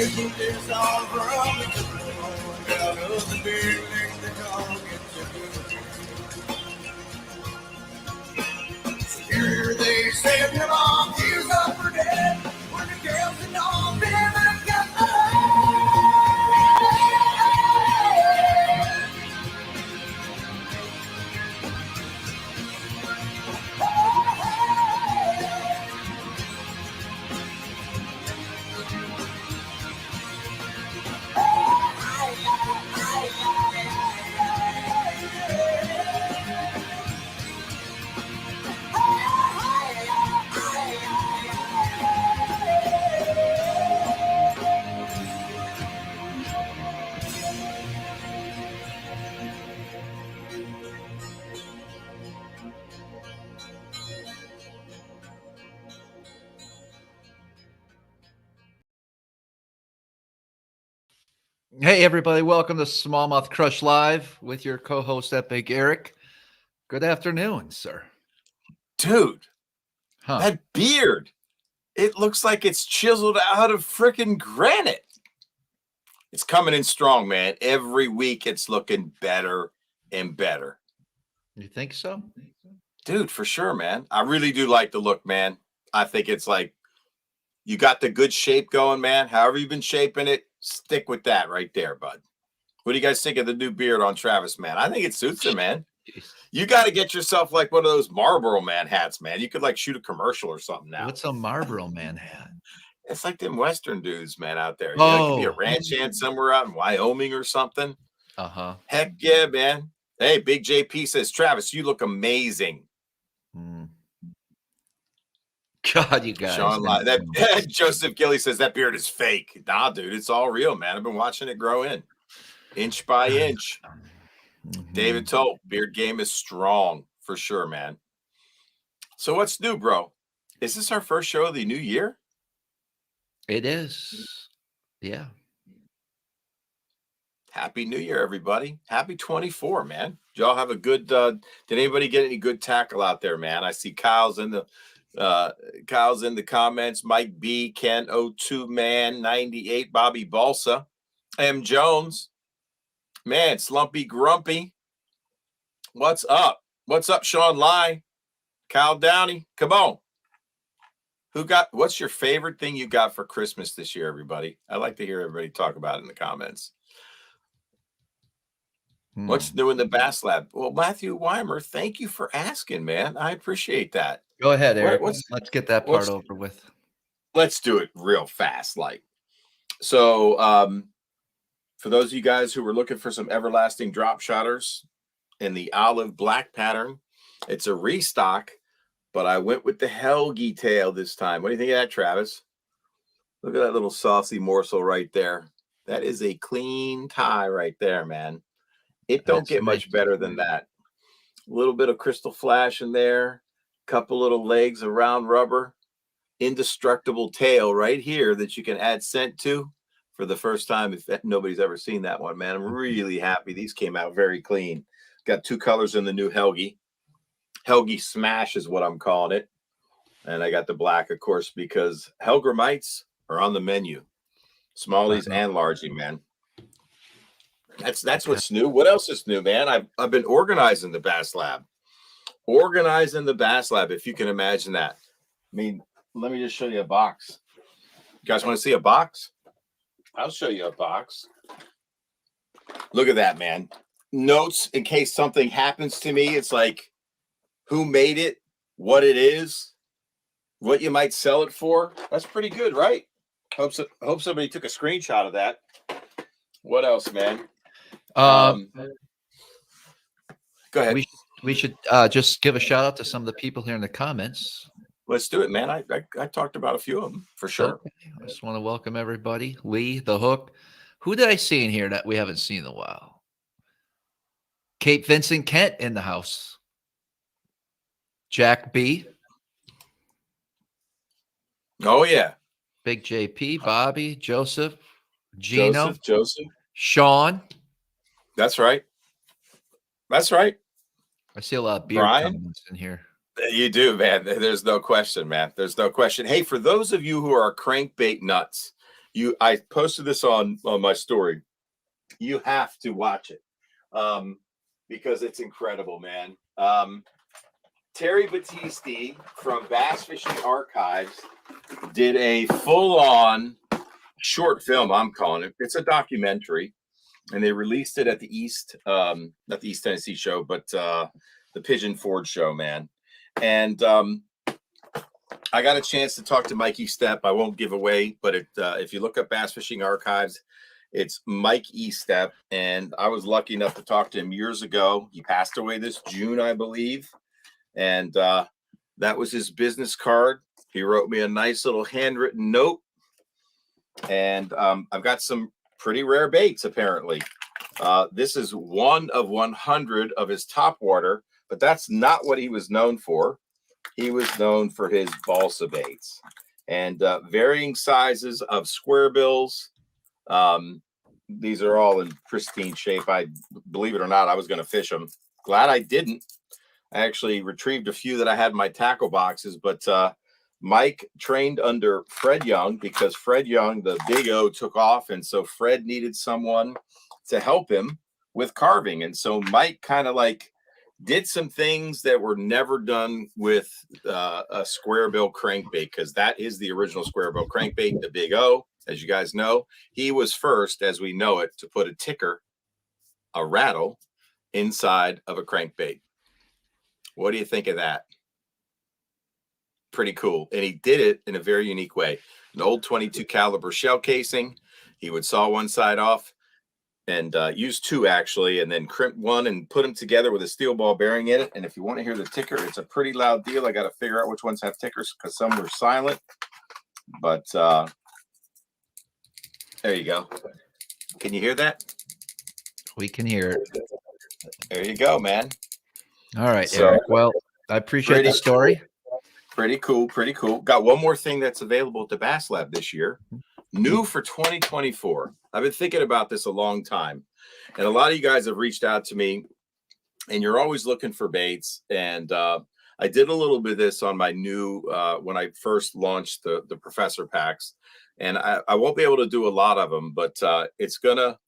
Isn't this all from the cold out of the beer makes the talking to do? So here they say your mom is up for dead, when the girls and all never got Hey, everybody. Welcome to SmallmouthCrush Live with your co-host, Epic Eric. Good afternoon, sir. Dude, that beard, it looks like it's chiseled out of freaking granite. It's coming in strong, man. Every week it's looking better and better. You think so? Dude, for sure, man. I really do like the look, man. I think it's like you got the good shape going, man. However you've been shaping it, stick with that right there, bud. What do you guys think of the new beard on Travis, man? I think it suits him, man. You got to get yourself like one of those Marlboro Man hats, man. You could like shoot a commercial or something now. What's a Marlboro Man hat? It's like them Western dudes, man, out there. You know, it could be a ranch hand somewhere out in Wyoming or something. Uh-huh. Heck yeah, man. Hey, Big JP says, Travis, you look amazing. God, you guys. Sean, that Joseph Gilly says that beard is fake. Nah, dude, it's all real, man. I've been watching it grow in, inch by inch. David Tolt, beard game is strong for sure, man. So what's new, bro? Is this our first show of the new year? It is. Yeah. Happy New Year, everybody. Happy 24, man. Did y'all have a good did anybody get any good tackle out there, man? I see Kyle's in the comments. Mike B, Ken 02 man 98, Bobby Balsa, M Jones. Man, Slumpy Grumpy. What's up? What's up, Sean Lai? Kyle Downey. Come on. What's your favorite thing you got for Christmas this year, everybody? I'd like to hear everybody talk about it in the comments. What's new in the Bass Lab? Well, Matthew Weimer, thank you for asking, man. I appreciate that. Go ahead, Eric. Let's get that part over with. Let's do it real fast. So, for those of you guys who were looking for some everlasting drop shotters in the olive black pattern, it's a restock, but I went with the Helgi tail this time. What do you think of that, Travis? Look at that little saucy morsel right there. That is a clean tie right there, man. It don't get much better than that. A little bit of crystal flash in there, couple little legs of round rubber, indestructible tail right here that you can add scent to. For the first time, if nobody's ever seen that one, man, I'm really happy. These came out very clean. Got two colors in the new Helgi. Helgi Smash is what I'm calling it. And I got the black, of course, because Helgramites are on the menu. Smallies and largie, man. That's what's new. What else is new, man? I've been organizing the Bass Lab. Organizing the Bass Lab, if you can imagine that. I mean, let me just show you a box. You guys want to see a box? I'll show you a box. Look at that, man. Notes in case something happens to me. It's like who made it, what it is, what you might sell it for. That's pretty good, right? Hope somebody took a screenshot of that. What else, man? Go ahead. We should just give a shout out to some of the people here in the comments. Let's do it, man. I talked about a few of them for sure. Okay. I just want to welcome everybody. Lee, the Hook. Who did I see in here that we haven't seen in a while? Kate Vincent Kent in the house. Jack B. Oh, yeah. Big JP, Bobby, Joseph, Gino, Joseph, Sean. That's right. That's right. I see a lot of beer comments in here. You do, man. There's no question, man. There's no question. Hey, for those of you who are crankbait nuts, I posted this on my story. You have to watch it because it's incredible, man. Terry Battisti from Bass Fishing Archives did a full-on short film, I'm calling it. It's a documentary, and they released it at the not the East Tennessee show, but the Pigeon Forge show, man. And I got a chance to talk to Mikey Stepp. I won't give away, but if you look up Bass Fishing Archives, it's Mike E. Stepp, and I was lucky enough to talk to him years ago. He passed away this June, I believe, and that was his business card. He wrote me a nice little handwritten note, and I've got some pretty rare baits, apparently. This is one of 100 of his top water, but that's not what he was known for. He was known for his balsa baits and varying sizes of square bills. These are all in pristine shape. I believe it or not, I was going to fish them. Glad I didn't. I actually retrieved a few that I had in my tackle boxes, but Mike trained under Fred Young because Fred Young, the Big O, took off, and so Fred needed someone to help him with carving. And so Mike kind of like did some things that were never done with a square bill crankbait, because that is the original square bill crankbait, the Big O. As you guys know, he was first, as we know it, to put a ticker, a rattle, inside of a crankbait. What do you think of that? Pretty cool. And he did it in a very unique way. An old 22 caliber shell casing. He would saw one side off and use two, actually, and then crimp one and put them together with a steel ball bearing in it. And if you want to hear the ticker, it's a pretty loud deal. I got to figure out which ones have tickers because some were silent. But there you go. Can you hear that? We can hear it. There you go, man. All right, So, Eric. Well, I appreciate the story. Pretty cool. Pretty cool. Got one more thing that's available at the Bass Lab this year. New for 2024. I've been thinking about this a long time. And a lot of you guys have reached out to me, and you're always looking for baits. And I did a little bit of this on my new, when I first launched the Professor Packs. And I won't be able to do a lot of them, but it's going to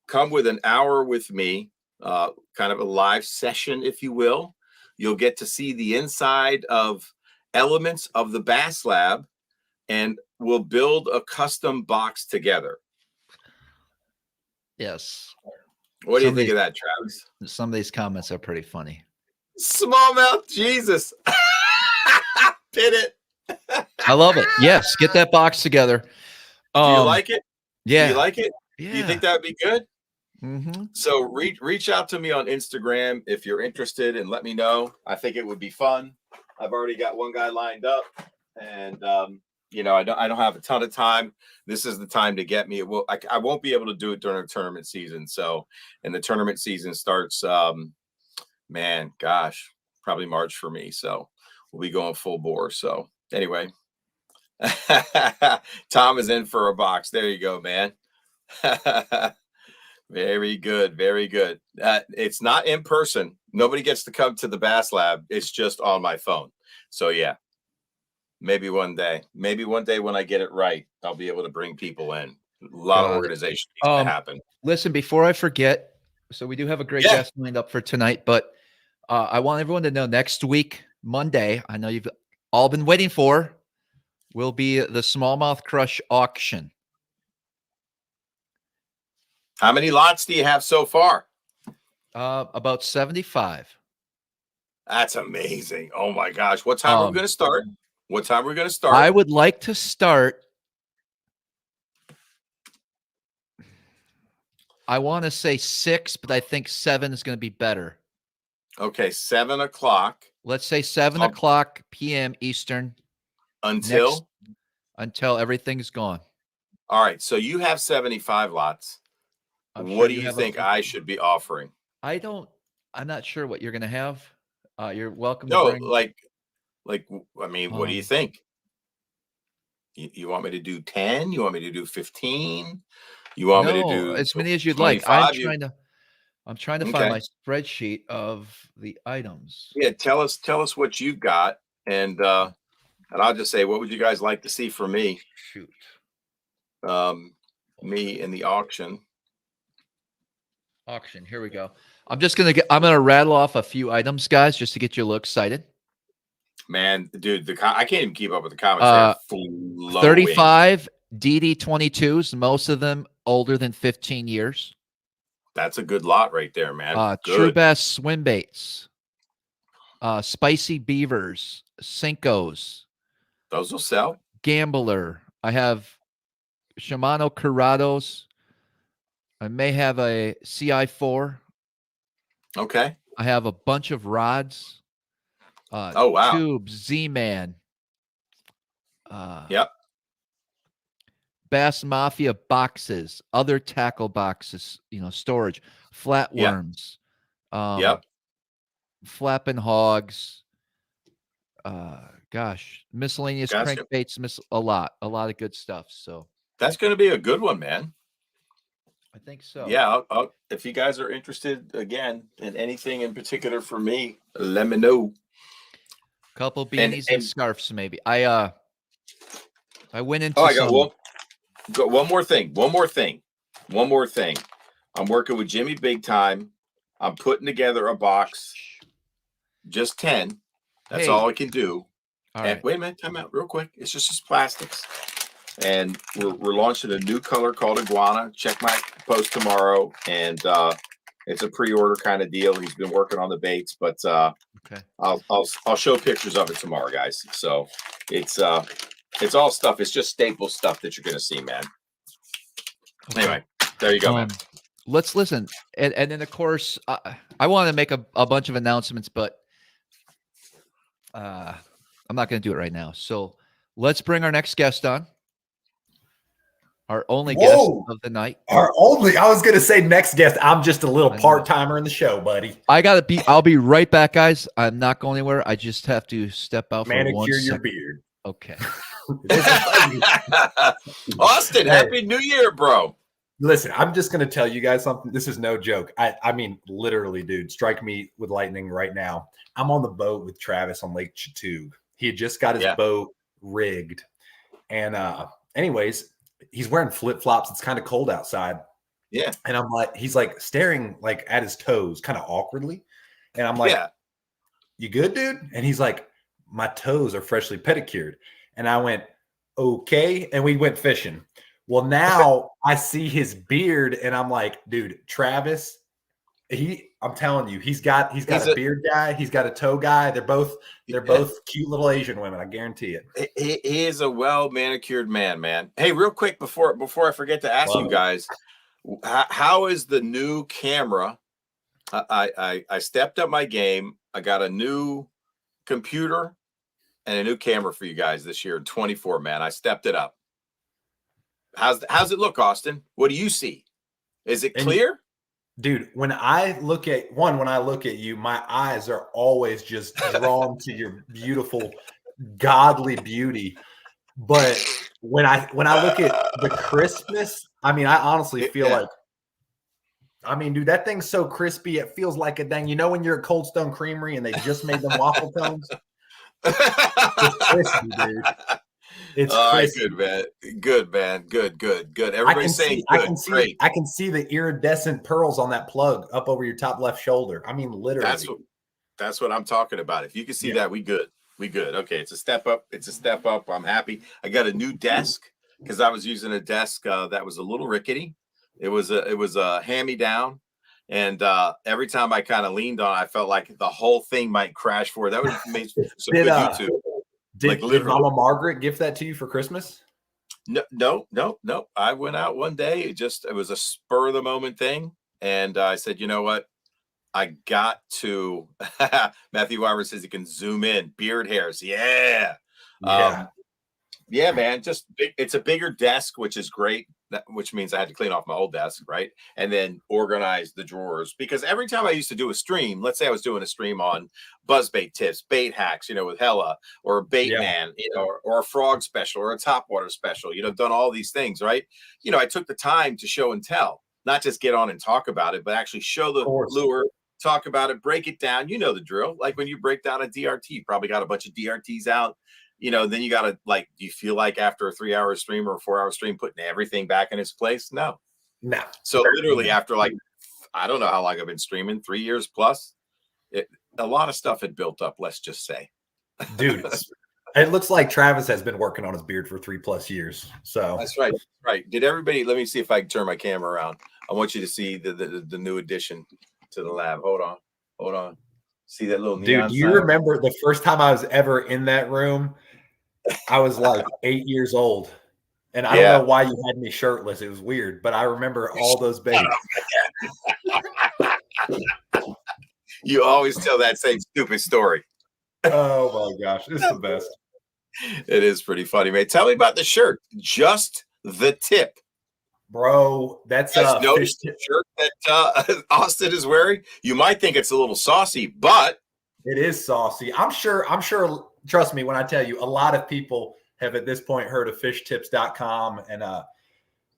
come with an hour with me, kind of a live session, if you will. You'll get to see the inside of elements of the Bass Lab, and we'll build a custom box together. Yes. What do you think of that, Travis? Some of these comments are pretty funny. Smallmouth Jesus. Did it. I love it. Yes, get that box together. Do you like it? Yeah. Do you like it? Yeah. Do you think that would be good? Mm-hmm. So reach out to me on Instagram if you're interested and let me know. I think it would be fun. I've already got one guy lined up, and you know, I don't have a ton of time. This is the time to get me. I won't be able to do it during the tournament season. So, and the tournament season starts, man, gosh, probably March for me. So we'll be going full bore. So anyway, Tom is in for a box. There you go, man. Very good. Very good. It's not in person. Nobody gets to come to the Bass Lab. It's just on my phone. So yeah, maybe one day when I get it right, I'll be able to bring people in. A lot of organization needs to happen. Listen, before I forget, so we do have a great guest lined up for tonight, but I want everyone to know next week, Monday, I know you've all been waiting for, will be the Smallmouth Crush auction. How many lots do you have so far? About 75. That's amazing. Oh my gosh. What time are we going to start? What time are we going to start? I would like to start. I want to say 6, but I think 7 is going to be better. Okay, 7 o'clock. Let's say 7 o'clock p.m. Eastern. Until everything's gone. All right. So you have 75 lots. What do you think I should be offering? I'm not sure what you're going to have. You're welcome. No, to bring, I mean, what do you think? You want me to do 10? You want me to do 15? You want me to do as many as you'd like? I'm trying to find my spreadsheet of the items. Yeah, tell us what you've got, and I'll just say, what would you guys like to see from me? Shoot. me in the auction. Auction. Here we go. I'm gonna rattle off a few items, guys, just to get you a little excited. Man, dude, I can't even keep up with the comments. They're flowing. 35 DD22s, most of them older than 15 years. That's a good lot right there, man. True Bass swim baits, spicy beavers, Cincos. Those will sell. Gambler. I have Shimano Curados. I may have a CI4. Okay. I have a bunch of rods. Oh, wow. Tubes, Z-Man. Yep. Bass Mafia boxes, other tackle boxes, storage, flatworms, Yep. flapping hogs, miscellaneous crankbaits, a lot of good stuff. So that's going to be a good one, man. I think so. Yeah. If you guys are interested again in anything in particular for me, let me know. Couple beanies and scarves, maybe. I went into. I got one more thing. I'm working with Jimmy big time. I'm putting together a box. Just 10. That's all I can do. All right. Wait a minute, time out real quick. It's just plastics. And we're launching a new color called Iguana. Check my post tomorrow. And it's a pre-order kind of deal. He's been working on the baits, but okay. I'll show pictures of it tomorrow, guys. So it's all stuff. It's just staple stuff that you're gonna see, man. Okay. Anyway, there you go, man. Let's listen. And then of course I want to make a bunch of announcements, but I'm not going to do it right now. So let's bring our next guest on. Our only guest of the night. I was going to say next guest. I'm just a little part-timer in the show, buddy. I'll be right back, guys. I'm not going anywhere. I just have to step out for manicure your beard. Okay. Austin, Happy New Year, bro. Listen, I'm just going to tell you guys something. This is no joke. I mean, literally, dude, strike me with lightning right now. I'm on the boat with Travis on Lake Chattooga. He had just got his boat rigged. And anyways, he's wearing flip-flops. It's kind of cold outside. Yeah. And I'm like, he's like staring like at his toes kind of awkwardly. And I'm like, you good, dude? And he's like, my toes are freshly pedicured. And I went, okay. And we went fishing. Well, now I see his beard and I'm like, dude, Travis, I'm telling you, he's got a beard guy. He's got a toe guy. They're both cute little Asian women. I guarantee it. He is a well manicured man. Hey, real quick before I forget to ask you guys, how is the new camera? I stepped up my game. I got a new computer and a new camera for you guys this year in 24, man. I stepped it up. How's it look, Austin? What do you see? Is it clear? Dude, when I look at you, my eyes are always just drawn to your beautiful, godly beauty. But when I look at the crispness, I mean, I honestly feel like, I mean, dude, that thing's so crispy. It feels like a dang. You know when you're at Cold Stone Creamery and they just made them waffle cones? It's crispy, dude. It's good, man. Good. Everybody's saying good. Great. I can see the iridescent pearls on that plug up over your top left shoulder. I mean, literally. That's what I'm talking about. If you can see that, we good. Okay, it's a step up. I'm happy. I got a new desk because I was using a desk that was a little rickety. It was a hand-me-down, and every time I kind of leaned on it, I felt like the whole thing might crash forward. That would have made some good YouTube. Did Mama Margaret gift that to you for Christmas? No. I went out one day. It was a spur of the moment thing. And I said, you know what? I got to. Matthew Weimer says he can zoom in. Beard hairs. Yeah. Yeah, man. Just big. It's a bigger desk, which is great. Which means I had to clean off my old desk, right? And then organize the drawers. Because every time I used to do a stream, let's say I was doing a stream on buzzbait tips, bait hacks, with Hella or a bait man, or a frog special or a topwater special, done all these things, right? I took the time to show and tell, not just get on and talk about it, but actually show the lure, talk about it, break it down. You know the drill. Like when you break down a DRT, probably got a bunch of DRTs out. then you got to like, do you feel like after a 3-hour stream or a 4-hour stream, putting everything back in its place? No. So literally after like, I don't know how long I've been streaming, 3 years plus, a lot of stuff had built up, let's just say. Dude, it looks like Travis has been working on his beard for 3+ years. So that's right. Right. Did everybody, let me see if I can turn my camera around. I want you to see the new addition to the lab. Hold on. See that little neon dude, do you sign? remember the first time I was ever in that room? I was like 8 years old. And I don't know why you had me shirtless. It was weird, but I remember all those babies. You always tell that same stupid story. Oh my gosh, it's the best. It is pretty funny, man. Tell me about the shirt. Just the tip. Bro, that's a noticed the shirt that Austin is wearing. You might think it's a little saucy, but it is saucy. I'm sure, trust me when I tell you, a lot of people have at this point heard of fishtips.com. And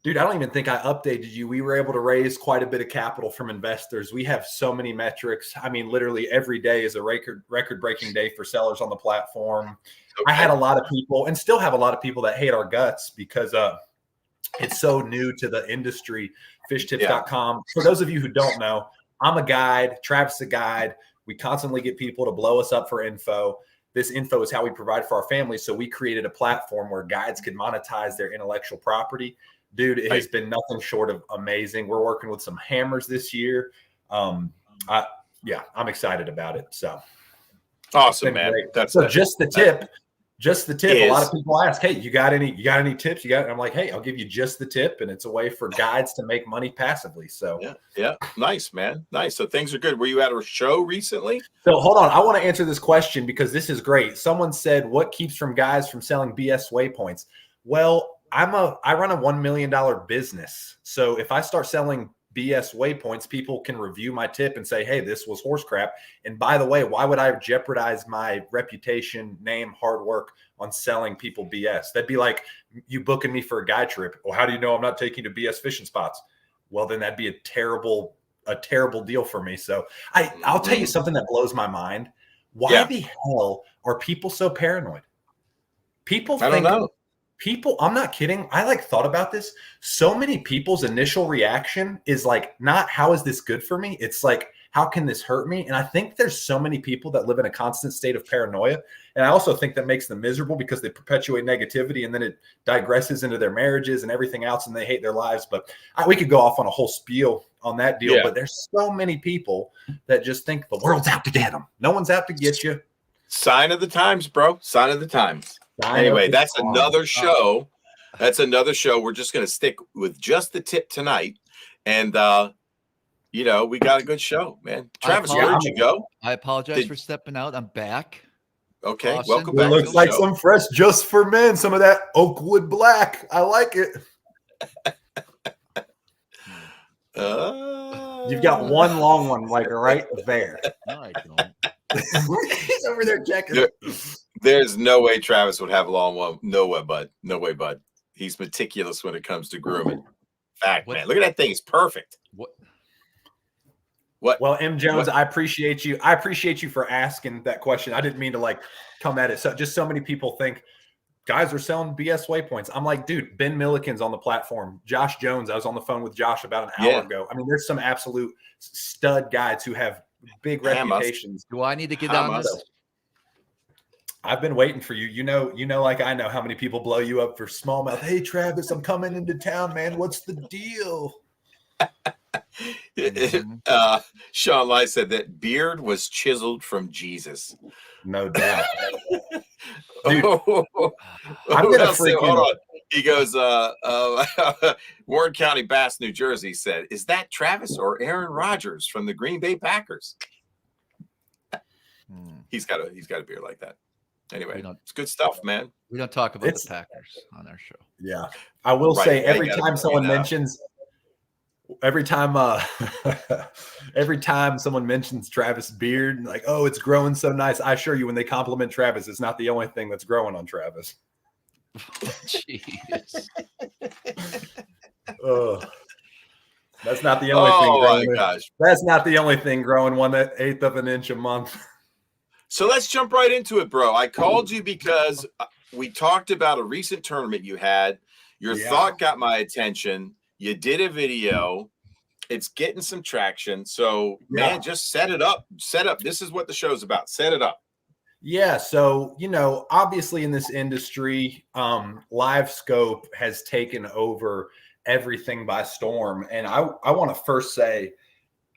dude, I don't even think I updated you. We were able to raise quite a bit of capital from investors. We have so many metrics. I mean, literally every day is a record-breaking day for sellers on the platform. Okay. I had a lot of people and still have a lot of people that hate our guts because it's so new to the industry, fishtips.com. Yeah. For those of you who don't know, I'm a guide, Travis is a guide. We constantly get people to blow us up for info. This info is how we provide for our families. So we created a platform where guides can monetize their intellectual property. Dude, it has been nothing short of amazing. We're working with some hammers this year. I'm excited about it. So awesome, man. So just the tip. A lot of people ask, "Hey, you got any tips? And I'm like, "Hey, I'll give you just the tip," and it's a way for guides to make money passively. So yeah, nice, man, nice. So things are good. Were you at a show recently? So hold on, I want to answer this question because this is great. Someone said, "What keeps guys from selling BS waypoints?" Well, I run a $1 million business. So if I start selling BS waypoints, people can review my tip and say, "Hey, this was horse crap." And by the way, why would I jeopardize my reputation, name, hard work on selling people BS? That'd be like you booking me for a guide trip. Well, how do you know I'm not taking you to BS fishing spots? Well, then that'd be a terrible deal for me. So I'll tell you something that blows my mind. Why the hell are people so paranoid? I don't know. I'm not kidding. I thought about this. So many people's initial reaction is like, not how is this good for me? It's like, how can this hurt me? And I think there's so many people that live in a constant state of paranoia. And I also think that makes them miserable because they perpetuate negativity and then it digresses into their marriages and everything else and they hate their lives. But we could go off on a whole spiel on that deal. Yeah. But there's so many people that just think the world's out to get them. No one's out to get you. Sign of the times, bro. Sign of the times. Anyway, that's another show. That's another show. We're just going to stick with just the tip tonight. And, we got a good show, man. Travis, where did you go? I apologize for stepping out. I'm back. Okay. Austin. Welcome back. It looks like some fresh just for men. Some of that Oakwood black. I like it. You've got one long one, like right there. No, I don't. He's over there checking. There's no way Travis would have a long one. No way, bud. No way, bud. He's meticulous when it comes to grooming. Fact, man. Look at that thing. It's perfect. What? Well, M. Jones, I appreciate you. I appreciate you for asking that question. I didn't mean to come at it. So many people think guys are selling BS waypoints. I'm like, dude, Ben Milliken's on the platform. Josh Jones. I was on the phone with Josh about an hour ago. I mean, there's some absolute stud guides who have big reputations. Do I need to get on this? I've been waiting for you. You know, like I know how many people blow you up for smallmouth. Hey, Travis, I'm coming into town, man. What's the deal? Sean Lai said that beard was chiseled from Jesus. No doubt. Dude, hold on. He goes, Warren County Bass, New Jersey said, "Is that Travis or Aaron Rodgers from the Green Bay Packers?" He's got a beard like that. Anyway, it's good stuff, man. We don't talk about the Packers on our show. Yeah. I will say every time someone mentions Travis' beard, like, oh, it's growing so nice. I assure you, when they compliment Travis, it's not the only thing that's growing on Travis. Jeez. That's not the only thing growing. Oh my gosh. That's not the only thing growing 1/8 of an inch a month. So let's jump right into it, bro. I called you because we talked about a recent tournament you had. Your thought got my attention. You did a video. It's getting some traction. So, man, just set it up. Set up. This is what the show's about. Set it up. Yeah. So, obviously in this industry, live scope has taken over everything by storm. And I want to first say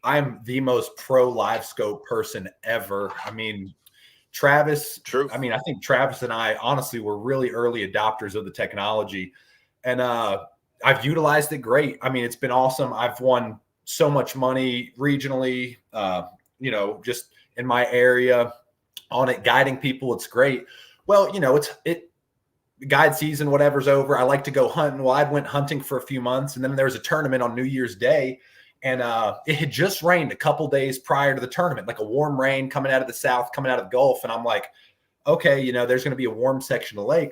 I'm the most pro live scope person ever. I mean, Travis, I think Travis and I honestly were really early adopters of the technology, and I've utilized it great. I mean, it's been awesome. I've won so much money regionally, just in my area on it, guiding people. It's great. Well, it guide season, whatever's over. I like to go hunting. Well, I went hunting for a few months, and then there was a tournament on New Year's Day. And it had just rained a couple days prior to the tournament, like a warm rain coming out of the south, coming out of the Gulf. And I'm like, okay, there's going to be a warm section of lake.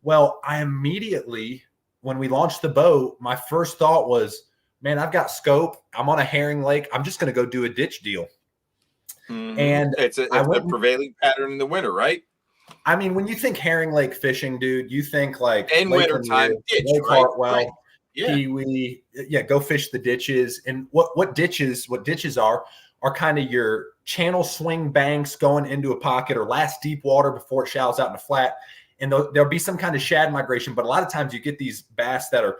Well, I immediately, when we launched the boat, my first thought was, man, I've got scope. I'm on a herring lake. I'm just going to go do a ditch deal. Mm-hmm. And it's a prevailing pattern in the winter, right? I mean, when you think herring lake fishing, dude, you think like in wintertime, ditch, right? Right. Yeah. Peewee, go fish the ditches. And what ditches are kind of your channel swing banks going into a pocket or last deep water before it shallows out in a flat. And there'll be some kind of shad migration, but a lot of times you get these bass that are,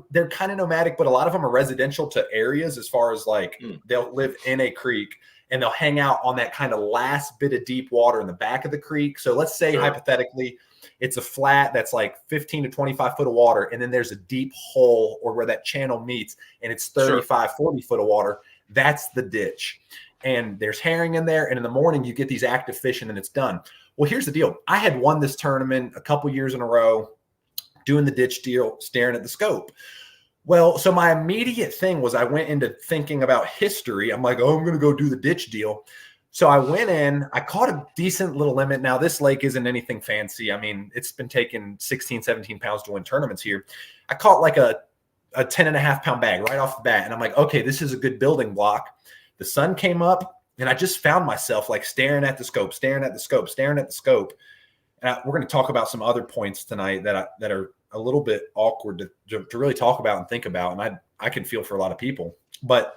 they're kind of nomadic, but a lot of them are residential to areas as far as like they'll live in a creek and they'll hang out on that kind of last bit of deep water in the back of the creek. So let's say hypothetically, it's a flat that's like 15 to 25 foot of water. And then there's a deep hole or where that channel meets and it's 35, 40 foot of water. That's the ditch. And there's herring in there. And in the morning you get these active fish and then it's done. Well, here's the deal. I had won this tournament a couple years in a row doing the ditch deal, staring at the scope. Well, so my immediate thing was I went into thinking about history. I'm like, I'm going to go do the ditch deal. So I went in, I caught a decent little limit. Now, this lake isn't anything fancy. I mean, it's been taking 16, 17 pounds to win tournaments here. I caught like a 10.5 pound bag right off the bat. And I'm like, okay, this is a good building block. The sun came up and I just found myself like staring at the scope. And we're going to talk about some other points tonight that are a little bit awkward to really talk about and think about. And I can feel for a lot of people. But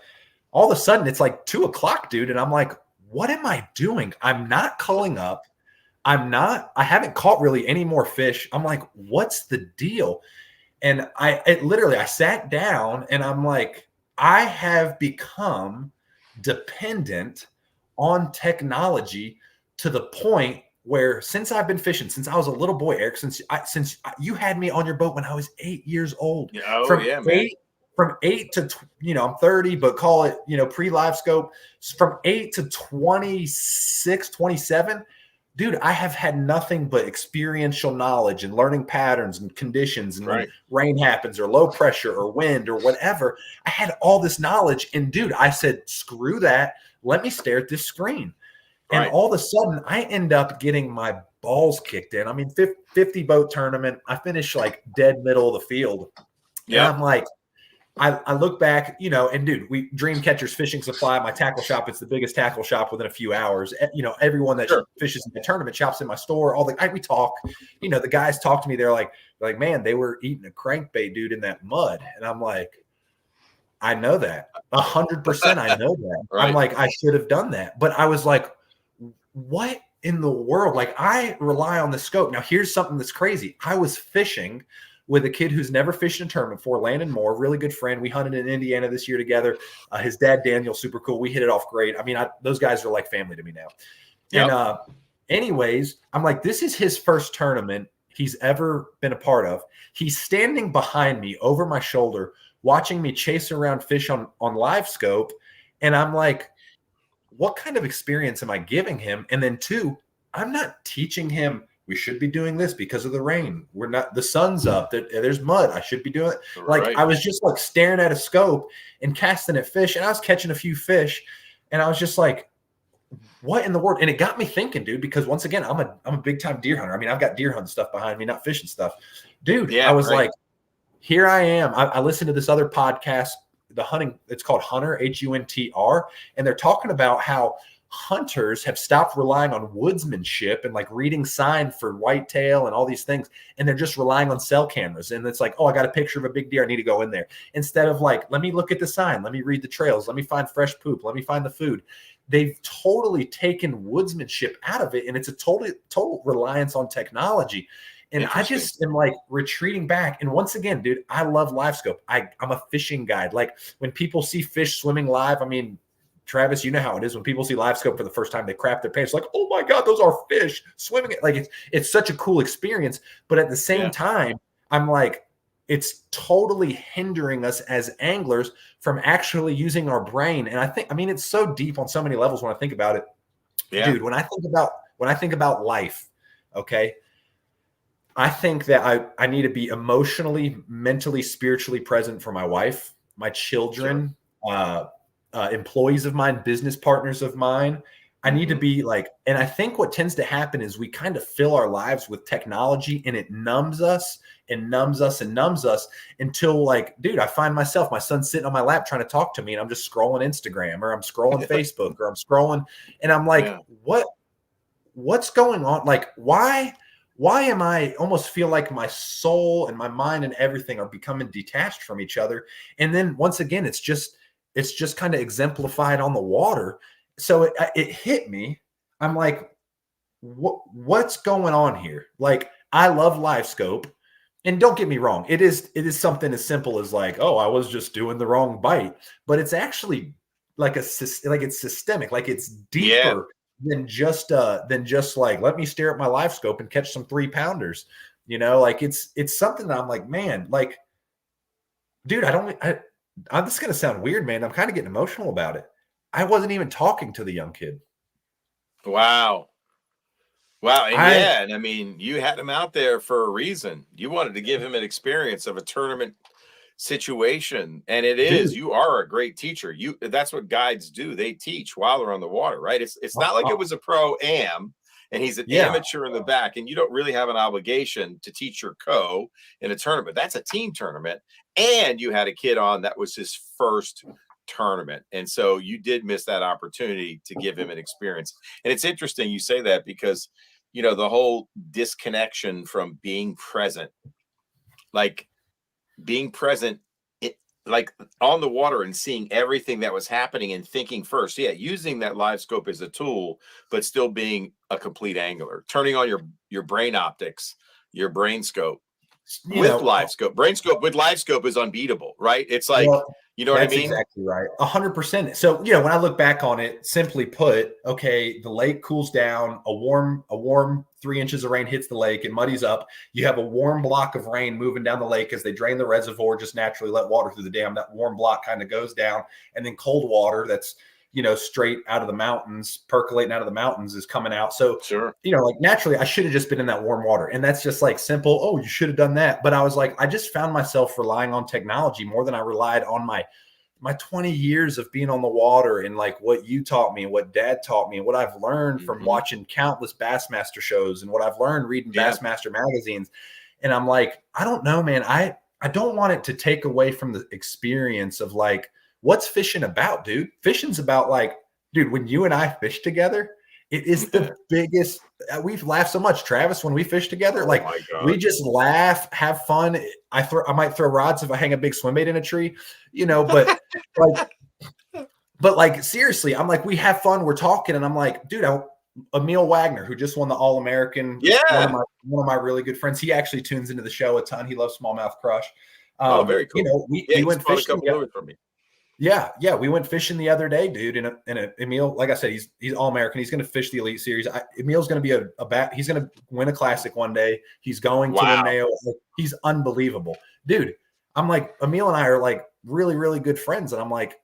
all of a sudden, it's like 2 o'clock, dude. And I'm like, what am I doing? I'm not culling up. I haven't caught really any more fish. I'm like, what's the deal? And I sat down and I'm like, I have become dependent on technology to the point where since I've been fishing, since I was a little boy, Eric, since you had me on your boat when I was 8 years old. From 8 to, I'm 30, but call it, pre-live scope, from 8 to 26, 27, dude, I have had nothing but experiential knowledge and learning patterns and conditions and when rain happens or low pressure or wind or whatever. I had all this knowledge and dude, I said, screw that. Let me stare at this screen. And all of a sudden I end up getting my balls kicked in. I mean, 50 boat tournament. I finished like dead middle of the field. Yeah. And I'm like, I look back, and dude, we Dream Catchers Fishing Supply, my tackle shop. It's the biggest tackle shop within a few hours. Everyone that fishes in the tournament shops in my store. We talk, the guys talk to me. They're like, man, they were eating a crankbait, dude, in that mud. And I'm like, I know that 100%. I know that. I'm like, I should have done that. But I was like, what in the world? Like, I rely on the scope. Now, here's something that's crazy. I was fishing with a kid who's never fished in a tournament before, Landon Moore, really good friend. We hunted in Indiana this year together. His dad, Daniel, super cool. We hit it off great. I mean, those guys are like family to me now. Yep. And anyways, I'm like, this is his first tournament he's ever been a part of. He's standing behind me over my shoulder, watching me chase around fish on live scope. And I'm like, what kind of experience am I giving him? And then 2, I'm not teaching him we should be doing this because of the rain. We're not, the sun's up, there's mud. I should be doing it. Like, I was just like staring at a scope and casting at fish, and I was catching a few fish, and I was just like, what in the world? And it got me thinking, dude, because once again, I'm a big time deer hunter. I mean, I've got deer hunting stuff behind me, not fishing stuff. Dude, I was like, here I am. I listened to this other podcast, it's called Hunter, HUNTR, and they're talking about how hunters have stopped relying on woodsmanship and like reading sign for whitetail and all these things. And they're just relying on cell cameras. And it's like, oh, I got a picture of a big deer. I need to go in there. Instead of like, let me look at the sign. Let me read the trails. Let me find fresh poop. Let me find the food. They've totally taken woodsmanship out of it. And it's a total reliance on technology. And I just am like retreating back. And once again, dude, I love live scope. I'm a fishing guide. Like when people see fish swimming live, I mean, Travis, you know how it is when people see live scope for the first time, they crap their pants like, oh my God, those are fish swimming. Like it's such a cool experience. But at the same time, I'm like, it's totally hindering us as anglers from actually using our brain. And I mean, it's so deep on so many levels when I think about it. Dude, when I think about life, okay, I think that I need to be emotionally, mentally, spiritually present for my wife, my children, employees of mine, business partners of mine. I need to be like, and I think what tends to happen is we kind of fill our lives with technology and it numbs us and numbs us and numbs us until like, dude, I find myself, my son's sitting on my lap trying to talk to me and I'm just scrolling Instagram or I'm scrolling Facebook or I'm scrolling and I'm like, what's going on? Like, why am I almost feel like my soul and my mind and everything are becoming detached from each other? And then once again, it's just kind of exemplified on the water. So it hit me. I'm like, what's going on here? Like, I love live scope. And don't get me wrong. It is something as simple as like, oh, I was just doing the wrong bite, but it's actually like it's systemic, like it's deeper than just like, let me stare at my live scope and catch some 3-pounders, you know, like it's something that I'm like, man, like, dude, I'm just going to sound weird, man. I'm kind of getting emotional about it. I wasn't even talking to the young kid. Wow. And I mean, you had him out there for a reason. You wanted to give him an experience of a tournament situation. And you are a great teacher. That's what guides do. They teach while they're on the water, right? It's not like it was a pro-am and he's an amateur in the back and you don't really have an obligation to teach your in a tournament. That's a team tournament. And you had a kid on that was his first tournament. And so you did miss that opportunity to give him an experience. And it's interesting you say that because, you know, the whole disconnection from being present, like being present, like on the water and seeing everything that was happening and thinking first. Yeah. Using that live scope as a tool, but still being a complete angler, turning on your brain optics, your brain scope with live scope. Brain scope with live scope is unbeatable, right? It's like, you know what I mean? That's exactly right. 100%. So, you know, when I look back on it, simply put, okay, the lake cools down, a warm 3 inches of rain hits the lake, it muddies up. You have a warm block of rain moving down the lake as they drain the reservoir, just naturally let water through the dam. That warm block kind of goes down, and then cold water that's, you know, straight out of the mountains, percolating out of the mountains is coming out. So, you know, like naturally I should have just been in that warm water. And that's just like simple. Oh, you should have done that. But I was like, I just found myself relying on technology more than I relied on my 20 years of being on the water and like what you taught me and what Dad taught me and what I've learned from watching countless Bassmaster shows and what I've learned reading Bassmaster magazines. And I'm like, I don't know, man. I don't want it to take away from the experience of like, what's fishing about, dude? Fishing's about like, dude, when you and I fish together, it is the biggest. We've laughed so much, Travis, when we fish together. Like we just laugh, have fun. I might throw rods if I hang a big swim bait in a tree, you know, but like seriously, I'm like, we have fun. We're talking. And I'm like, dude, Emil Wagner, who just won the All-American. One of my really good friends. He actually tunes into the show a ton. He loves Smallmouth Crush. Very cool. You know, we went fishing. Yeah, we went fishing the other day, dude. And Emil, like I said, he's All-American. He's going to fish the Elite Series. Emil's going to be he's going to win a classic one day. He's going to the nail. He's unbelievable, dude. I'm like, Emil and I are like really, really good friends, and I'm like,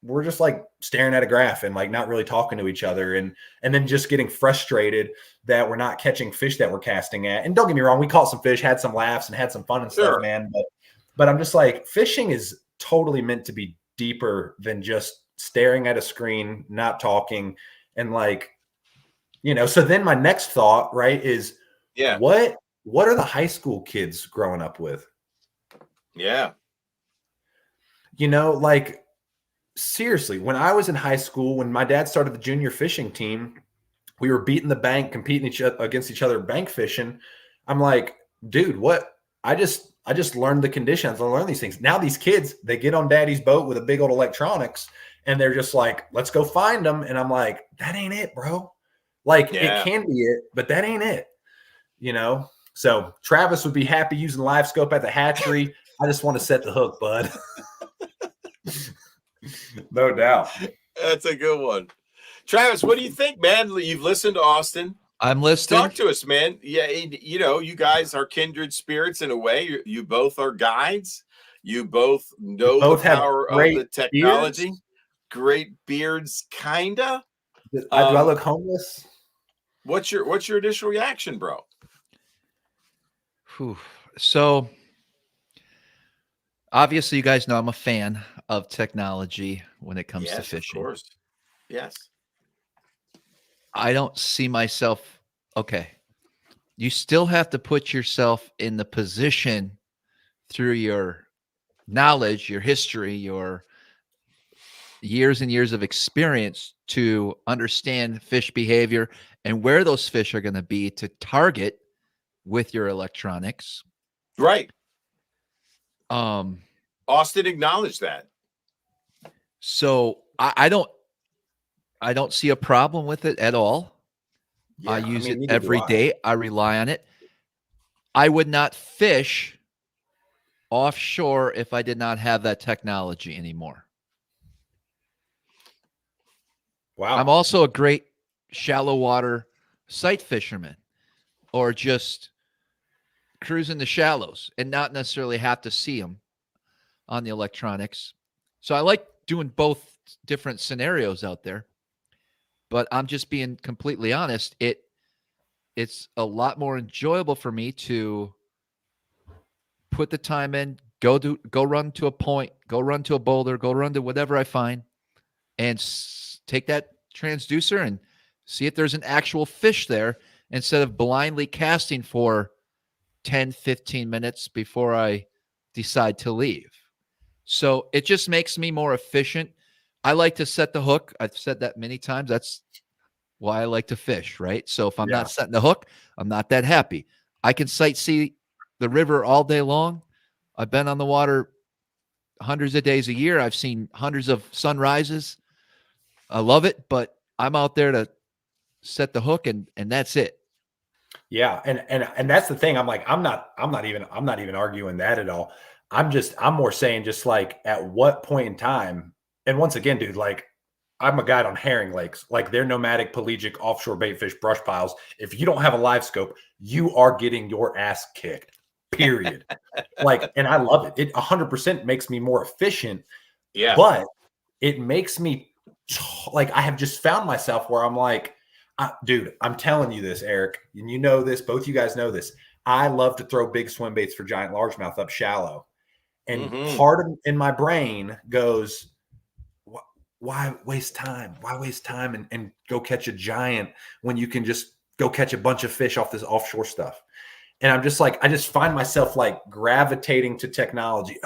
we're just like staring at a graph and like not really talking to each other, and then just getting frustrated that we're not catching fish that we're casting at. And don't get me wrong, we caught some fish, had some laughs, and had some fun and stuff, man. But I'm just like, fishing is totally meant to be deeper than just staring at a screen, not talking, and like, you know. So then my next thought, right, is what are the high school kids growing up with? Yeah. You know, like seriously, when I was in high school, when my dad started the junior fishing team, we were beating the bank, competing against each other, bank fishing. I'm like, dude, what? I just learned the conditions. I learned these things. Now these kids, they get on daddy's boat with a big old electronics and they're just like, let's go find them. And I'm like, that ain't it, bro. Like it can be it, but that ain't it, you know? So Travis would be happy using live scope at the hatchery. I just want to set the hook, bud. No doubt. That's a good one. Travis, what do you think, man? You've listened to Austin. I'm listening. Talk to us, man. Yeah, you know, you guys are kindred spirits in a way. You both are guides. You both know the power of the technology. Beards. Great beards, kinda. Do I look homeless? What's your initial reaction, bro? Whew. So obviously, you guys know I'm a fan of technology when it comes to fishing. Of course. Yes. I don't see myself. Okay. You still have to put yourself in the position through your knowledge, your history, your years and years of experience to understand fish behavior and where those fish are going to be to target with your electronics. Right. Austin acknowledged that. So I don't see a problem with it at all. Yeah, I use it every day. I rely on it. I would not fish offshore if I did not have that technology anymore. Wow. I'm also a great shallow water sight fisherman, or just cruising the shallows and not necessarily have to see them on the electronics. So I like doing both different scenarios out there, but I'm just being completely honest. It's a lot more enjoyable for me to put the time in, go run to a point, go run to a boulder, go run to whatever I find, and take that transducer and see if there's an actual fish there instead of blindly casting for 10, 15 minutes before I decide to leave. So it just makes me more efficient. I like to set the hook. I've said that many times. That's why I like to fish, right? So if I'm not setting the hook, I'm not that happy. I can sightsee the river all day long. I've been on the water hundreds of days a year. I've seen hundreds of sunrises. I love it, but I'm out there to set the hook and that's it. Yeah, and that's the thing. I'm like, I'm not even arguing that at all. I'm more saying just like at what point in time, and once again, dude, like I'm a guide on herring lakes, like they're nomadic pelagic offshore bait fish brush piles. If you don't have a live scope, you are getting your ass kicked. Period. Like, and I love it. It 100% makes me more efficient. Yeah. But it makes me like I have just found myself where I'm like, dude, I'm telling you this, Eric, and you know this, both you guys know this. I love to throw big swim baits for giant largemouth up shallow. And part of in my brain goes, why waste time? Why waste time and go catch a giant when you can just go catch a bunch of fish off this offshore stuff? And I'm just like, I just find myself like gravitating to technology.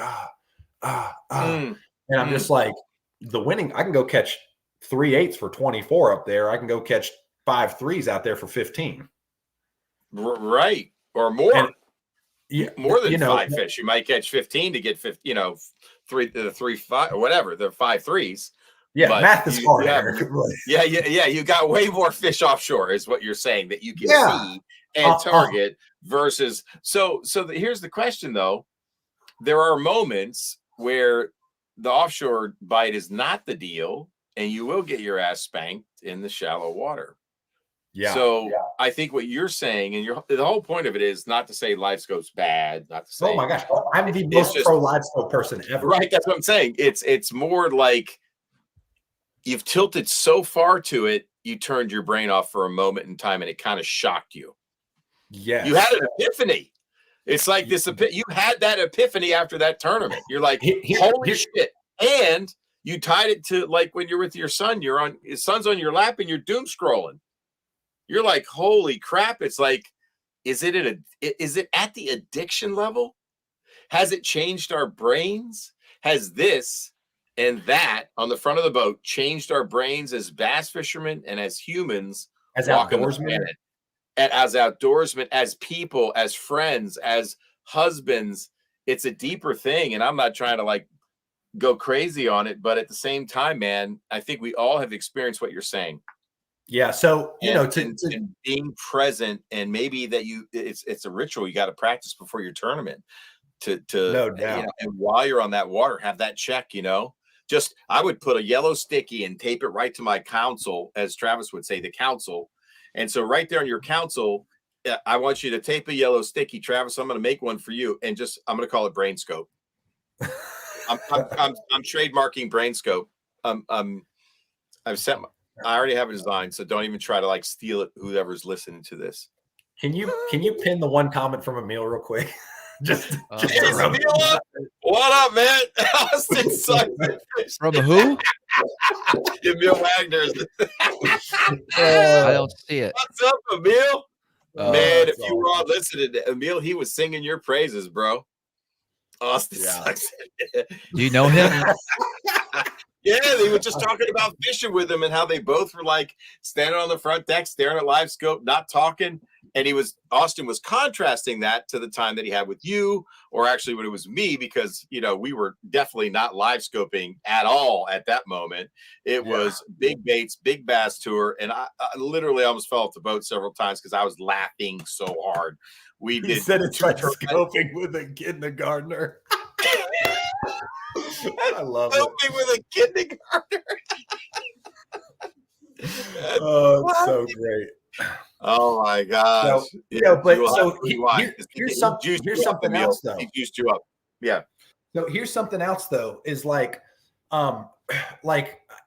And I'm just like, the winning, I can go catch 3/8 for 24 up there. I can go catch 5 3s out there for 15. Right. Or more. And, more than 5 fish. You might catch 15 to get 50, 3 5 or whatever, the 5 3s. Yeah, but math is hard. Yeah. You got way more fish offshore, is what you're saying, that you can see and target versus. So here's the question though. There are moments where the offshore bite is not the deal, and you will get your ass spanked in the shallow water. Yeah. So I think what you're saying, and the whole point of it is not to say live scope's bad, not to say. Oh my gosh, I'm the most pro live scope person ever. Right, that's what I'm saying. It's more like you've tilted so far to it, you turned your brain off for a moment in time, and it kind of shocked you. Yeah, you had an epiphany. It's like this. You had that epiphany after that tournament. You're like, holy shit! And you tied it to like when you're with your son. His son's on your lap, and you're doom scrolling. You're like, holy crap. It's like, is it at the addiction level? Has it changed our brains? Has this And that on the front of the boat changed our brains as bass fishermen and as humans, As walking the outdoorsmen? planet. And as outdoorsmen, as people, as friends, as husbands. It's a deeper thing. And I'm not trying to like go crazy on it, but at the same time, man, I think we all have experienced what you're saying. Yeah. So, you know, and being present, and maybe that it's a ritual you got to practice before your tournament to no doubt. You know, and while you're on that water, have that check, you know. Just I would put a yellow sticky and tape it right to my console, as Travis would say, the console. And so right there on your console, I want you to tape a yellow sticky. Travis, I'm going to make one for you, and just I'm going to call it Brain Scope. I'm trademarking Brain Scope. I've sent. I already have a design, so don't even try to like steal it. Whoever's listening to this. Can you pin the one comment from Emil real quick? just Emil, what up, man? Austin from who? Emil Wagner. I don't see it. What's up, Emil? Man, if you were awesome. all listening to Emil, he was singing your praises, bro. Austin sucks. Do you know him? Yeah, they were just talking about fishing with him and how they both were like standing on the front deck, staring at live scope, not talking. And Austin was contrasting that to the time that he had with you, or actually when it was me, because, you know, we were definitely not live scoping at all at that moment. It was big baits, big bass tour. And I literally almost fell off the boat several times because I was laughing so hard. He said it's like scoping with a kindergartner. I love scoping with a kindergartner. Oh, it's so great. Oh my gosh. So, here's something else though. He juiced you up. Yeah. So here's something else though, is like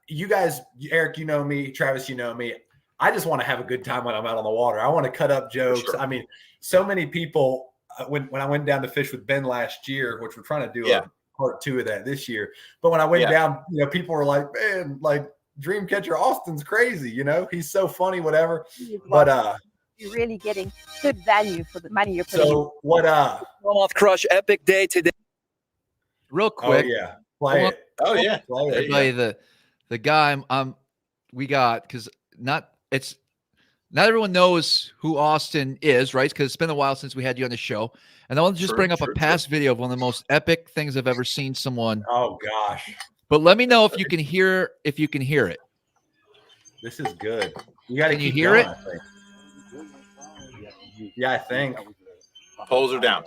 you guys, Eric, you know me, Travis, you know me. I just want to have a good time when I'm out on the water. I want to cut up jokes. Sure. I mean, so many people when I went down to fish with Ben last year, which we're trying to do a part 2 of that this year. But when I went down, you know, people were like, man, like Dreamcatcher Austin's crazy, you know, he's so funny, whatever. But you're really getting good value for the money you're putting. So what SmallmouthCrush epic day today. Real quick. Oh yeah. Play it. Oh yeah. Play the guy we got, because not everyone knows who Austin is, right? Because it's been a while since we had you on the show. And I want to just bring up a past video of one of the most epic things I've ever seen someone. Oh gosh. But let me know if you can hear it. This is good. You got to keep hear going, it? I think. Yeah, I think. Poles are down.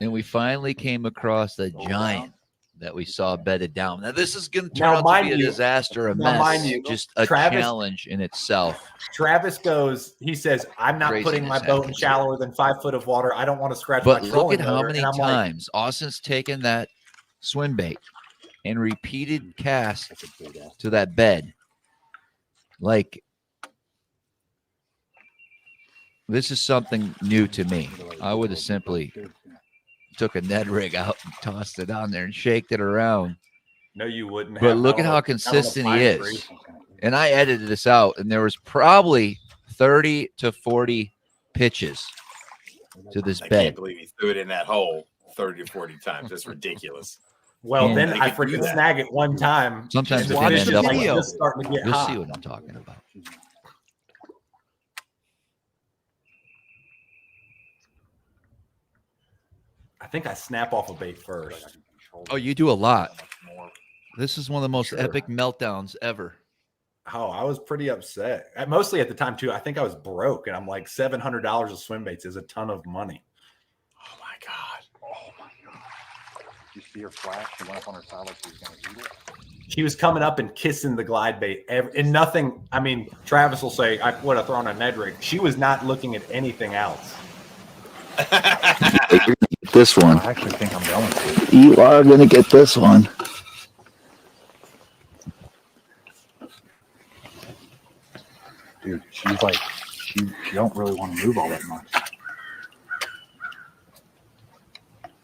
And we finally came across the giant that we saw bedded down. Now this is going to turn out to be a disaster, a mess, just a challenge in itself. Travis goes, he says, I'm not putting my boat in shallower than 5 foot of water. I don't want to scratch my trolling motor. But look at how many times Austin's taken that swim bait and repeated casts to that bed. Like, this is something new to me. I would have simply took a Ned rig out and tossed it on there and shaked it around. No, you wouldn't. But look at how consistent he is. And I edited this out, and there was probably 30 to 40 pitches to this bed. I can't believe he threw it in that hole 30 to 40 times. That's ridiculous. Well, then I freaking snag it one time. Sometimes watch end up like just starting to get you'll hot. see what I'm talking about. I think I snap off a bait first. Oh, you do a lot. This is one of the most epic meltdowns ever. Oh, I was pretty upset. Mostly at the time too. I think I was broke, and I'm like, $700 of swim baits is a ton of money. Oh my god! Oh my god! Did you see her flash? She went up on her side like she was going to eat it. She was coming up and kissing the glide bait, and nothing. I mean, Travis will say, "I would have thrown a Ned rig." She was not looking at anything else. This one. I actually think I'm going to. You are going to get this one. Dude, she's like, she don't really want to move all that much.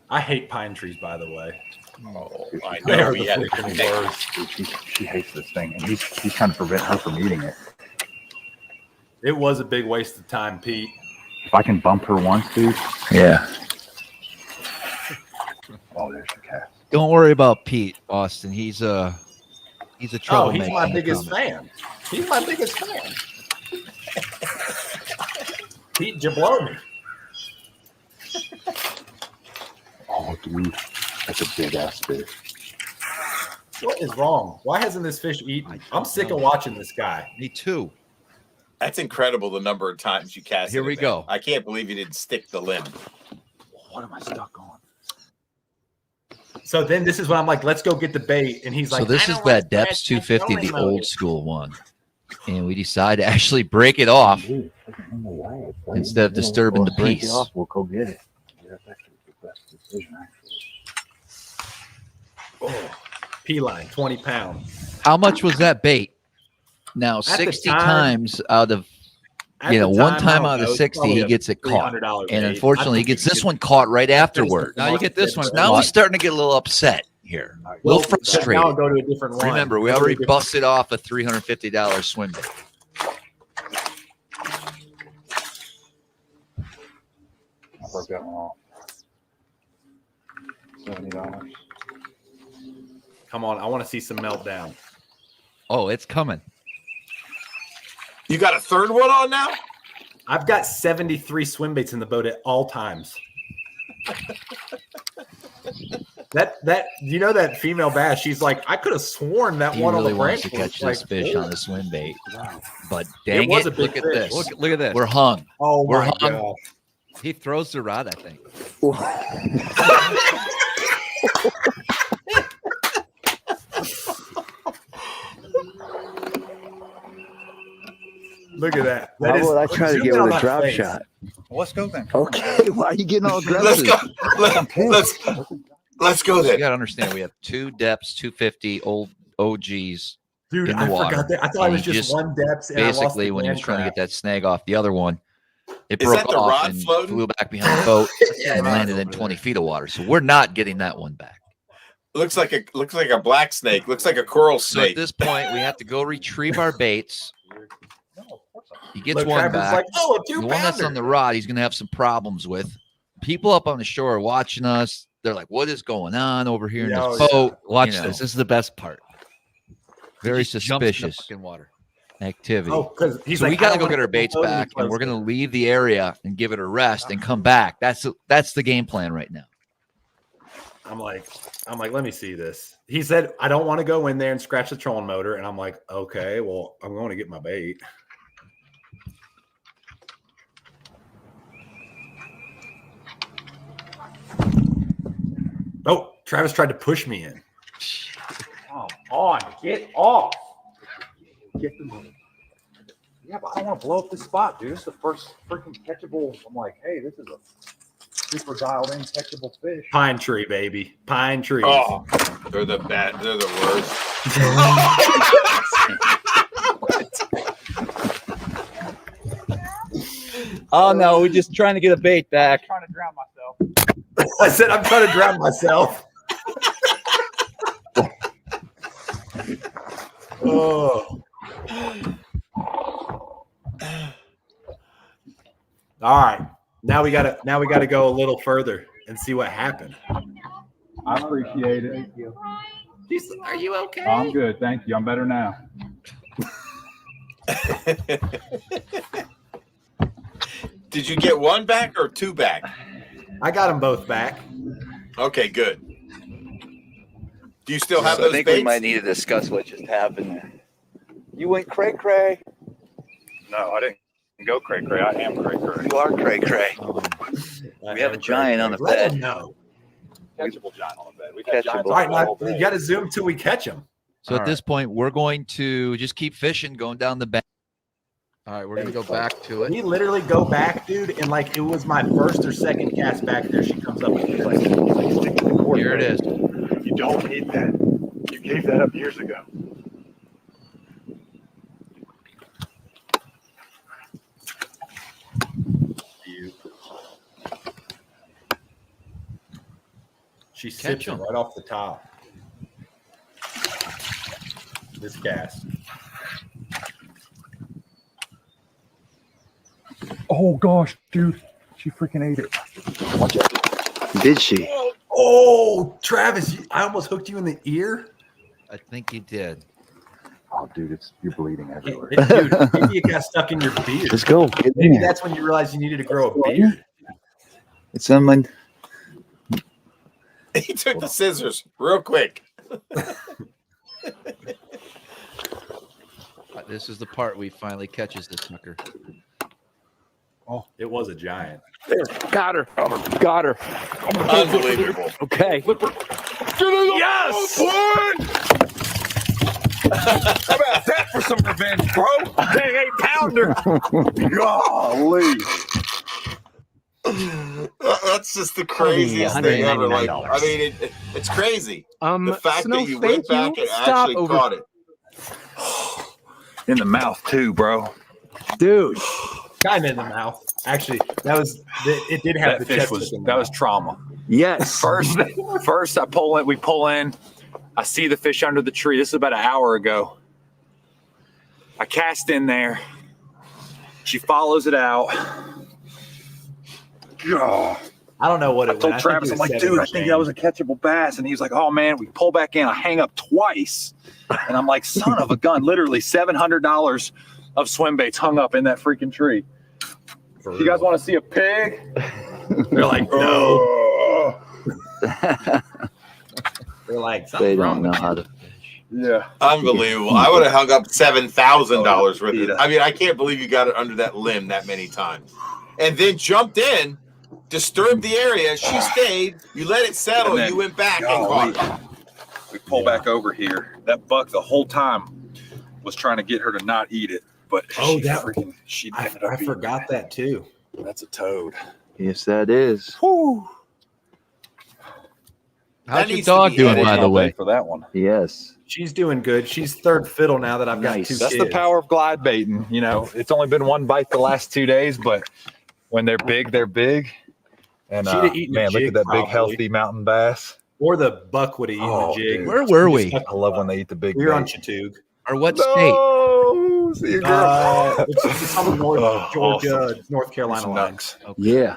I hate pine trees, by the way. Oh, I They know. are the freaking worst. Dude, she hates this thing, and he's trying to prevent her from eating it. It was a big waste of time, Pete. If I can bump her once, dude. Yeah. Oh, there's the cast. Don't worry about Pete, Austin. He's a Oh, troublemaker. he's my in the biggest comments. fan. He's my biggest fan. Pete Jabloni. Oh, dude, that's a big ass fish. What is wrong? Why hasn't this fish eaten? I'm sick of watching this guy. Me too. That's incredible, the number of times you cast. Here we go. I can't believe you didn't stick the limb. What am I stuck on? So then this is when I'm like, let's go get the bait. And he's like, So this is that depths 250, the old school one. And we decide to actually break it off Dude, it's fucking in the way. instead of disturbing the Break it piece. off, we'll go get it. Yeah, that's actually the best decision, actually. oh, P-line, 20 pounds. How much was that bait? Now, the 60 time- times out of, At you know, the one I time don't out know, of it's 60, probably he a gets it caught. $300 And bait. unfortunately, I he think gets you this could- one caught right afterward. the Now you get this one. market Now bid. we're starting to get a little upset here. A Well, little frustrated. Now I'll go to a different one. Remember, we Go to a already different- busted off a $350 swim bait. I broke that one off. $70. Come on, I want to see some meltdown. Oh, it's coming. You got a third one on now? I've got 73 swim baits in the boat at all times. that you know that female bass, she's like, I could have sworn that He one really on the wants branch to catch was this like, fish "Ooh." on the swim bait. But dang was it, a big look at fish. this. Look at this. We're hung. Oh We're my hung. gosh. He throws the rod, I think. Look at that. How would I try to zoom get in on with a that drop face. shot? Let's go then. Okay, why are you getting all Let's aggressive? go. Let's go You then. got to understand, we have two depths, 250 old OGs. Dude, in the I water. forgot that. I thought it And was he just just one depth. And I lost Basically, the when he was hand trying to crab. get that snag off the other one, it Is broke that the off rod and floating? flew back behind the boat Yeah, and landed in 20 feet of water. So we're not getting that one back. Looks like a black snake. Looks like a coral So at snake. this point, we have to go retrieve our baits. He gets Look, one Trevor's back. like, oh, a The one that's on the rod, he's going to have some problems with. People up on the shore are watching us. They're like, what is going on over here in this Yeah, boat? Watch You know, this. This is the best part. Very He just jumps in the suspicious fucking water. activity. Oh, because he's So like, we got I to don't go get wanna our baits boat any back, and we're closer. going to leave the area and give it a rest and come back. That's the game plan right now. I'm like, let me see this. He said, I don't want to go in there and scratch the trolling motor. And I'm like, okay, well, I'm going to get my bait. Oh, Travis tried to push me in. Come on, get off. Get the money. Yeah, but I don't want to blow up this spot, dude. This is the first freaking catchable. I'm like, hey, this is a super dialed in catchable fish. Pine tree, baby. Pine trees. Oh, they're the bad. They're the worst. Oh no, we're just trying to get a bait back. I'm trying to drown myself. I said, I'm trying to drown myself. Oh. All right. Now we gotta go a little further and see what happened. I appreciate it. Are you okay? I'm good. Thank you. I'm better now. Did you get one back or two back? I got them both back. Okay, good. Do you still have So those I think baits? we might need to discuss what just happened. You went cray cray. No, I didn't go cray cray. I am cray cray. You are cray cray. We have a giant on the Let bed. them know. Catchable giant on the bed. We've Catchable. had giants All right, on the now whole you bed. got to zoom till we catch them. So at this point, we're going to just keep fishing, going down the bank. All right, we're going to go back to it. We literally go back, dude, and like it was my first or second cast back there. She comes up with this. Here it is. You don't need that. You gave that up years ago. She Catch sips it 'em. right off the top. This cast. Oh gosh, dude. She freaking ate it. Watch out. Did she? Oh, Travis, I almost hooked you in the ear. I think you did. Oh, dude, you're bleeding everywhere. Dude, maybe it got stuck in your beard. Let's go. Get in Maybe there. that's when you realized you needed to grow a beard. It's on my. He took the scissors real quick. This is the part where he finally catches this sucker. Oh, it was a giant. There, got her. Got her. Unbelievable. Okay. Yes! How about that for some revenge, bro? Dang, 8-pounder. Golly. That's just the craziest thing ever. Like, I mean, it's crazy. The fact that you went back and actually caught it. In the mouth, too, bro. Dude. Kind of in the mouth. Actually, it did have That the fish chest. was trauma. Yes. First we pull in. I see the fish under the tree. This is about an hour ago. I cast in there. She follows it out. Oh. I don't know what it I told was. Travis, I'm like, dude, I think that was a catchable bass. And he was like, oh, man, we pull back in. I hang up twice. And I'm like, son of a gun. Literally $700 of swim baits hung up in that freaking tree. You guys want to see a pig? They're like, no. They're like, They don't know how to. Yeah. Unbelievable. I would have hung up $7,000 worth of. I mean, I can't believe you got it under that limb that many times. And then jumped in, disturbed the area. She stayed. You let it settle. And then, you went back and caught it. We pull back over here. That buck the whole time was trying to get her to not eat it. But Oh, she I forgot that too. That's a toad. Yes, that is. Whew. How's your needs to dog be doing, edited. by the way? For that one. Yes. She's doing good. She's third fiddle now that I've got Nice. two That's kids. the power of glide baiting. You know, it's only been one bite the last 2 days, but when they're big, they're big. And She'd have eaten a man, look jig at that probably. big, healthy mountain bass. Or the buck would have eaten Oh, the jig. dude. Where were we? I love when they eat the big. We were on bait. Chattooga. Or what state? No, see you, girl. It's on the North Oh, Georgia, awesome. North Carolina Some line. nuts. Yeah.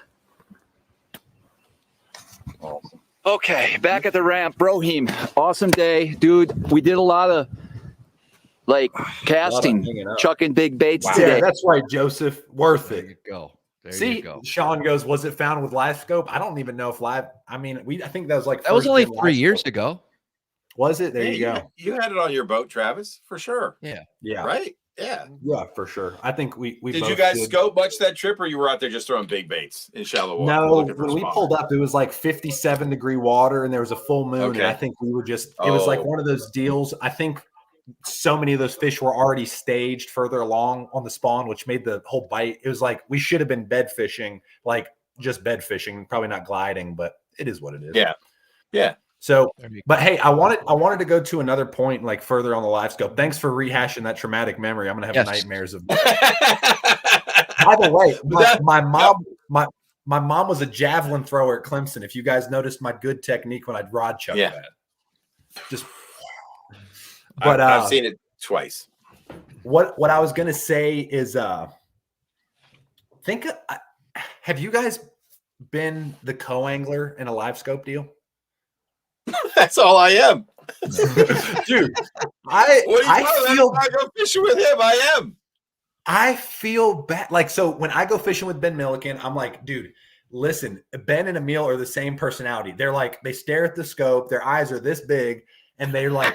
Awesome. Okay, back at the ramp. Brohim, awesome day. Dude, we did a lot of casting, hanging up. chucking big baits Yeah, today. that's right, Joseph. Worth There it. you go. There See, you go. Sean goes, was it found with live scope? I don't even know if live. I mean, I think that was like That was first only gen 3 live years scope. ago. Was it? There Yeah, you go. You had it on your boat, Travis, for sure. Yeah. Yeah, Right? Yeah. yeah, for sure. I think we Did both you guys did. scope much that trip, or you were out there just throwing big baits in shallow water? No, looking for when we small? pulled up, it was like 57-degree water, and there was a full moon. Okay. And I think we were just. It was like Oh. one of those deals. I think so many of those fish were already staged further along on the spawn, which made the whole bite. It was like we should have been bed fishing, like just bed fishing, probably not gliding, but it is what it is. Yeah. Yeah. So, There you go. but hey, I wanted to go to another point, like further on the live scope. Thanks for rehashing that traumatic memory. I'm gonna have Yes. nightmares of. By the way, my mom was a javelin thrower at Clemson. If you guys noticed my good technique when I'd rod chuck Yeah. that, just. But I've seen it twice. what I was gonna say is, have you guys been the co-angler in a live scope deal? That's all I am. Dude, What are you I talking feel about? I go fishing with him. I am. I feel bad. Like, so when I go fishing with Ben Milliken, I'm like, dude, listen, Ben and Emil are the same personality. They're like, they stare at the scope, their eyes are this big, and they're like,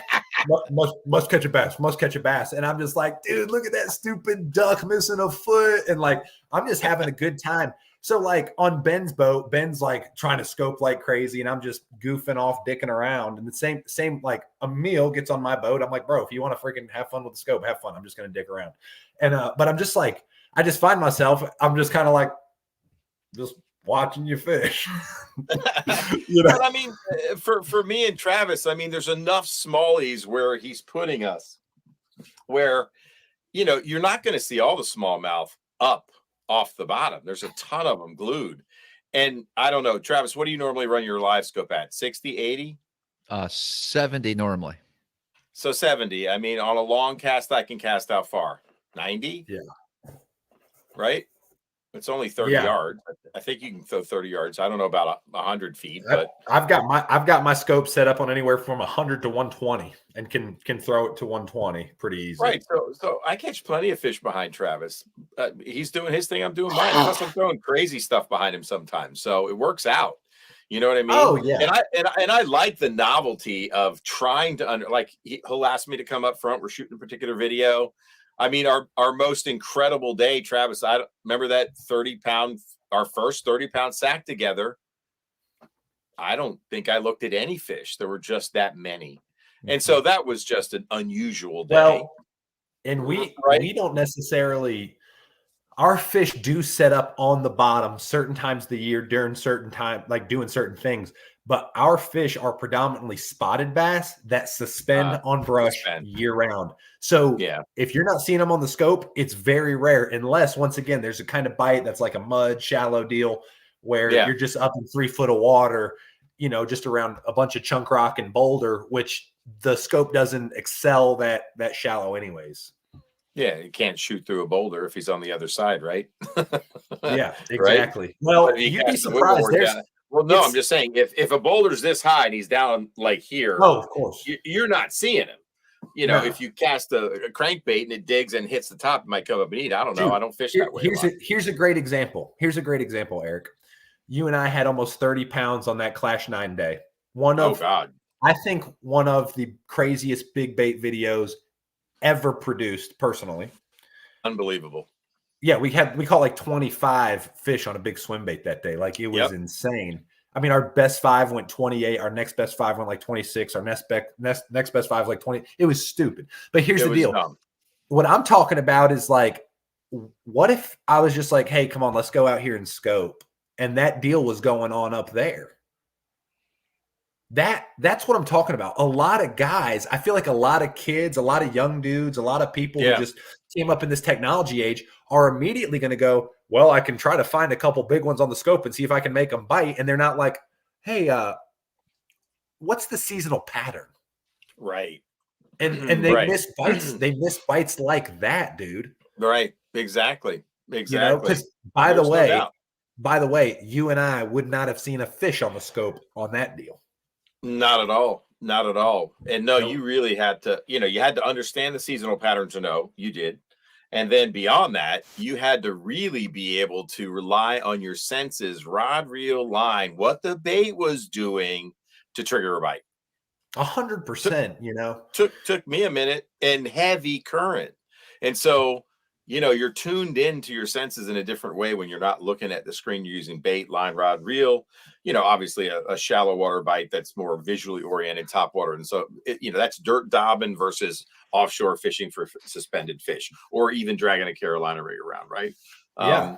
must catch a bass, must catch a bass. And I'm just like, dude, look at that stupid duck missing a foot. And like, I'm just having a good time. So like on Ben's boat, Ben's like trying to scope like crazy, and I'm just goofing off, dicking around. And the same like Emil gets on my boat. I'm like, bro, if you want to freaking have fun with the scope, have fun. I'm just gonna dick around. And but I'm just like, I just find myself, I'm just kind of like just watching you fish. You know? But I mean, for me and Travis, I mean, there's enough smallies where he's putting us, where you're not going to see all the smallmouth up off the bottom. There's a ton of them glued. And I don't know, Travis, what do you normally run your live scope at? 60, 80? 70 normally. So 70. I mean, on a long cast, I can cast out far. 90? Yeah. Right? It's only 30 Yeah. yards. I think you can throw 30 yards. I don't know about 100 feet, but I've got my scope set up on anywhere from 100 to 120 and can throw it to 120 pretty easy. right. So I catch plenty of fish behind Travis. He's doing his thing. I'm doing mine. Plus, I'm throwing crazy stuff behind him sometimes. So it works out. You know what I mean? Oh yeah. And I like the novelty of trying to he'll ask me to come up front. We're shooting a particular video. I mean, our most incredible day, Travis. I remember that 30-pound, our first 30-pound sack together. I don't think I looked at any fish. There were just that many, and so that was just an unusual day. Well, and we don't necessarily. Our fish do set up on the bottom certain times of the year during certain time, like doing certain things. But our fish are predominantly spotted bass that suspend on brush year round. So if you're not seeing them on the scope, it's very rare, unless once again, there's a kind of bite that's like a mud shallow deal where you're just up in 3 foot of water, you know, just around a bunch of chunk rock and boulder, which the scope doesn't excel that shallow anyways. Yeah, you can't shoot through a boulder if he's on the other side, right? Yeah, exactly. Right? Well, you'd be surprised. I'm just saying, if a boulder's this high and he's down like here, of course, you're not seeing him. You know, if you cast a crankbait and it digs and hits the top, it might come up and eat. I don't know. I don't fish that way. Here's a great example. Eric. You and I had almost 30 pounds on that Clash 9 day. I think one of the craziest big bait videos ever produced personally. Unbelievable. Yeah, we caught like 25 fish on a big swim bait that day. Like it was insane. I mean, our best 5 went 28. Our next best 5 went like 26. Our next best 5 was like 20. It was stupid. But here's the deal. Dumb. What I'm talking about is like, what if I was just like, hey, come on, let's go out here and scope. And that deal was going on up there. That's what I'm talking about. A lot of guys, I feel like a lot of kids, a lot of young dudes, a lot of people who just came up in this technology age are immediately going to go, well, I can try to find a couple big ones on the scope and see if I can make them bite. And they're not like, hey, what's the seasonal pattern? Right. And they miss bites. They miss bites like that, dude. Right. Exactly. You know, because by the way, you and I would not have seen a fish on the scope on that deal. Not at all. Not at all. And no, you really had to, you had to understand the seasonal pattern to know. You did. And then beyond that, you had to really be able to rely on your senses, rod, reel, line, what the bait was doing to trigger a bite. 100%, Took me a minute, and heavy current. And so, you're tuned into your senses in a different way when you're not looking at the screen. You're using bait, line, rod, reel, obviously a shallow water bite that's more visually oriented, top water. And so, that's dirt dobbing versus offshore fishing for suspended fish, or even dragging a Carolina rig around, right? I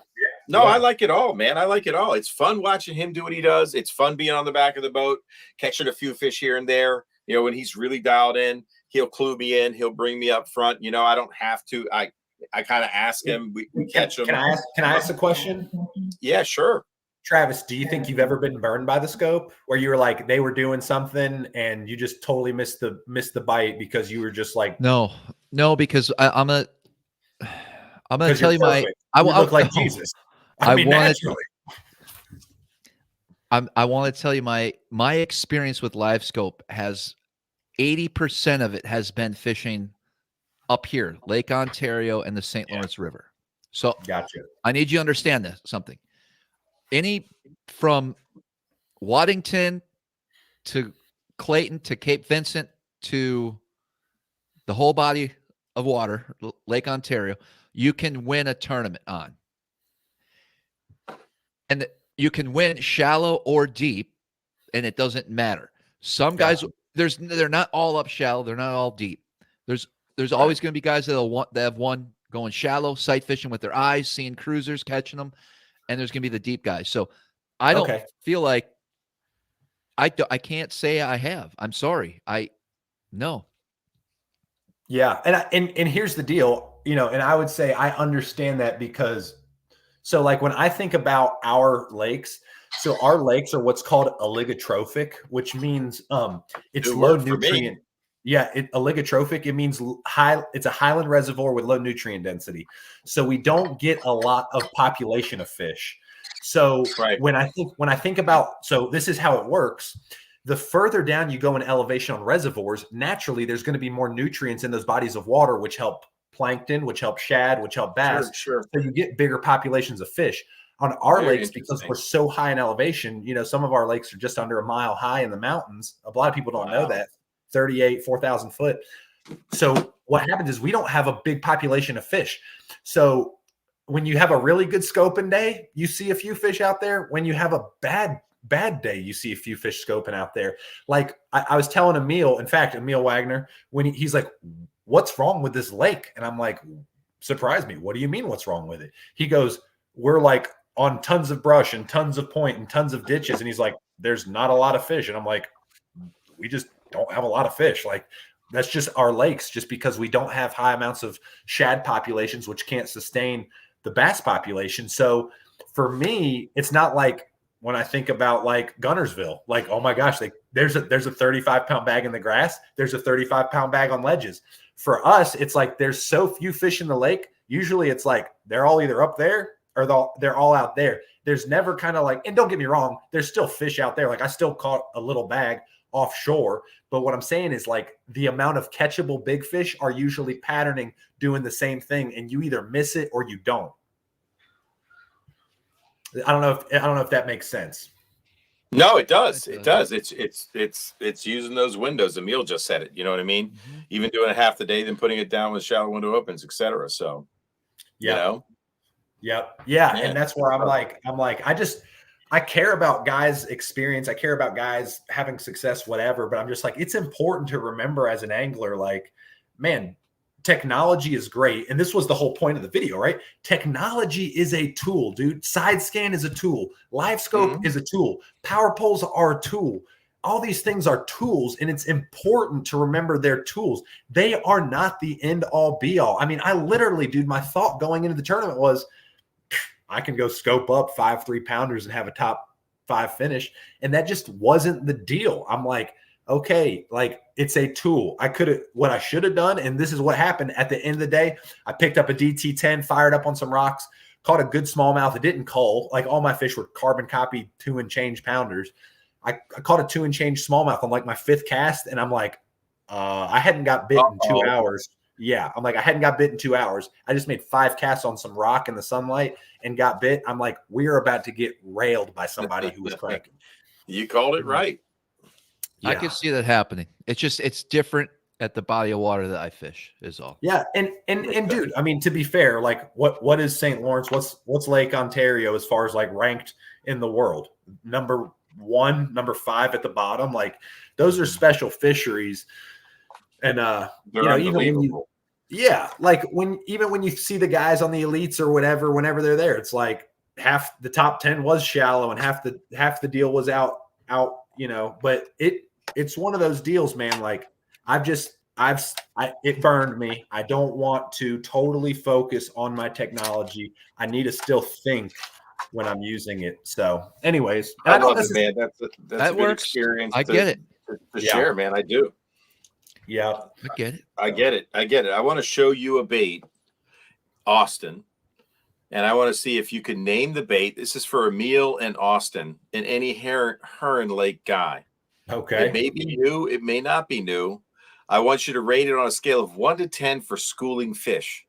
like it all, man. I like it all. It's fun watching him do what he does. It's fun being on the back of the boat, catching a few fish here and there. When he's really dialed in, he'll clue me in. He'll bring me up front. I don't have to. I kind of ask him. We catch him. Can I ask a question? Yeah, sure. Travis, do you think you've ever been burned by the scope where you were like, they were doing something and you just totally missed the bite because you were just like, no, because I'm gonna tell you I look like Jesus. I want to tell you my experience with live scope has 80% of it has been fishing up here, Lake Ontario and the St. Lawrence River. So gotcha. I need you to understand this something. From Waddington to Clayton to Cape Vincent to the whole body of water, Lake Ontario, you can win a tournament on. And you can win shallow or deep, and it doesn't matter. Some guys, they're not all up shallow, they're not all deep. There's always going to be guys that have won going shallow, sight fishing with their eyes, seeing cruisers, catching them, and there's going to be the deep guys. So I don't feel like I can't say I have. I'm sorry. No. Yeah, and here's the deal, and I would say I understand that because so like when I think about our lakes, so our lakes are what's called oligotrophic, which means it's low nutrient. Yeah, oligotrophic, it means high. It's a highland reservoir with low nutrient density. So we don't get a lot of population of fish. So when I think about, so this is how it works. The further down you go in elevation on reservoirs, naturally there's going to be more nutrients in those bodies of water, which help plankton, which help shad, which help bass. Sure. So you get bigger populations of fish. On our lakes, because we're so high in elevation, some of our lakes are just under a mile high in the mountains. A lot of people don't know that. 4,000 foot. So what happens is we don't have a big population of fish. So when you have a really good scoping day, you see a few fish out there. When you have a bad day, you see a few fish scoping out there. Like I was telling Emil Wagner, when he's like, what's wrong with this lake? And I'm like, surprise me. What do you mean what's wrong with it? He goes, we're like on tons of brush and tons of point and tons of ditches. And he's like, there's not a lot of fish. And I'm like, we just don't have a lot of fish. Like that's just our lakes, just because we don't have high amounts of shad populations, which can't sustain the bass population. So for me, it's not like when I think about like Gunnersville, like, oh my gosh, there's a 35-pound bag in the grass. There's a 35-pound bag on ledges. For us, it's like there's so few fish in the lake. Usually it's like they're all either up there or they're all out there. There's never kind of like, and don't get me wrong, there's still fish out there. Like I still caught a little bag offshore. But what I'm saying is like the amount of catchable big fish are usually patterning, doing the same thing, and you either miss it or you don't. I don't know if that makes sense. No, it does. It does. It's using those windows. Emil just said it. You know what I mean? Mm-hmm. Even doing it half the day, then putting it down when the shallow window opens, etc. So, yeah. And that's where I'm like, I care about guys' experience. I care about guys having success, whatever. But I'm just like, it's important to remember as an angler, like, man, technology is great. And this was the whole point of the video, right? Technology is a tool, dude. Side scan is a tool. Live scope is a tool. Power poles are a tool. All these things are tools, and it's important to remember they're tools. They are not the end all be all. I mean, I literally, dude, my thought going into the tournament was, I can go scope up 5 3-pounders and have a top 5 finish. And that just wasn't the deal. I'm like, okay, like it's a tool. What I should have done, and this is what happened at the end of the day, I picked up a DT10, fired up on some rocks, caught a good smallmouth. It didn't cull. Like all my fish were carbon copy 2 and change pounders. I caught a 2 and change smallmouth on like my 5th cast. And I'm like, I hadn't got bit in 2 hours. Yeah. I'm like, I hadn't got bit in 2 hours. I just made 5 casts on some rock in the sunlight and got bit. I'm like, we're about to get railed by somebody who was cranking. You called it right. Yeah. I can see that happening. It's different at the body of water that I fish is all. Yeah. And dude, I mean, to be fair, like what is St. Lawrence? What's Lake Ontario as far as like ranked in the world? Number 1, number 5 at the bottom. Like those are special fisheries. And even when you see the guys on the elites or whatever, whenever they're there, it's like half the top 10 was shallow and half the deal was out, but it's one of those deals, man. Like it burned me. I don't want to totally focus on my technology. I need to still think when I'm using it. So anyways, I love it, man. That's a good experience. I get it. To share, man. I do. Yeah. I get it. I want to show you a bait, Austin, and I want to see if you can name the bait. This is for Emil and Austin and any Heron Lake guy. Okay. It may be new. It may not be new. I want you to rate it on a scale of 1 to 10 for schooling fish.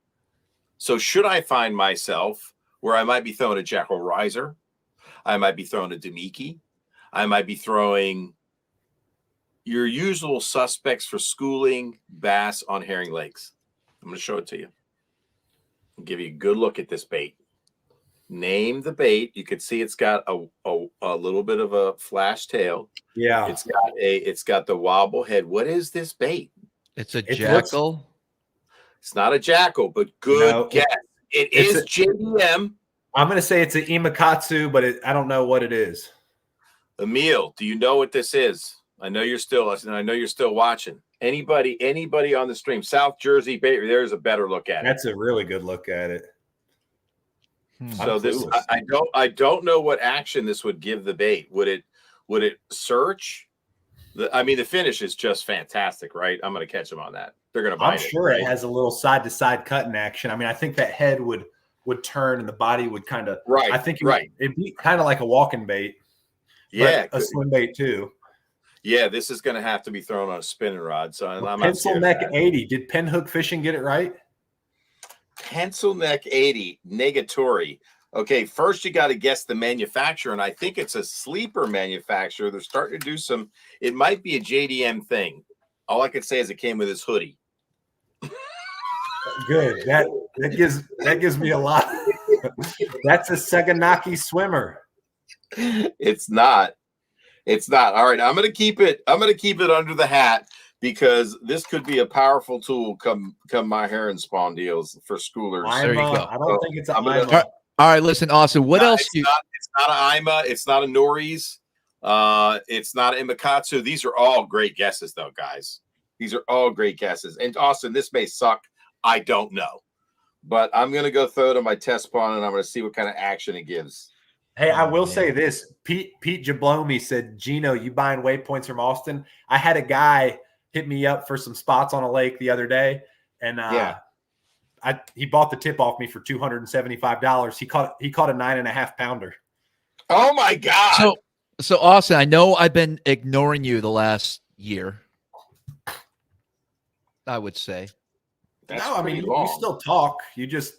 So should I find myself where I might be throwing a Jackal Riser, I might be throwing a Demiki, I might be throwing your usual suspects for schooling bass on herring lakes. I'm going to show it to you. I'll give you a good look at this bait. Name the bait. You can see it's got a little bit of a flash tail. Yeah. It's got the wobble head. What is this bait? It's a jackal. It's not a jackal, but good guess. It is JDM. I'm going to say it's an Imakatsu, but I don't know what it is. Emil, do you know what this is? I know you're still listening. I know you're still watching. Anybody on the stream, South Jersey bait, there's a better look at it. That's a really good look at it. So I don't know what action this would give the bait. Would it search? I mean, the finish is just fantastic, right? I'm going to catch them on that. They're going to bite I'm sure right? it has a little side to side cutting action. I mean, I think that head would turn and the body would kind of. Right. I think right. It'd be kind of like a walking bait. Yeah, a swim bait too. Yeah, this is going to have to be thrown on a spinning rod. So I'm pencil neck 80. Did Pinhook Fishing get it right? Pencil neck 80 negatory. Okay, first you got to guess the manufacturer, and I think it's a sleeper manufacturer. They're starting to do some. It might be a JDM thing. All I can say is it came with his hoodie. Good. That gives me a lot. That's a Saganaki swimmer. It's not. It's not. All right, I'm going to keep it under the hat because this could be a powerful tool come my herring spawn deals for schoolers. There you go. I don't think it's a IMA. All right, listen, Austin. What else? It's not an IMA. It's not a Norris. It's not an Imakatsu. These are all great guesses, though, guys. These are all great guesses. And Austin, this may suck. I don't know, but I'm going to go throw it on my test spawn, and I'm going to see what kind of action it gives. Hey, I will say this. Pete Jablomi said, Gino, you buying waypoints from Austin? I had a guy hit me up for some spots on a lake the other day, and he bought the tip off me for $275. He caught a 9.5 pounder. Oh my God. So Austin, I know I've been ignoring you the last year. I would say. That's we still talk. You just,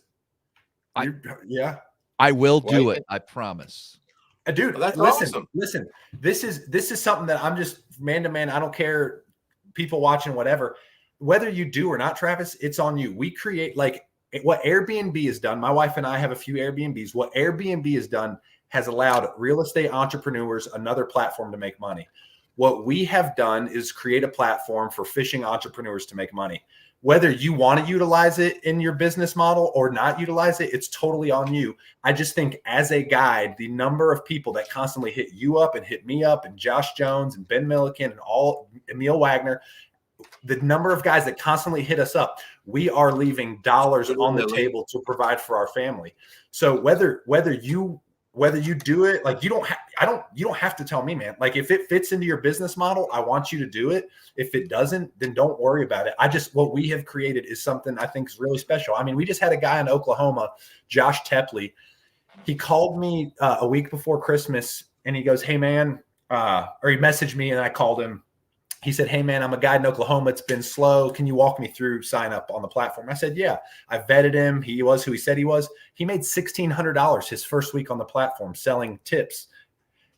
I will do it. I promise. Dude, that's listen, awesome. Listen. This is something that I'm just man to man. I don't care, people watching, whatever. Whether you do or not, Travis, it's on you. We create what Airbnb has done. My wife and I have a few Airbnbs. What Airbnb has done has allowed real estate entrepreneurs another platform to make money. What we have done is create a platform for fishing entrepreneurs to make money. Whether you want to utilize it in your business model or not utilize it, it's totally on you. I just think as a guide, the number of people that constantly hit you up and hit me up and Josh Jones and Ben Milliken and Emil Wagner, the number of guys that constantly hit us up, we are leaving dollars on the table to provide for our family. So whether you do it, you don't have to tell me, man. Like if it fits into your business model, I want you to do it. If it doesn't, then don't worry about it. What we have created is something I think is really special. I mean, we just had a guy in Oklahoma, Josh Tepley. He called me a week before Christmas and he goes, hey man, or he messaged me and I called him. He said, hey man, I'm a guide in Oklahoma. It's been slow. Can you walk me through sign up on the platform? I said, yeah. I vetted him. He was who he said he was. He made $1,600 his first week on the platform selling tips.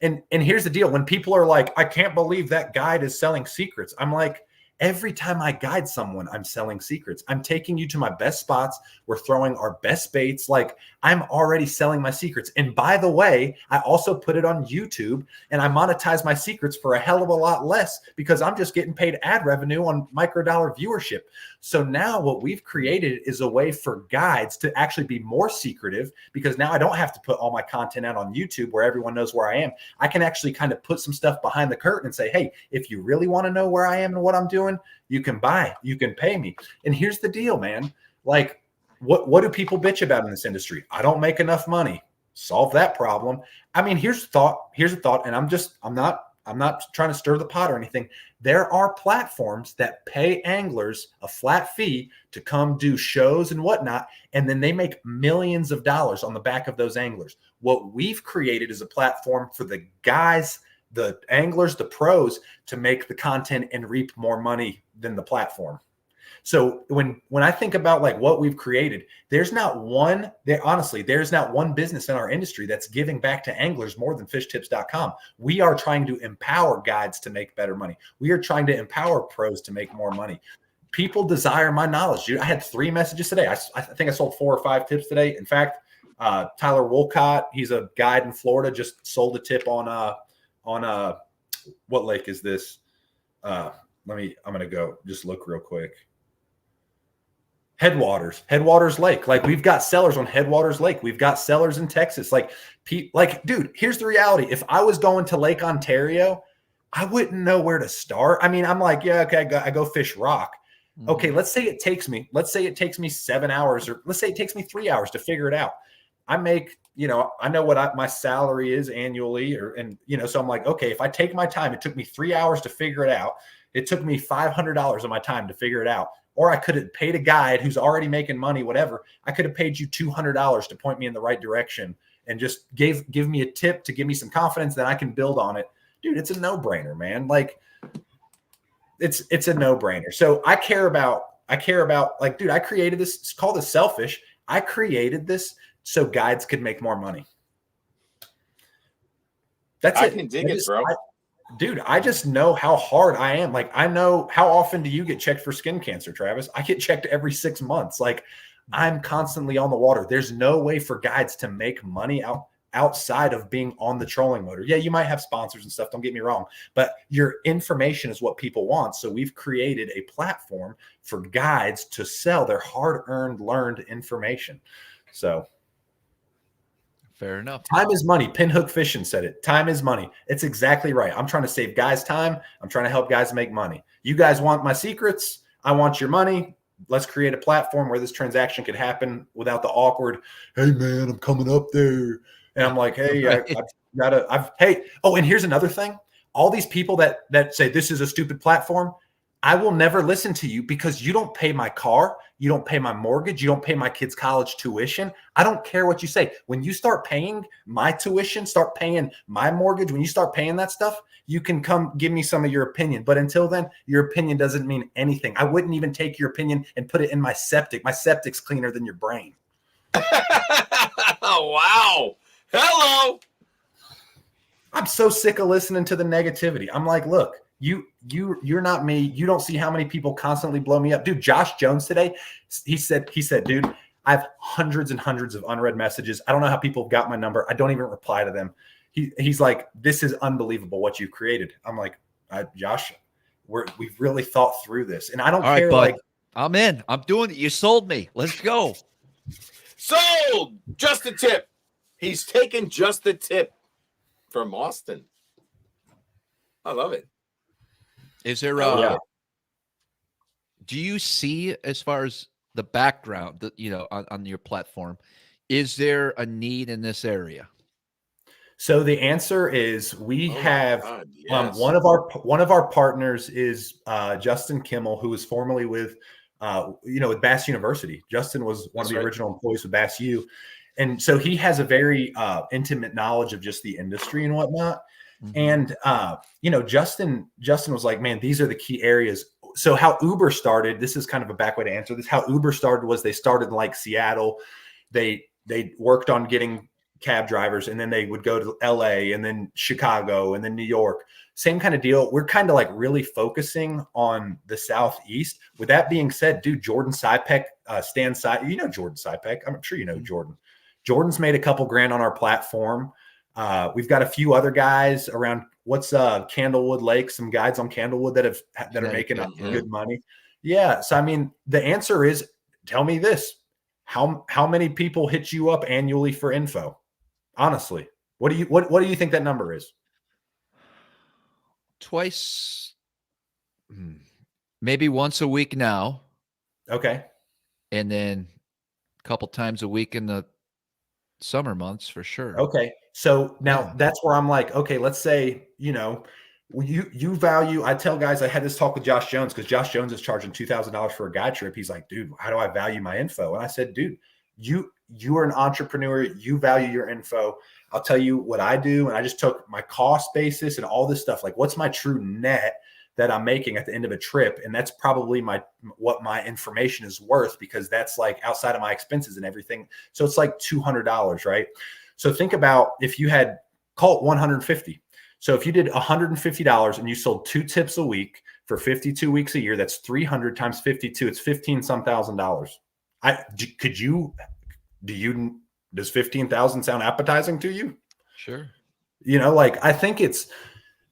And here's the deal. When people are like, I can't believe that guide is selling secrets. I'm like, every time I guide someone, I'm selling secrets. I'm taking you to my best spots. We're throwing our best baits. Like I'm already selling my secrets. And by the way, I also put it on YouTube and I monetize my secrets for a hell of a lot less because I'm just getting paid ad revenue on microdollar viewership. So now what we've created is a way for guides to actually be more secretive because now I don't have to put all my content out on YouTube where everyone knows where I am. I can actually kind of put some stuff behind the curtain and say, hey, if you really want to know where I am and what I'm doing, you can pay me. And here's the deal, man. Like what do people bitch about in this industry? I don't make enough money. Solve that problem. I mean, here's a thought, and I'm not trying to stir the pot or anything. There are platforms that pay anglers a flat fee to come do shows and whatnot, and then they make millions of dollars on the back of those anglers. What we've created is a platform for the guys, the anglers, the pros to make the content and reap more money than the platform. So when I think about like what we've created, there's not one business in our industry that's giving back to anglers more than fishtips.com. We are trying to empower guides to make better money. We are trying to empower pros to make more money. People desire my knowledge, dude. I had 3 messages today. I think I sold 4 or 5 tips today. In fact, Tyler Wolcott, he's a guide in Florida, just sold a tip on what lake is this? I'm going to go just look real quick. Headwaters Lake. Like we've got sellers on Headwaters Lake. We've got sellers in Texas. Like, dude, here's the reality. If I was going to Lake Ontario, I wouldn't know where to start. I mean, I'm like, yeah, okay, I go fish rock. Okay, let's say it takes me 7 hours, or let's say it takes me 3 hours to figure it out. I make, I know what my salary is annually, so I'm like, okay, if I take my time, it took me 3 hours to figure it out. It took me $500 of my time to figure it out. Or I could have paid a guide who's already making money, whatever. I could have paid you $200 to point me in the right direction and just give me a tip to give me some confidence that I can build on it. Dude, it's a no-brainer, man. Like it's a no-brainer. So I care about like, dude, I created this. It's called this selfish. I created this so guides could make more money. That's it. I can dig it, bro. Dude, I just know how hard I am. Like, I know how often do you get checked for skin cancer, Travis? I get checked every 6 months. Like, I'm constantly on the water. There's no way for guides to make money outside of being on the trolling motor. Yeah, you might have sponsors and stuff. Don't get me wrong, but your information is what people want. So we've created a platform for guides to sell their hard-earned, learned information. So fair enough. Time is money. Pinhook Fishing said it. Time is money. It's exactly right. I'm trying to save guys time. I'm trying to help guys make money. You guys want my secrets. I want your money. Let's create a platform where this transaction could happen without the awkward, hey man, I'm coming up there. And I'm like, hey, right. And here's another thing. All these people that say this is a stupid platform, I will never listen to you because you don't pay my car. You don't pay my mortgage. You don't pay my kids' college tuition. I don't care what you say. When you start paying my tuition, start paying my mortgage, when you start paying that stuff, you can come give me some of your opinion. But until then, your opinion doesn't mean anything. I wouldn't even take your opinion and put it in my septic. My septic's cleaner than your brain. Wow. Hello. I'm so sick of listening to the negativity. I'm like, look, you're not me. You don't see how many people constantly blow me up. Dude, Josh Jones today, he said, dude, I have hundreds and hundreds of unread messages. I don't know how people got my number. I don't even reply to them. He's like, this is unbelievable what you've created. I'm like, Josh, we've really thought through this. And I don't care. Right, bud. I'm in. I'm doing it. You sold me. Let's go. Sold. Just a tip. He's taken just the tip from Austin. I love it. Is there do you see, as far as the background that on your platform, is there a need in this area? So the answer is we have yes. one of our partners is Justin Kimmel, who was formerly with with Bass University. Justin was one of the original employees with Bass U. And so he has a very intimate knowledge of just the industry and whatnot. Mm-hmm. And, Justin was like, man, these are the key areas. So how Uber started, this is kind of a back way to answer this. How Uber started was they started in like Seattle. They worked on getting cab drivers, and then they would go to LA and then Chicago and then New York. Same kind of deal. We're kind of like really focusing on the Southeast. With that being said, dude, Jordan Sipek, Stan Sipek, Jordan Sipek. I'm sure you know Jordan. Jordan's made a couple grand on our platform. We've got a few other guys around Candlewood Lake, some guides on Candlewood that are making good money. Yeah. So, I mean, the answer is, tell me this, how many people hit you up annually for info? Honestly, what do you think that number is? Twice, maybe once a week now. Okay. And then a couple times a week in the summer months for sure. Okay. So now that's where I'm like, okay, let's say, you value, I tell guys, I had this talk with Josh Jones because Josh Jones is charging $2,000 for a guide trip. He's like, dude, how do I value my info? And I said, dude, you are an entrepreneur. You value your info. I'll tell you what I do. And I just took my cost basis and all this stuff. Like, what's my true net that I'm making at the end of a trip? And that's probably what my information is worth, because that's like outside of my expenses and everything. So it's like $200, right? So think about if you had call it 150. So if you did $150 and you sold 2 tips a week for 52 weeks a year, that's 300 times 52. It's 15-some thousand dollars. Does 15,000 sound appetizing to you? Sure. I think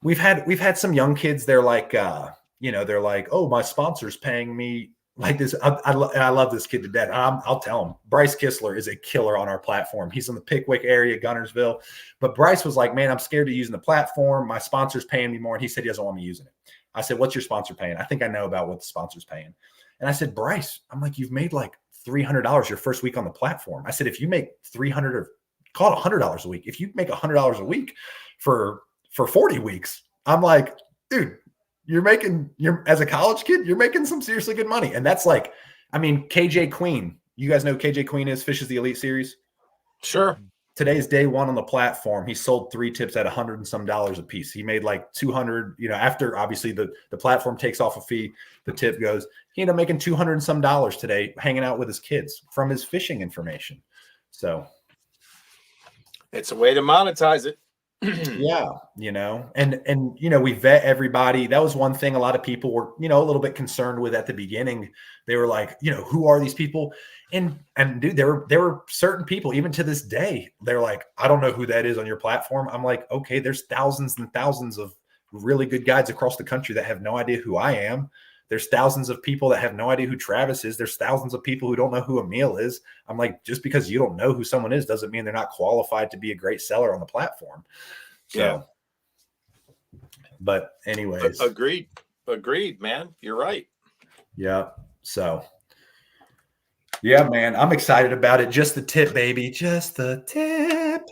we've had some young kids. They're like, they're like, oh, my sponsor's paying me like this. I love this kid to death. I'll tell him. Bryce Kistler is a killer on our platform. He's in the Pickwick area, Gunnersville. But Bryce was like, man, I'm scared of using the platform. My sponsor's paying me more. And he said he doesn't want me using it. I said, what's your sponsor paying? I think I know about what the sponsor's paying. And I said, Bryce, I'm like, you've made like $300 your first week on the platform. I said, if you make $300 or call it $100 a week, if you make $100 a week for 40 weeks, I'm like, dude, you're as a college kid, you're making some seriously good money. And that's like, I mean, KJ Queen, you guys know who KJ Queen is, Fishes the Elite Series. Sure. Today's day one on the platform. He sold 3 tips at $100 and some a piece. He made like 200, after obviously the platform takes off a fee, the tip goes, he ended up making $200 and some today, hanging out with his kids from his fishing information. So it's a way to monetize it. yeah, and we vet everybody. That was one thing a lot of people were, a little bit concerned with at the beginning. They were like, who are these people? And dude, there were certain people, even to this day, they're like, I don't know who that is on your platform. I'm like, okay, there's thousands and thousands of really good guides across the country that have no idea who I am. There's thousands of people that have no idea who Travis is. There's thousands of people who don't know who Emil is. I'm like, just because you don't know who someone is doesn't mean they're not qualified to be a great seller on the platform. So, yeah. But anyways. Agreed, man. You're right. Yeah. So, yeah, man, I'm excited about it. Just the tip, baby. Just the tip.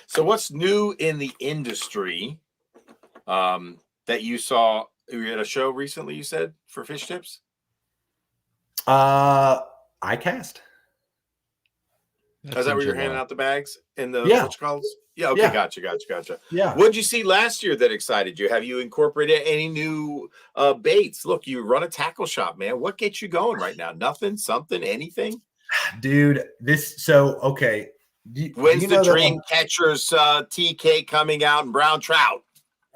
So what's new in the industry that you saw? You had a show recently, you said, for fish tips? iCast. Is that where you're handing out the bags in the what you call it? Yeah, okay, Yeah. Gotcha. Yeah. What did you see last year that excited you? Have you incorporated any new baits? Look, you run a tackle shop, man. What gets you going right now? Nothing, something, anything? Dude, okay. When's the Dream Catchers TK coming out and brown trout?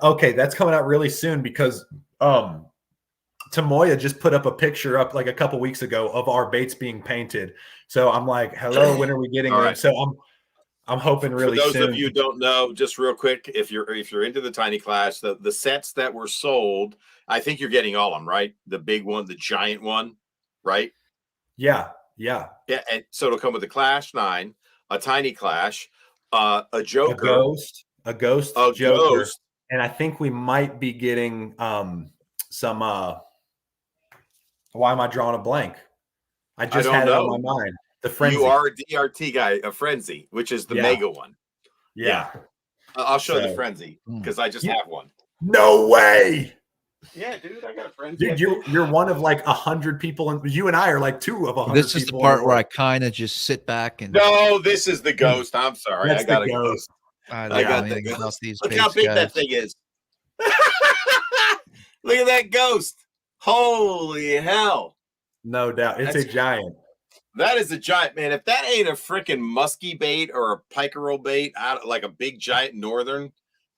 Okay, that's coming out really soon because Tamoya just put up a picture up like a couple weeks ago of our baits being painted. So I'm like, hello, when are we getting them? Right. So I'm hoping really soon. For those of you who don't know, just real quick, if you're into the tiny class, the sets that were sold, I think you're getting all of them, right? The big one, the giant one, right? Yeah. And so it'll come with a Clash 9, a tiny Clash, a Joker, a ghost, Joker. And I think we might be getting some why am I drawing a blank? I just had it on my mind. The Frenzy. You are a DRT guy, a Frenzy, which is the mega one. Yeah. I'll show the Frenzy because I just have one. No way. Yeah, dude, I got a Frenzy. Dude, you're one of like 100 people, and you and I are like 2 of 100. This is the part where I kind of just sit back and. No, this is the ghost. I'm sorry, That's I got the ghost. I got the ghost. Look how big that thing is. Look at that ghost. Holy hell. No doubt. It's a giant. That is a giant, man. If that ain't a freaking musky bait or a pickerel bait, like a big giant northern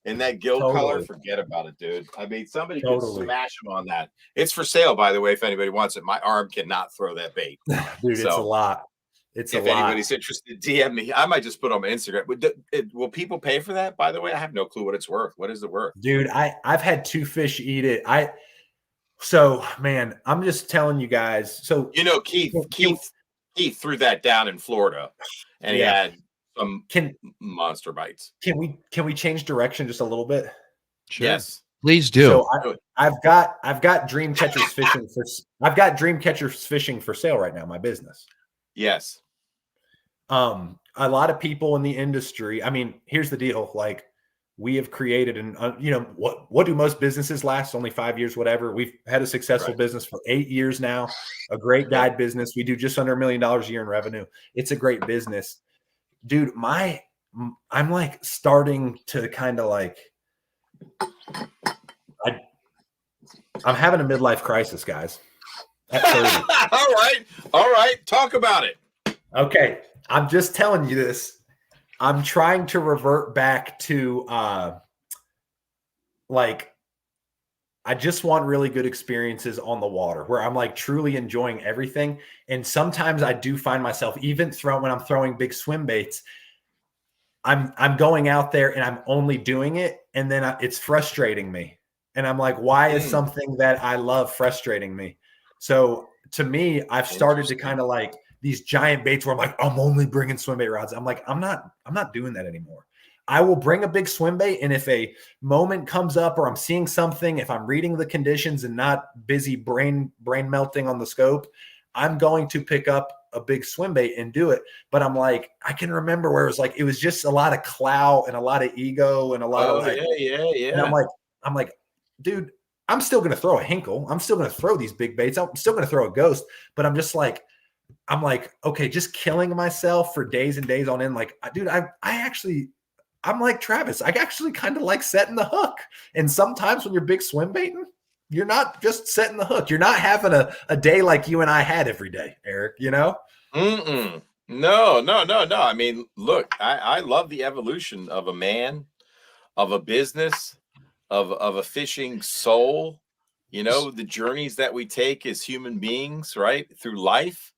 in that gill color, forget about it, dude. I mean, somebody could smash them on that. It's for sale, by the way, if anybody wants it. My arm cannot throw that bait. Dude, it's a lot. If anybody's interested, DM me. I might just put on my Instagram. Will people pay for that, by the way? I have no clue what it's worth. What is it worth? Dude, I've had 2 fish eat it. So, man, I'm just telling you guys. So, Keith threw that down in Florida, and he had some monster bites. Can we change direction just a little bit? Sure. Yes, please do. So I've got Dream Catchers fishing for. I've got Dream Catchers fishing for sale right now. My business. Yes. A lot of people in the industry. I mean, here's the deal. Like, we have created what do most businesses last? Only 5 years, whatever. We've had a successful business for 8 years now, a great business. We do just under $1 million a year in revenue. It's a great business. Dude, I'm like starting to kind of like, I'm having a midlife crisis, guys. At 30. All right. Talk about it. Okay. I'm just telling you this. I'm trying to revert back to I just want really good experiences on the water where I'm like truly enjoying everything. And sometimes I do find myself even when I'm throwing big swim baits, I'm going out there and I'm only doing it. And then it's frustrating me. And I'm like, why is something that I love frustrating me? So to me, I've started to kind of like these giant baits where I'm like, I'm only bringing swim bait rods. I'm like, I'm not doing that anymore. I will bring a big swim bait, and if a moment comes up or I'm seeing something, if I'm reading the conditions and not busy brain melting on the scope, I'm going to pick up a big swim bait and do it. But I'm like, I can remember where it was like, it was just a lot of clout and a lot of ego and a lot of like, yeah. and I'm like, dude, I'm still going to throw a Hinkle. I'm still going to throw these big baits. I'm still going to throw a Ghost, but I'm just like, I'm like, okay, just killing myself for days and days on end. Like, dude, I'm like Travis. I actually kind of like setting the hook. And sometimes when you're big swim baiting, you're not just setting the hook. You're not having a day like you and I had every day, Eric, you know? No. I mean, look, I love the evolution of a man, of a business, of a fishing soul, you know, the journeys that we take as human beings, right? Through life,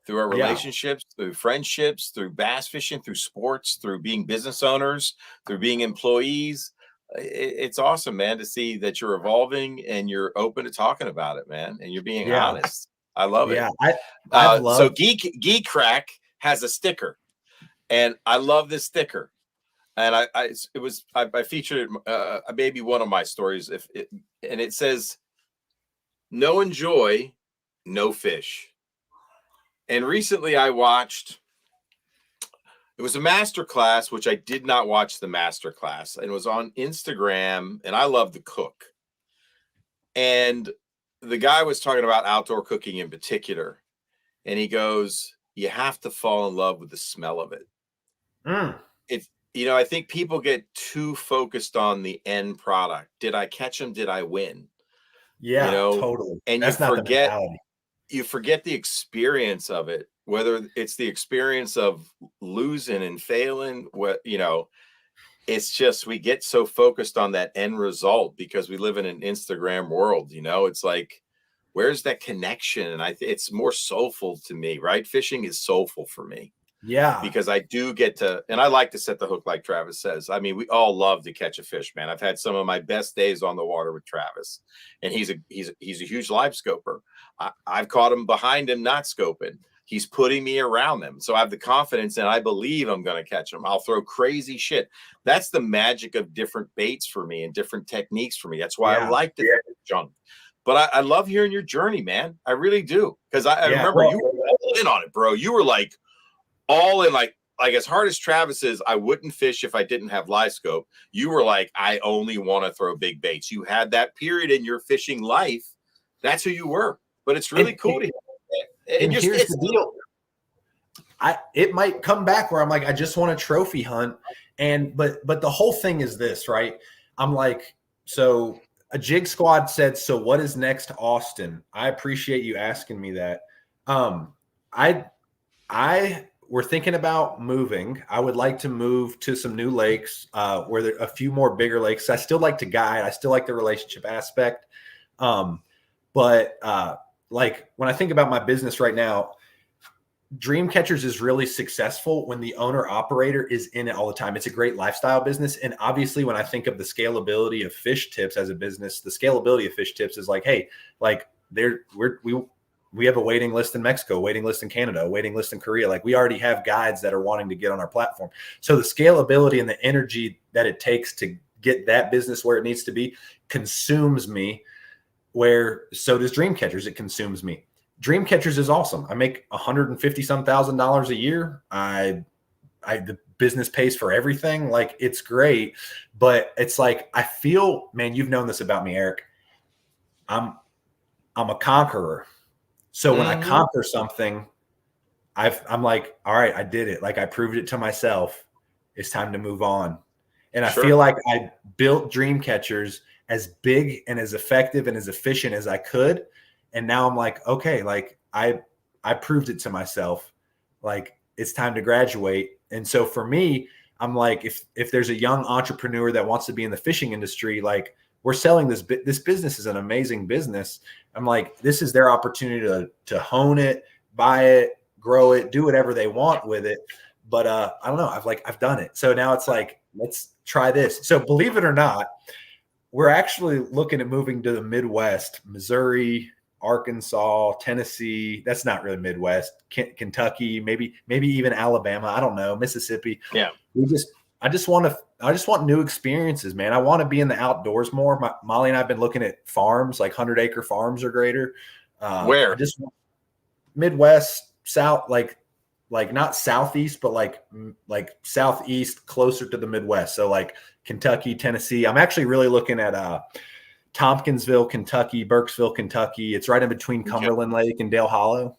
through our relationships, through friendships, through bass fishing, through sports, through being business owners, through being employees. It's awesome, man, to see that you're evolving and you're open to talking about it, man, and you're being honest. I love it. So Geek Crack has a sticker, and I love this sticker. And I featured it maybe one of my stories, and it says, "No enjoy, no fish." And recently I watched, it was a master class, which I did not watch the master class, and it was on Instagram, and I love to cook. And the guy was talking about outdoor cooking in particular, and he goes, you have to fall in love with the smell of it. It's, you know, I think people get too focused on the end product. Did I catch them? Did I win? Yeah, you know, totally. And you forget the experience of it, whether it's the experience of losing and failing, you know, it's just, we get so focused on that end result because we live in an Instagram world, you know, it's like, where's that connection? And it's more soulful to me, right? Fishing is soulful for me. Yeah. Because I do get to, and I like to set the hook like Travis says. I mean, we all love to catch a fish, man. I've had some of my best days on the water with Travis, and he's a huge live scoper. I've caught him behind him, not scoping. He's putting me around them. So I have the confidence and I believe I'm going to catch them. I'll throw crazy shit. That's the magic of different baits for me and different techniques for me. That's why I like to throw junk. But I love hearing your journey, man. I really do. Because I remember you were all in on it, bro. You were like, all in, like as hard as Travis is, I wouldn't fish if I didn't have live scope. You were like, I only want to throw big baits. You had that period in your fishing life. That's who you were. But it's really cool to hear. And here's the deal. It might come back where I'm like, I just want to trophy hunt. But the whole thing is this, right? I'm like, so a Jig Squad said, so what is next, Austin? I appreciate you asking me that. We're thinking about moving. I would like to move to some new lakes where there are a few more bigger lakes. I still like to guide. I still like the relationship aspect. But like when I think about my business right now, Dream Catchers is really successful when the owner operator is in it all the time. It's a great lifestyle business. And obviously when I think of the scalability of Fish Tips as a business, the scalability of Fish Tips is like, hey, like we have a waiting list in Mexico, a waiting list in Canada, a waiting list in Korea. Like we already have guides that are wanting to get on our platform. So the scalability and the energy that it takes to get that business where it needs to be consumes me, where so does Dream Catchers. It consumes me. Dream Catchers is awesome. I make $150,000 a year. The business pays for everything. Like it's great, but it's like, I feel, man, you've known this about me, Eric. I'm a conqueror. So when I conquer something, I'm like, all right, I did it. Like I proved it to myself. It's time to move on. And I feel like I built Dream Catchers as big and as effective and as efficient as I could. And now I'm like, okay, like I proved it to myself. Like it's time to graduate. And so for me, I'm like, if there's a young entrepreneur that wants to be in the fishing industry, like we're selling this business is an amazing business. I'm like, this is their opportunity to hone it, buy it, grow it, do whatever they want with it. But I don't know. I've done it. So now it's like, let's try this. So believe it or not, we're actually looking at moving to the Midwest, Missouri, Arkansas, Tennessee. That's not really Midwest, Kentucky, maybe even Alabama. I don't know, Mississippi. Yeah. I just want new experiences, man. I want to be in the outdoors more. Molly and I have been looking at farms, like 100-acre farms or greater. Where? Midwest, south, like not southeast, but like southeast, closer to the Midwest. So like Kentucky, Tennessee. I'm actually really looking at Tompkinsville, Kentucky, Burkesville, Kentucky. It's right in between Cumberland Lake and Dale Hollow.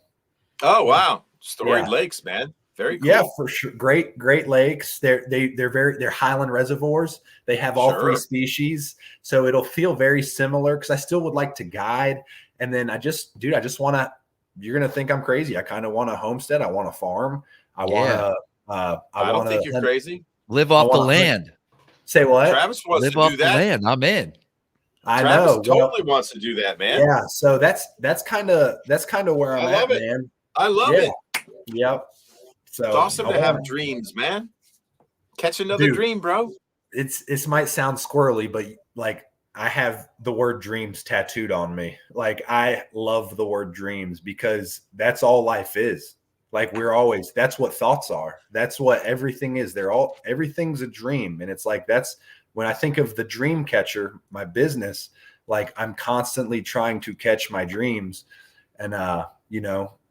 Oh wow, storied Yeah. lakes, man. Very cool. Yeah, for sure. Great lakes. They're highland reservoirs. They have all three species, so it'll feel very similar. Because I still would like to guide, and then I just want to. You're gonna think I'm crazy. I kind of want a homestead. I want a farm. I want to. I don't think you're crazy. Live off the land. Say what? Travis wants Live to off do the that. land. I'm in. I Travis know. totally wants to do that, man. Yeah. So that's kind of where I'm at, man. I love it. Yep. So It's awesome to have dreams, man. Catch another dream, bro. It might sound squirrely, but like I have the word dreams tattooed on me. Like I love the word dreams because that's all life is. Like that's what thoughts are. That's what everything is. Everything's a dream. And it's like, that's when I think of the dream catcher, my business, like I'm constantly trying to catch my dreams. And,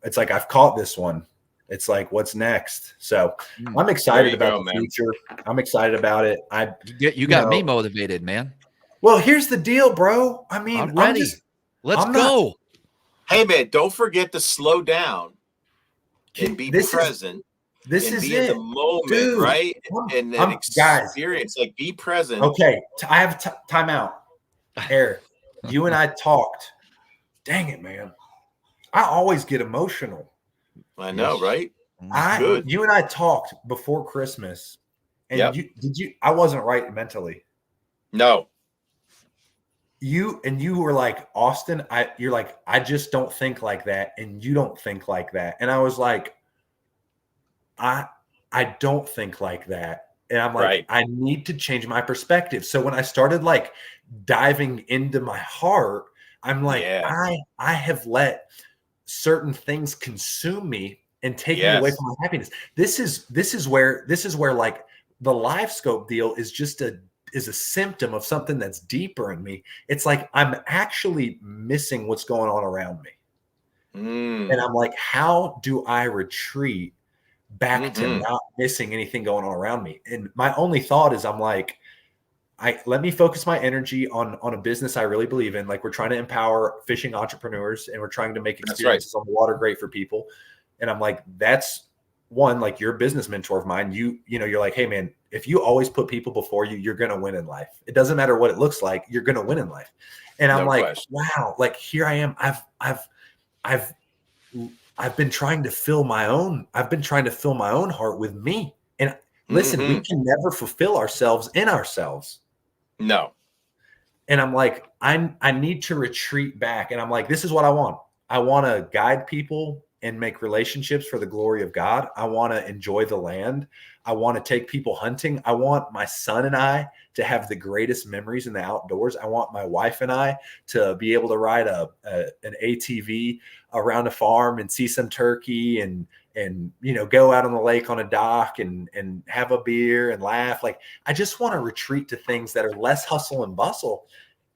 it's like, I've caught this one. It's like, what's next? So I'm excited about the future. I'm excited about it. You got me motivated, man. Well, here's the deal, bro. I mean, I'm ready. Let's go. Hey, man, don't forget to slow down and be present. This is be it. In the moment, dude, right? And then experience, like be present. Okay, I have time out. Eric, you and I talked. Dang it, man. I always get emotional. I know, right? You and I talked before Christmas, and I wasn't right mentally. No. You were like, Austin, you're like, I just don't think like that, and you don't think like that. And I was like, I don't think like that. And I'm like, I need to change my perspective. So when I started like diving into my heart, I'm like, I have let certain things consume me and take me away from my happiness. This is where like the live scope deal is just a symptom of something that's deeper in me. It's like I'm actually missing what's going on around me. And I'm like, how do I retreat back to not missing anything going on around me? And my only thought is, I'm like, let me focus my energy on a business I really believe in. Like, we're trying to empower fishing entrepreneurs, and we're trying to make experiences on the water great for people. And I'm like, that's one, like, you're a business mentor of mine. You're like, hey man, if you always put people before you, you're going to win in life. It doesn't matter what it looks like. You're going to win in life. And I'm like, wow, like here I am. I've been trying to fill my own heart with me. And listen, we can never fulfill ourselves in ourselves. No. And I'm like, I need to retreat back. And I'm like, this is what I want. I want to guide people and make relationships for the glory of God. I want to enjoy the land. I want to take people hunting. I want my son and I to have the greatest memories in the outdoors. I want my wife and I to be able to ride an ATV around a farm and see some turkey and go out on the lake on a dock and have a beer and laugh. Like, I just want to retreat to things that are less hustle and bustle,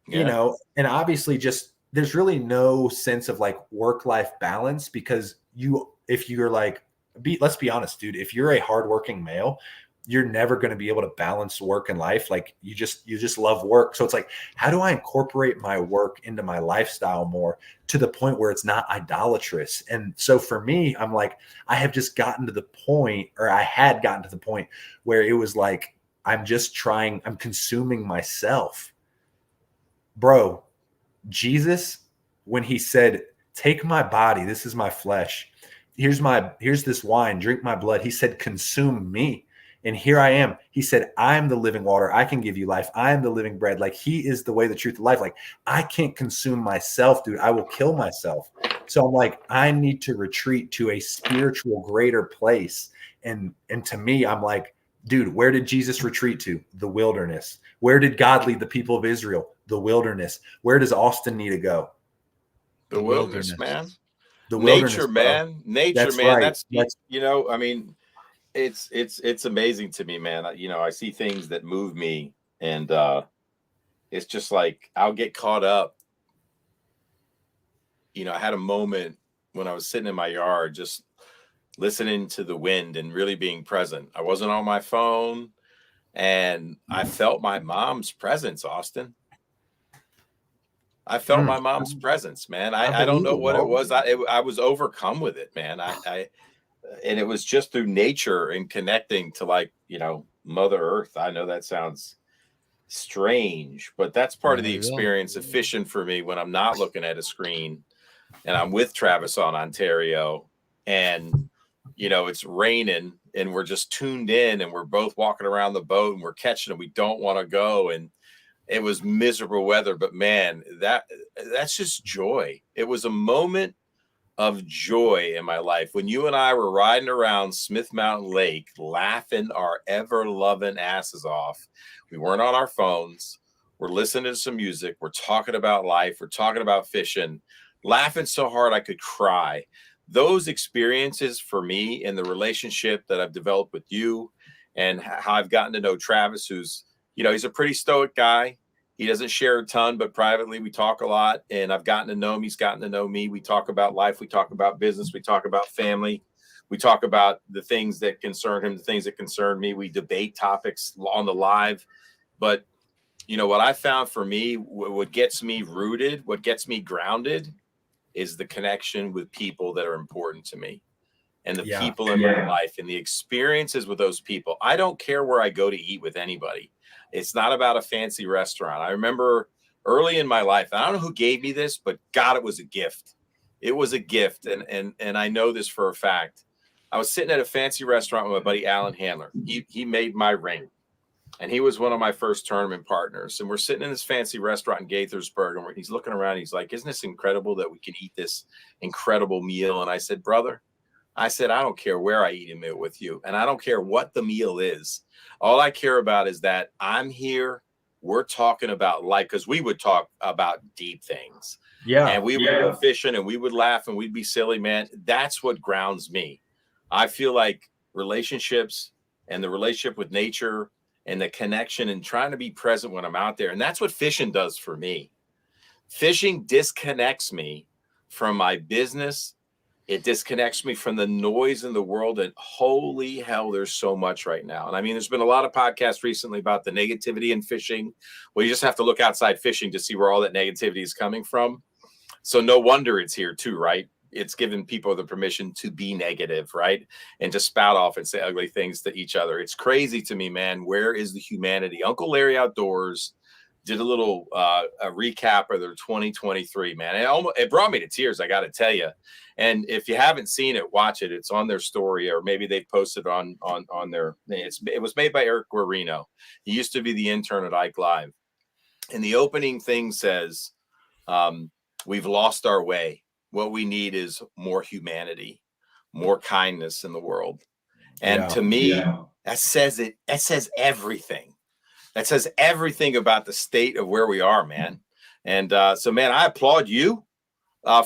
and obviously just, there's really no sense of like work-life balance, because if you're like, let's be honest, dude, if you're a hardworking male, you're never going to be able to balance work and life. Like, you just love work. So it's like, how do I incorporate my work into my lifestyle more to the point where it's not idolatrous? And so for me, I'm like, I had gotten to the point where it was like, I'm consuming myself. Bro, Jesus, when he said, take my body, this is my flesh, here's this wine, drink my blood, he said, consume me. And here I am. He said, I am the living water. I can give you life. I am the living bread. Like, he is the way, the truth, the life. Like, I can't consume myself, dude. I will kill myself. So I'm like, I need to retreat to a spiritual greater place. And to me, I'm like, dude, where did Jesus retreat to? The wilderness. Where did God lead the people of Israel? The wilderness. Where does Austin need to go? The wilderness, man. The wilderness, nature, man. Nature, that's man. Right. That's I mean, it's amazing to me, man. I see things that move me, and it's just like, I'll get caught up. I had a moment when I was sitting in my yard, just listening to the wind and really being present. I wasn't on my phone, and I felt my mom's presence, Austin. I felt my mom's presence, man. I don't know what it was. I was overcome with it, man. And it was just through nature and connecting to, like, you know, Mother Earth. I know that sounds strange, but that's part of the experience of fishing for me when I'm not looking at a screen and I'm with Travis on Ontario, and, you know, it's raining and we're just tuned in and we're both walking around the boat and we're catching and we don't want to go. And it was miserable weather, but man, that's just joy. It was a moment of joy in my life when you and I were riding around Smith Mountain Lake, laughing our ever loving asses off. We weren't on our phones. We're listening to some music. We're talking about life. We're talking about fishing, laughing so hard I could cry. Those experiences for me in the relationship that I've developed with you and how I've gotten to know Travis, who's, you know, he's a pretty stoic guy. He doesn't share a ton, but privately we talk a lot, and I've gotten to know him. He's gotten to know me. We talk about life. We talk about business. We talk about family. We talk about the things that concern him, the things that concern me. We debate topics on the live. But, you know, what I found for me, what gets me rooted, what gets me grounded is the connection with people that are important to me, and the people in my life and the experiences with those people. I don't care where I go to eat with anybody. It's not about a fancy restaurant. I remember early in my life, I don't know who gave me this, but God, it was a gift. It was a gift. And I know this for a fact. I was sitting at a fancy restaurant with my buddy, Alan Handler. He made my ring, and he was one of my first tournament partners. And we're sitting in this fancy restaurant in Gaithersburg, and he's looking around. He's like, isn't this incredible that we can eat this incredible meal? And I said, brother, I don't care where I eat a meal with you, and I don't care what the meal is. All I care about is that I'm here. We're talking about life, because we would talk about deep things. Yeah. And we would go fishing and we would laugh and we'd be silly, man. That's what grounds me. I feel like relationships and the relationship with nature and the connection and trying to be present when I'm out there. And that's what fishing does for me. Fishing disconnects me from my business. It disconnects me from the noise in the world, and holy hell, there's so much right now. And I mean, there's been a lot of podcasts recently about the negativity in fishing. Well, you just have to look outside fishing to see where all that negativity is coming from. So no wonder it's here too, right? It's given people the permission to be negative, right? And to spout off and say ugly things to each other. It's crazy to me, man. Where is the humanity? Uncle Larry Outdoors did a little a recap of their 2023, man. It brought me to tears, I got to tell you. And if you haven't seen it, watch it. It's on their story, or maybe they've posted on their. It was made by Eric Guarino. He used to be the intern at Ike Live. And the opening thing says, we've lost our way. What we need is more humanity, more kindness in the world. And to me, that says it. That says everything. That says everything about the state of where we are, man. And so, man, I applaud you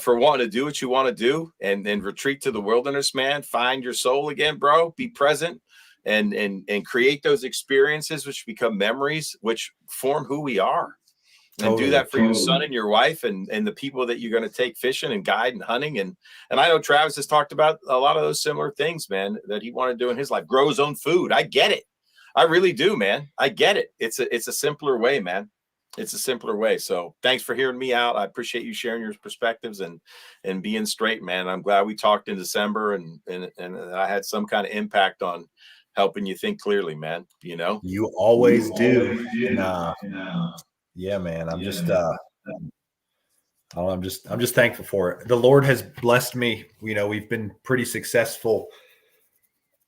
for wanting to do what you want to do and retreat to the wilderness, man. Find your soul again, bro. Be present and create those experiences which become memories, which form who we are. And do that for your son and your wife and the people that you're going to take fishing and guide and hunting. And I know Travis has talked about a lot of those similar things, man, that he wanted to do in his life. Grow his own food. I get it. I really do, man. I get it. It's a simpler way, man. It's a simpler way. So thanks for hearing me out. I appreciate you sharing your perspectives and being straight, man. I'm glad we talked in December and I had some kind of impact on helping you think clearly, man. You know, you always do. Yeah, man. I'm just thankful for it. The Lord has blessed me. You know, we've been pretty successful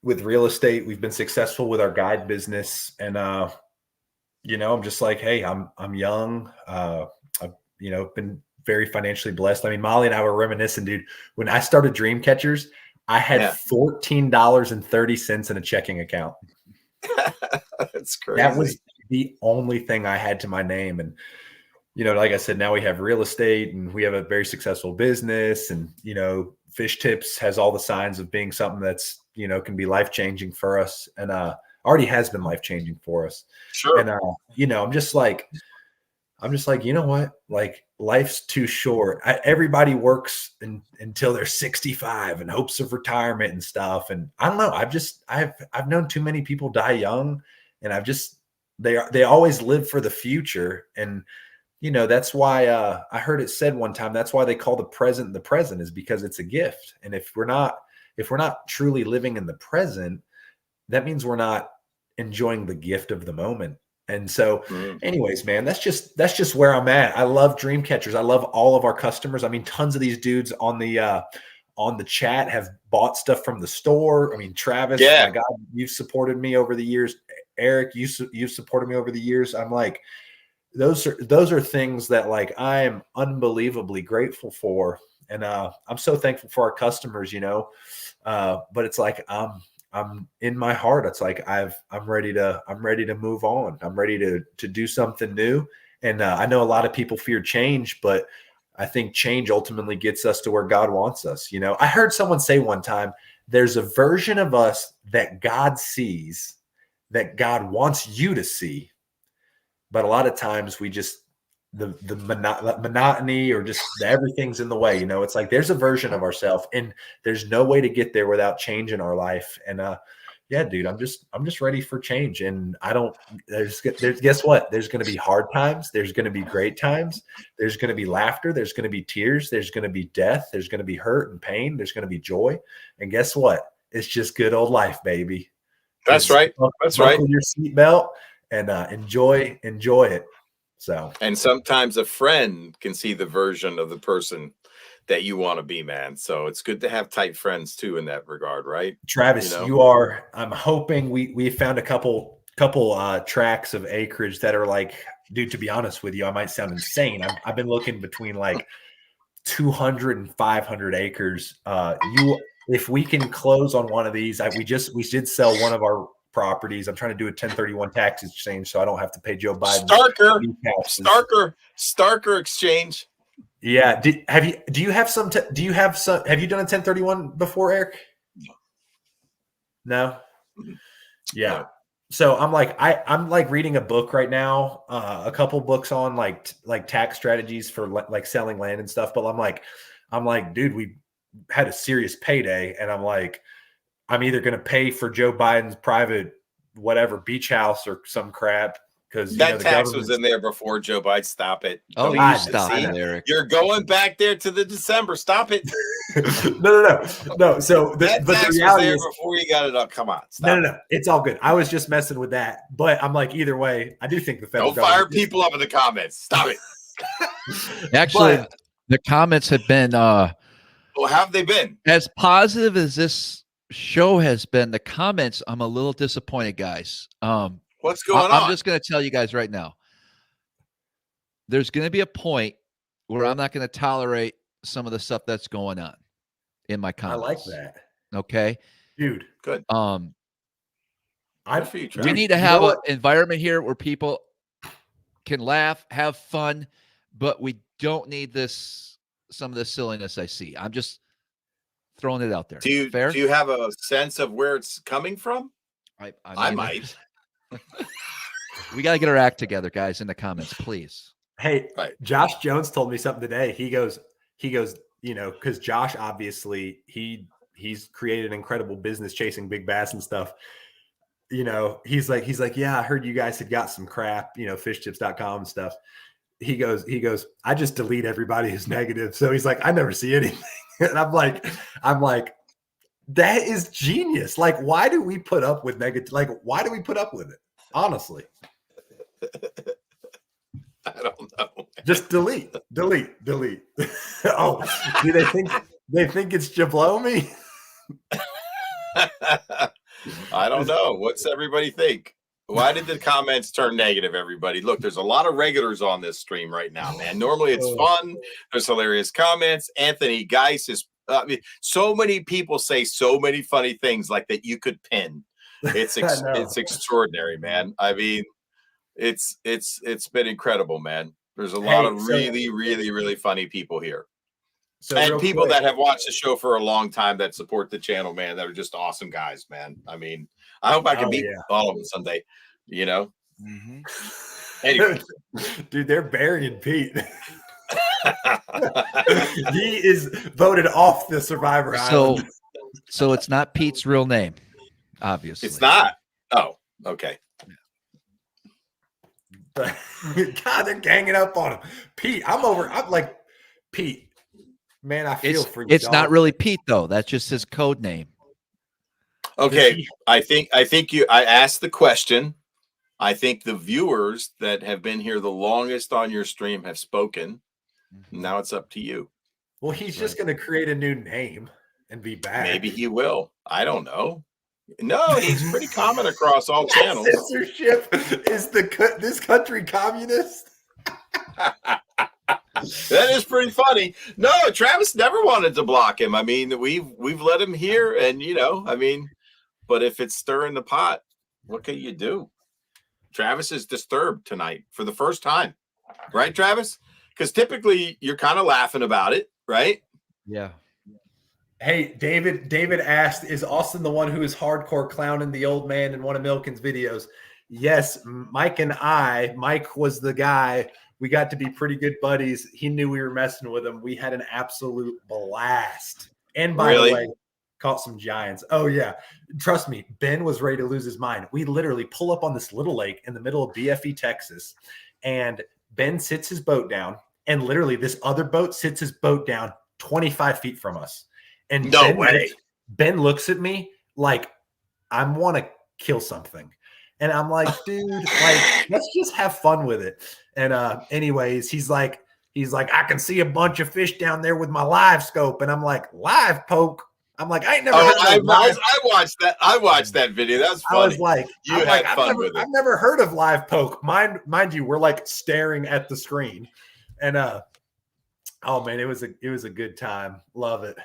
with real estate. We've been successful with our guide business. And, you know, I'm just like, hey, I'm young. I've, you know, been very financially blessed. I mean, Molly and I were reminiscing, dude. When I started Dream Catchers, I had $14.30 in a checking account. That's crazy. That was the only thing I had to my name. And, you know, like I said, now we have real estate and we have a very successful business. And, you know, Fish Tips has all the signs of being something that's, you know, can be life-changing for us. And already has been life-changing for us. Sure. And, you know, I'm just like, I'm just like, you know what? Like life's too short. Everybody works until they're 65 and hopes of retirement and stuff. And I don't know. I've known too many people die young, and they always live for the future. And you know, that's why I heard it said one time, that's why they call the present is because it's a gift. And if we're not truly living in the present, that means we're not enjoying the gift of the moment. And so anyways, man, that's just where I'm at. I love dream catchers. I love all of our customers. I mean, tons of these dudes on the chat have bought stuff from the store. I mean, Travis, my God, you've supported me over the years. Eric, you've supported me over the years. I'm like, those are things that like I am unbelievably grateful for. And I'm so thankful for our customers, you know. But it's like I'm in my heart. It's like I'm ready to move on. I'm ready to do something new. And I know a lot of people fear change, but I think change ultimately gets us to where God wants us. You know, I heard someone say one time, there's a version of us that God sees, that God wants you to see. But a lot of times we just, the monotony or just everything's in the way, you know. It's like there's a version of ourselves, and there's no way to get there without change in our life. And yeah, dude, I'm just ready for change. And there's guess what? There's going to be hard times. There's going to be great times. There's going to be laughter. There's going to be tears. There's going to be death. There's going to be hurt and pain. There's going to be joy. And guess what? It's just good old life, baby. That's right. That's right. Buckle your seatbelt and enjoy it. So, and sometimes a friend can see the version of the person that you want to be, man. So it's good to have tight friends too in that regard, right? Travis, you know? I'm hoping we found a couple tracks of acreage that are like, dude, to be honest with you, I might sound insane. I've been looking between like 200 and 500 acres. If we can close on one of these, we did sell one of our properties. I'm trying to do a 1031 tax exchange so I don't have to pay Joe Biden. Starker exchange. Yeah. Have you done a 1031 before, Eric? No. Yeah. No. So I'm like reading a book right now, a couple books on like tax strategies for like selling land and stuff. But I'm like, dude, we had a serious payday, and I'm like, I'm either going to pay for Joe Biden's private whatever beach house or some crap, because that tax was in there before Joe Biden. Stop it! Oh, you stop it, Eric. You're going back there to the December. Stop it! No. So that tax was there before you got it up. Come on. No. It's all good. I was just messing with that, but I'm like, either way, I do think the federal don't fire people up in the comments. Stop it. Actually, the comments have been. Well, have they been as positive as this show has been? The comments, I'm a little disappointed, guys. What's going on? I'm just going to tell you guys right now. There's going to be a point where I'm not going to tolerate some of the stuff that's going on in my comments. I like that. Okay, dude. Good. We need to have an environment here where people can laugh, have fun, but we don't need some of the silliness I see. I'm just throwing it out there. Do you have a sense of where it's coming from? I might. We got to get our act together, guys, in the comments, please. Hey, Josh Jones told me something today. He goes, you know, because Josh, obviously, he's created an incredible business chasing big bass and stuff. You know, he's like, yeah, I heard you guys had got some crap, you know, fishtips.com and stuff. He goes, I just delete everybody who's negative. So he's like, I never see anything. And I'm like, that is genius. Like, why do we put up with negative? Like, why do we put up with it? Honestly. I don't know. Just delete. Oh, do they think it's Jablomi? I don't know. What's everybody think? Why did the comments turn negative, everybody? Look, there's a lot of regulars on this stream right now, man. Normally it's fun. There's hilarious comments. Anthony Geis is so many people say so many funny things like that you could pin. It's extraordinary, man. I mean, it's been incredible, man. There's a lot of really funny people here. And people that have watched the show for a long time that support the channel, man, that are just awesome guys, man. I mean, I hope I can meet all of them someday, you know? Anyway. Dude, they're burying Pete. He is voted off the Survivor Island. So it's not Pete's real name, obviously. It's not. Oh, okay. God, they're ganging up on him. Pete, I'm like, Pete, man, I feel for you. It's dog. not really Pete, though. That's just his code name. Okay. I think I asked the question. I think the viewers that have been here the longest on your stream have spoken. Now it's up to you. Well, he's just going to create a new name and be back. Maybe he will. I don't know. No, he's pretty common across all channels. Censorship is this country communist? That is pretty funny. No, Travis never wanted to block him. I mean, we've let him here, and I mean, but if it's stirring the pot, what can you do? Travis is disturbed tonight for the first time, right, Travis? Because typically you're kind of laughing about it, right? Yeah. Hey, David asked, is Austin the one who is hardcore clowning the old man in one of Milken's videos? Yes, Mike and Mike was the guy. We got to be pretty good buddies. He knew we were messing with him. We had an absolute blast. And by the way, caught some giants. Oh, yeah. Trust me, Ben was ready to lose his mind. We literally pull up on this little lake in the middle of BFE, Texas, and Ben sits his boat down, and literally this other boat sits his boat down 25 feet from us. And no way. Ben looks at me like I want to kill something. And I'm like, dude, like, let's just have fun with it. And anyways, he's like, I can see a bunch of fish down there with my live scope. And I'm like, live poke? I'm like, I ain't never heard of I watched that. I watched that video. That was funny. I was like, you had fun with it. I've never heard of live poke. Mind you, we're like staring at the screen. And oh man, it was a good time. Love it.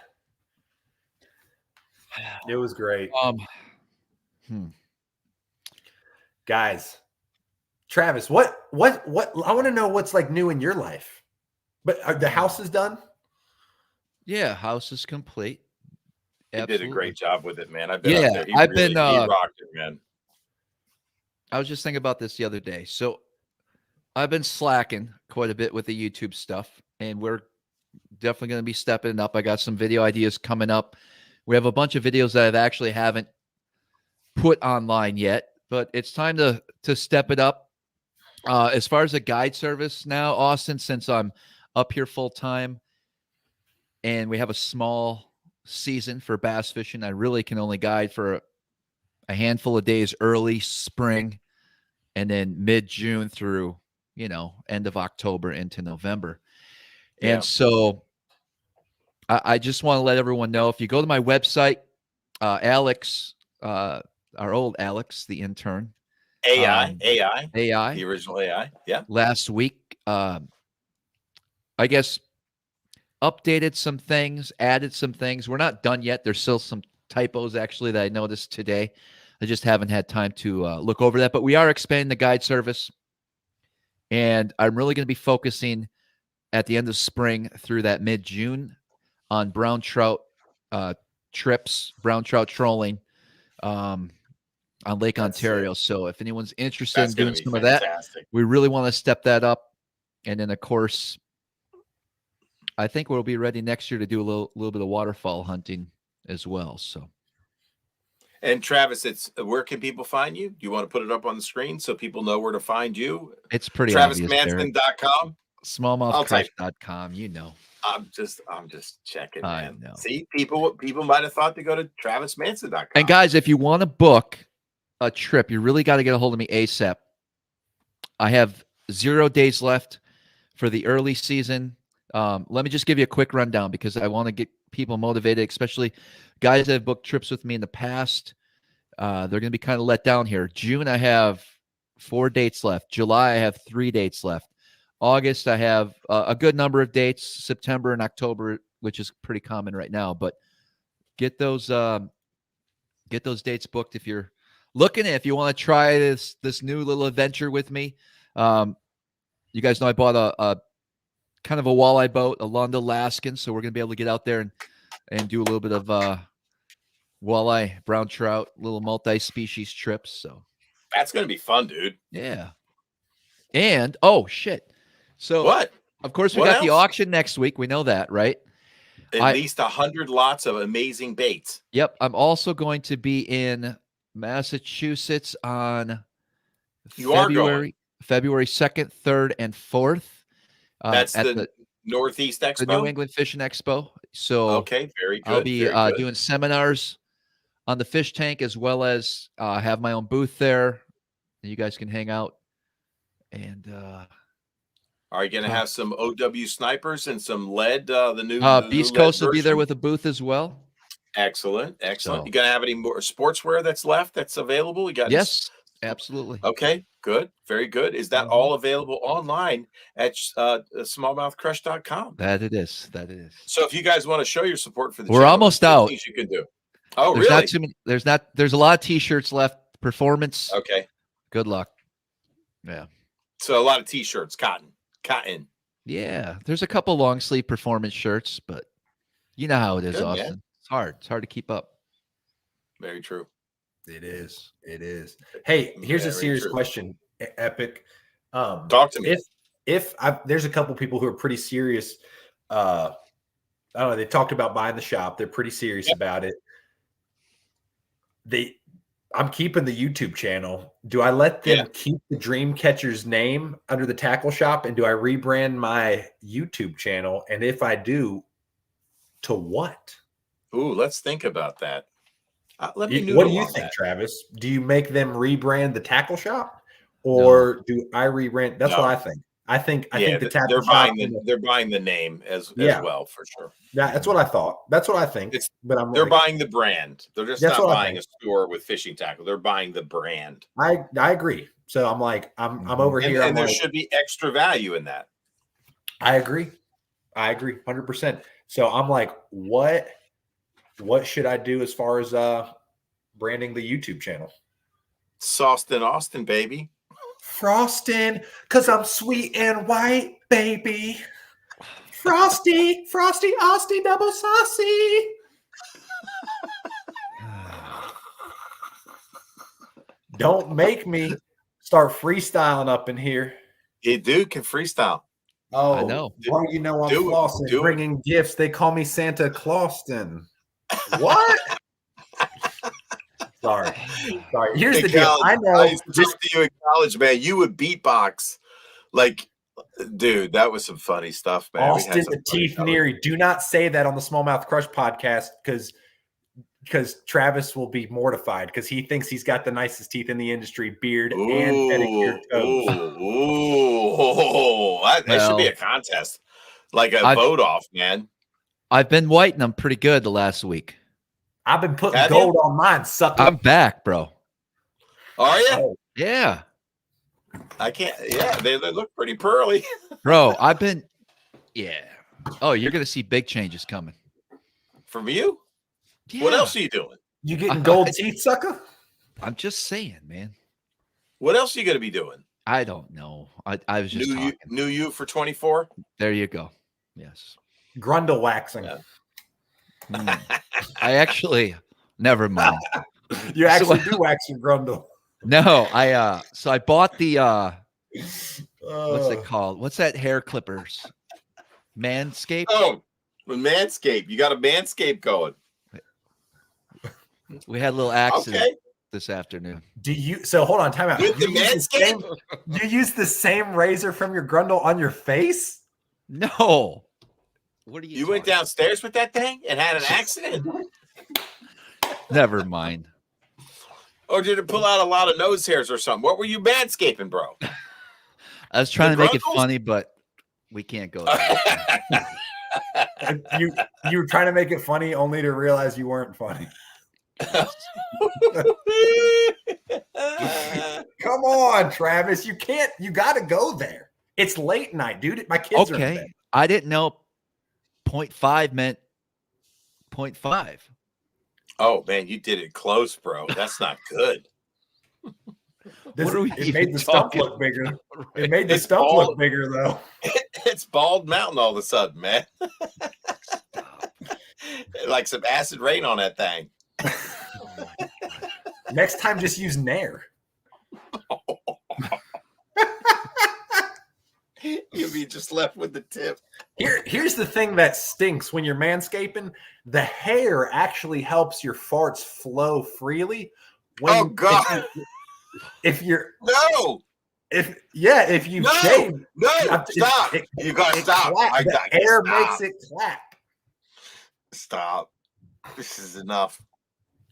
It was great. Guys, Travis, what I want to know what's like new in your life. But the house is done? Yeah, house is complete. You did a great job with it, man. I've been up there. He rocked it, man. I was just thinking about this the other day. So I've been slacking quite a bit with the YouTube stuff, and we're definitely going to be stepping up. I got some video ideas coming up. We have a bunch of videos that I actually haven't put online yet, but it's time to step it up. As far as a guide service now, Austin, since I'm up here full time and we have a small season for bass fishing, I really can only guide for a handful of days early spring and then mid-June through, end of October into November. Yeah. And so I just want to let everyone know, if you go to my website, Alex, our old Alex, the intern, AI, the original AI. Yeah. Last week, I guess, updated some things, added some things. We're not done yet. There's still some typos actually that I noticed today. I just haven't had time to look over that, but we are expanding the guide service, and I'm really going to be focusing at the end of spring through that mid-June on brown trout trips, brown trout trolling on Lake Ontario. So if anyone's interested in doing some of that, we really want to step that up. And then, of course, I think we'll be ready next year to do a little bit of waterfowl hunting as well. So, and Travis, where can people find you? Do you want to put it up on the screen so people know where to find you? It's pretty TravisManson.com. SmallmouthCrush.com. I'm just checking, man. I know. See, people might have thought to go to TravisManson.com. And guys, if you want to book a trip, you really got to get a hold of me ASAP. I have 0 days left for the early season. Let me just give you a quick rundown because I want to get people motivated, especially guys that have booked trips with me in the past. They're going to be kind of let down here. June, I have 4 dates left. July, I have 3 dates left. August, I have a good number of dates. September and October, which is pretty common right now. But get those dates booked if you're looking. If you want to try this new little adventure with me. You guys know I bought a kind of a walleye boat, a Lund Alaskan, so we're going to be able to get out there and do a little bit of walleye, brown trout, little multi-species trips. So that's going to be fun, dude. Yeah. And oh shit. So What? of course we What got the else? auction next week. We know that, right? At least 100 lots of amazing baits. Yep. I'm also going to be in Massachusetts on You are going. February 2nd, 3rd, and 4th. That's at the Northeast Expo. the New England Fishing Expo. So okay, very good. I'll be very good. doing seminars on the fish tank, as well as have my own booth there. You guys can hang out. And are you going to have some OW snipers and some lead? The new Beast lead Coast will be there version? with a booth as well. Excellent. So- You going to have any more sportswear that's left that's available? You got any- Yes, absolutely. Okay, good. Very good. Is that all available online at smallmouthcrush.com? That it is. That it is. So if you guys want to show your support for the We're channel, almost there's two out. things you can do. Oh, There's really? not too many. There's a lot of t-shirts left. Performance. Okay. Good luck. Yeah. So a lot of t-shirts, cotton. Yeah. There's a couple long sleeve performance shirts, but you know how it is, Good, Austin. man. It's hard. It's hard to keep up. Very true. It is. It is. Hey, here's a Very serious true. question, Epic. Talk to me. If there's a couple people who are pretty serious. I don't know. They talked about buying the shop. They're pretty serious about it. I'm keeping the YouTube channel. Do I let them keep the Dream Catcher's name under the tackle shop, and do I rebrand my YouTube channel? And if I do, to what? Ooh, let's think about that. Let me What do noodle you on think, that. Travis? Do you make them rebrand the tackle shop, or do I rebrand? That's what I think. I think the tackle shop. They're buying the name as well, for sure. Yeah, that's what I thought. That's what I think. They're buying the brand. They're just That's not what I buying a store with fishing tackle. They're buying the brand. I agree. So I'm like, I'm over here. And there should be extra value in that. I agree 100%. So I'm like, what should I do as far as branding the YouTube channel? Sauced in Austin, baby. Frostin', cause I'm sweet and white, baby. Frosty, Austin, double saucy. Don't make me start freestyling up in here. Hey, dude can freestyle. Oh, I know. Well, you know I'm Do it. flossing, Do it. bringing gifts. They call me Santa Clauston. What? Sorry. Here's the deal. I know. I used to talk to you in college, man. You would beatbox, like, dude. That was some funny stuff, man. Austin the Teeth Neary. Do not say that on the Smallmouth Crush podcast because Travis will be mortified because he thinks he's got the nicest teeth in the industry, beard and pedicure toes. That should be a contest, like a vote off, man. I've been whiting them pretty good the last week. I've been putting gold on mine, sucker. I'm back, bro. Are you? Yeah. I can't. Yeah, they look pretty pearly, Bro, I've been. Yeah. Oh, you're gonna see big changes coming from you. Yeah. What else are you doing? You getting gold teeth, sucker? I'm just saying, man. What else are you going to be doing? I don't know. I was just talking. New you for 24. There you go. Yes. Grundle waxing. Yeah. I actually never mind. You actually do wax your grundle. No, I bought the what's it called? What's that hair clippers? Manscaped? Oh, Manscaped. You got a Manscaped going. We had a little accident this afternoon. So hold on, time out. With the Manscaped? You use the same razor from your grundle on your face? No. What are you went downstairs with that thing and had an accident? Never mind. Or did it pull out a lot of nose hairs or something? What were you manscaping, bro? I was trying to make it funny, but we can't go there. You were trying to make it funny only to realize you weren't funny. Come on, Travis. You got to go there. It's late night, dude. My kids are in bed. I didn't know 0.5 meant 0.5. Oh, man, you did it close, bro. That's not good. It made the stump look bigger. It made the stump look bigger, though. It's Bald Mountain all of a sudden, man. Like some acid rain on that thing. Next time, just use Nair. You'll be just left with the tip. Here's the thing that stinks when you're manscaping. The hair actually helps your farts flow freely. When, Oh, God. If you're No. if you No. shave, No. Stop. You got to stop. The air makes it clap. Stop. This is enough.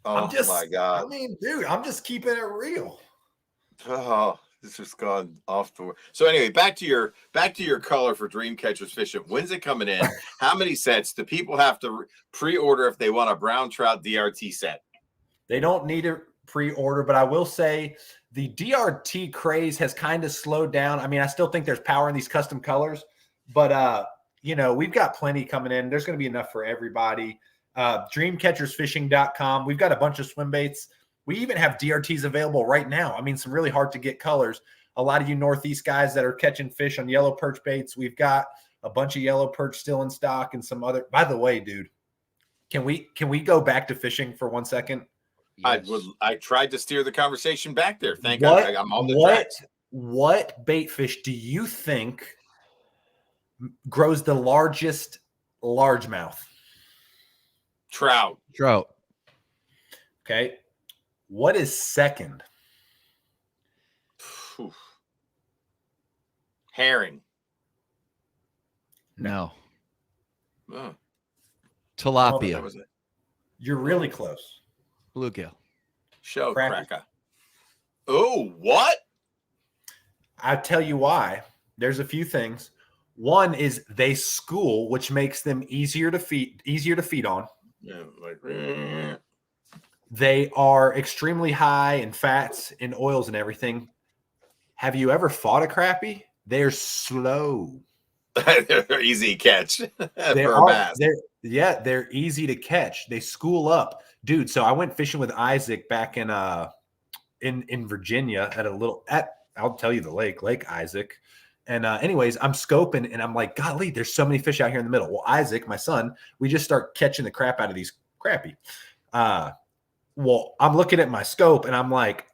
Oh, I'm just, my God. I mean, dude, I'm just keeping it real. Oh, this has gone off the. So anyway, back to your color for Dream Catchers Fishing. When's it coming in? How many sets do people have to pre-order if they want a brown trout DRT set? They don't need a pre-order, but I will say the DRT craze has kind of slowed down. I mean, I still think there's power in these custom colors, but we've got plenty coming in. There's going to be enough for everybody. Dreamcatchersfishing.com. We've got a bunch of swim baits. We even have DRTs available right now. I mean, some really hard to get colors. A lot of you Northeast guys that are catching fish on yellow perch baits, we've got a bunch of yellow perch still in stock and some other. By the way, dude, can we go back to fishing for 1 second? Yes. I tried to steer the conversation back there. Thank God I'm on the tracks. What bait fish do you think grows the largest largemouth? Trout. Okay. What is second? Oof. Herring. No. Oh, Tilapia. that was it. You're really close. Bluegill. Show Crappie. cracker. Oh, what? I'll tell you why. There's a few things. One is they school, which makes them easier to feed on. Yeah, They are extremely high in fats and oils and everything. Have you ever fought a crappie? They're slow. they're easy catch. They're easy to catch. They school up, dude. So I went fishing with Isaac back in Virginia I'll tell you the Lake Isaac. And anyways, I'm scoping and I'm like, golly, there's so many fish out here in the middle. Well, Isaac, my son, we just start catching the crap out of these crappie. Well, I'm looking at my scope and I'm like,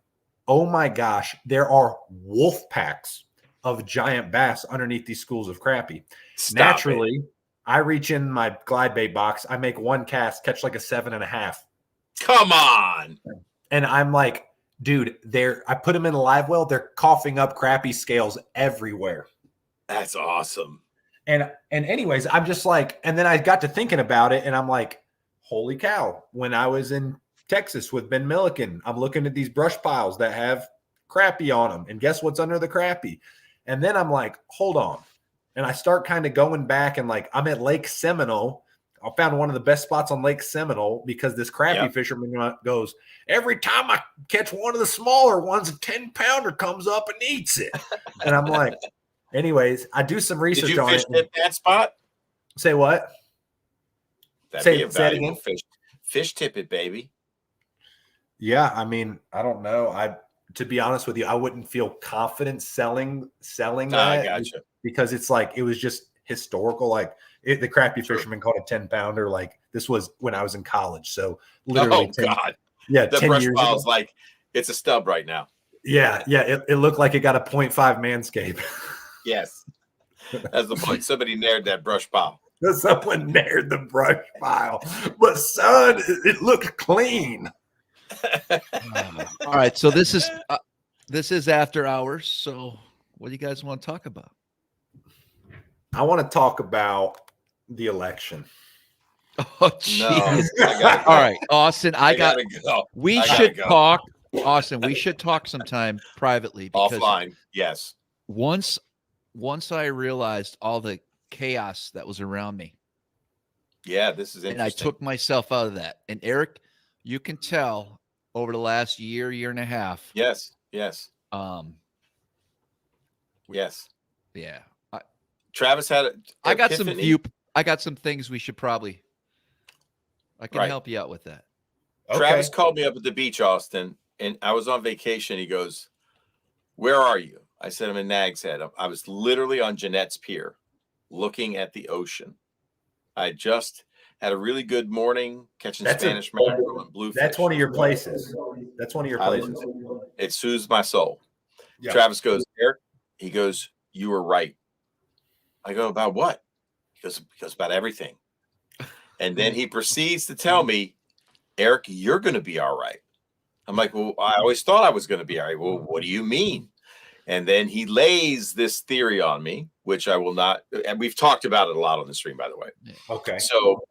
oh my gosh, there are wolf packs of giant bass underneath these schools of crappie. Naturally, I reach in my glide bait box. I make one cast, catch like a 7.5. Come on. And I'm like, dude, I put them in a live well. They're coughing up crappie scales everywhere. That's awesome. And anyways, I'm just like, and then I got to thinking about it and I'm like, holy cow. When I was in Texas with Ben Milliken, I'm looking at these brush piles that have crappie on them. And guess what's under the crappie? And then I'm like, hold on. And I start kind of going back and like, I'm at Lake Seminole. I found one of the best spots on Lake Seminole because this crappie fisherman goes, every time I catch one of the smaller ones, a 10-pounder comes up and eats it. And I'm like, anyways, I do some research on it. Did you fish that spot? Say what? That'd be a valuable fish. Fish tip it, baby. Yeah, I mean, I don't know. To be honest with you, I wouldn't feel confident selling that. I gotcha. Because it's like, it was just historical. Like the crappie fisherman caught a 10-pounder. Like this was when I was in college. So literally, the 10 brush years pile's ago. like it's a stub right now. Yeah. It looked like it got a 0.5 manscape. Yes, that's the point. Somebody nared that brush pile. Someone nared the brush pile, but son, it looked clean. All right, so this is after hours. So what do you guys want to talk about? I want to talk about the election. Oh, jeez. No, All right, Austin, we should talk. Austin, we should talk sometime privately. Because offline. Yes. Once I realized all the chaos that was around me. Yeah, this is interesting. And I took myself out of that. And Eric, you can tell over the last year and a half. Yes. Yes. Yeah. Travis had I got some things we should probably. I can help you out with that. Okay. Travis called me up at the beach, Austin, and I was on vacation. He goes, "Where are you?" I said, "I'm in Nag's Head." I was literally on Jeanette's Pier, looking at the ocean. I just had a really good morning catching Spanish mackerel and bluefish. That's one of your places. It soothes my soul. Yeah. Travis goes, "Eric," he goes, "You were right. I go, about what? He goes about everything. And then he proceeds to tell me, Eric, you're going to be all right. I'm like, well, I always thought I was going to be all right. Well, what do you mean? And then he lays this theory on me, which I will not, and we've talked about it a lot on the stream, by the way. Okay. So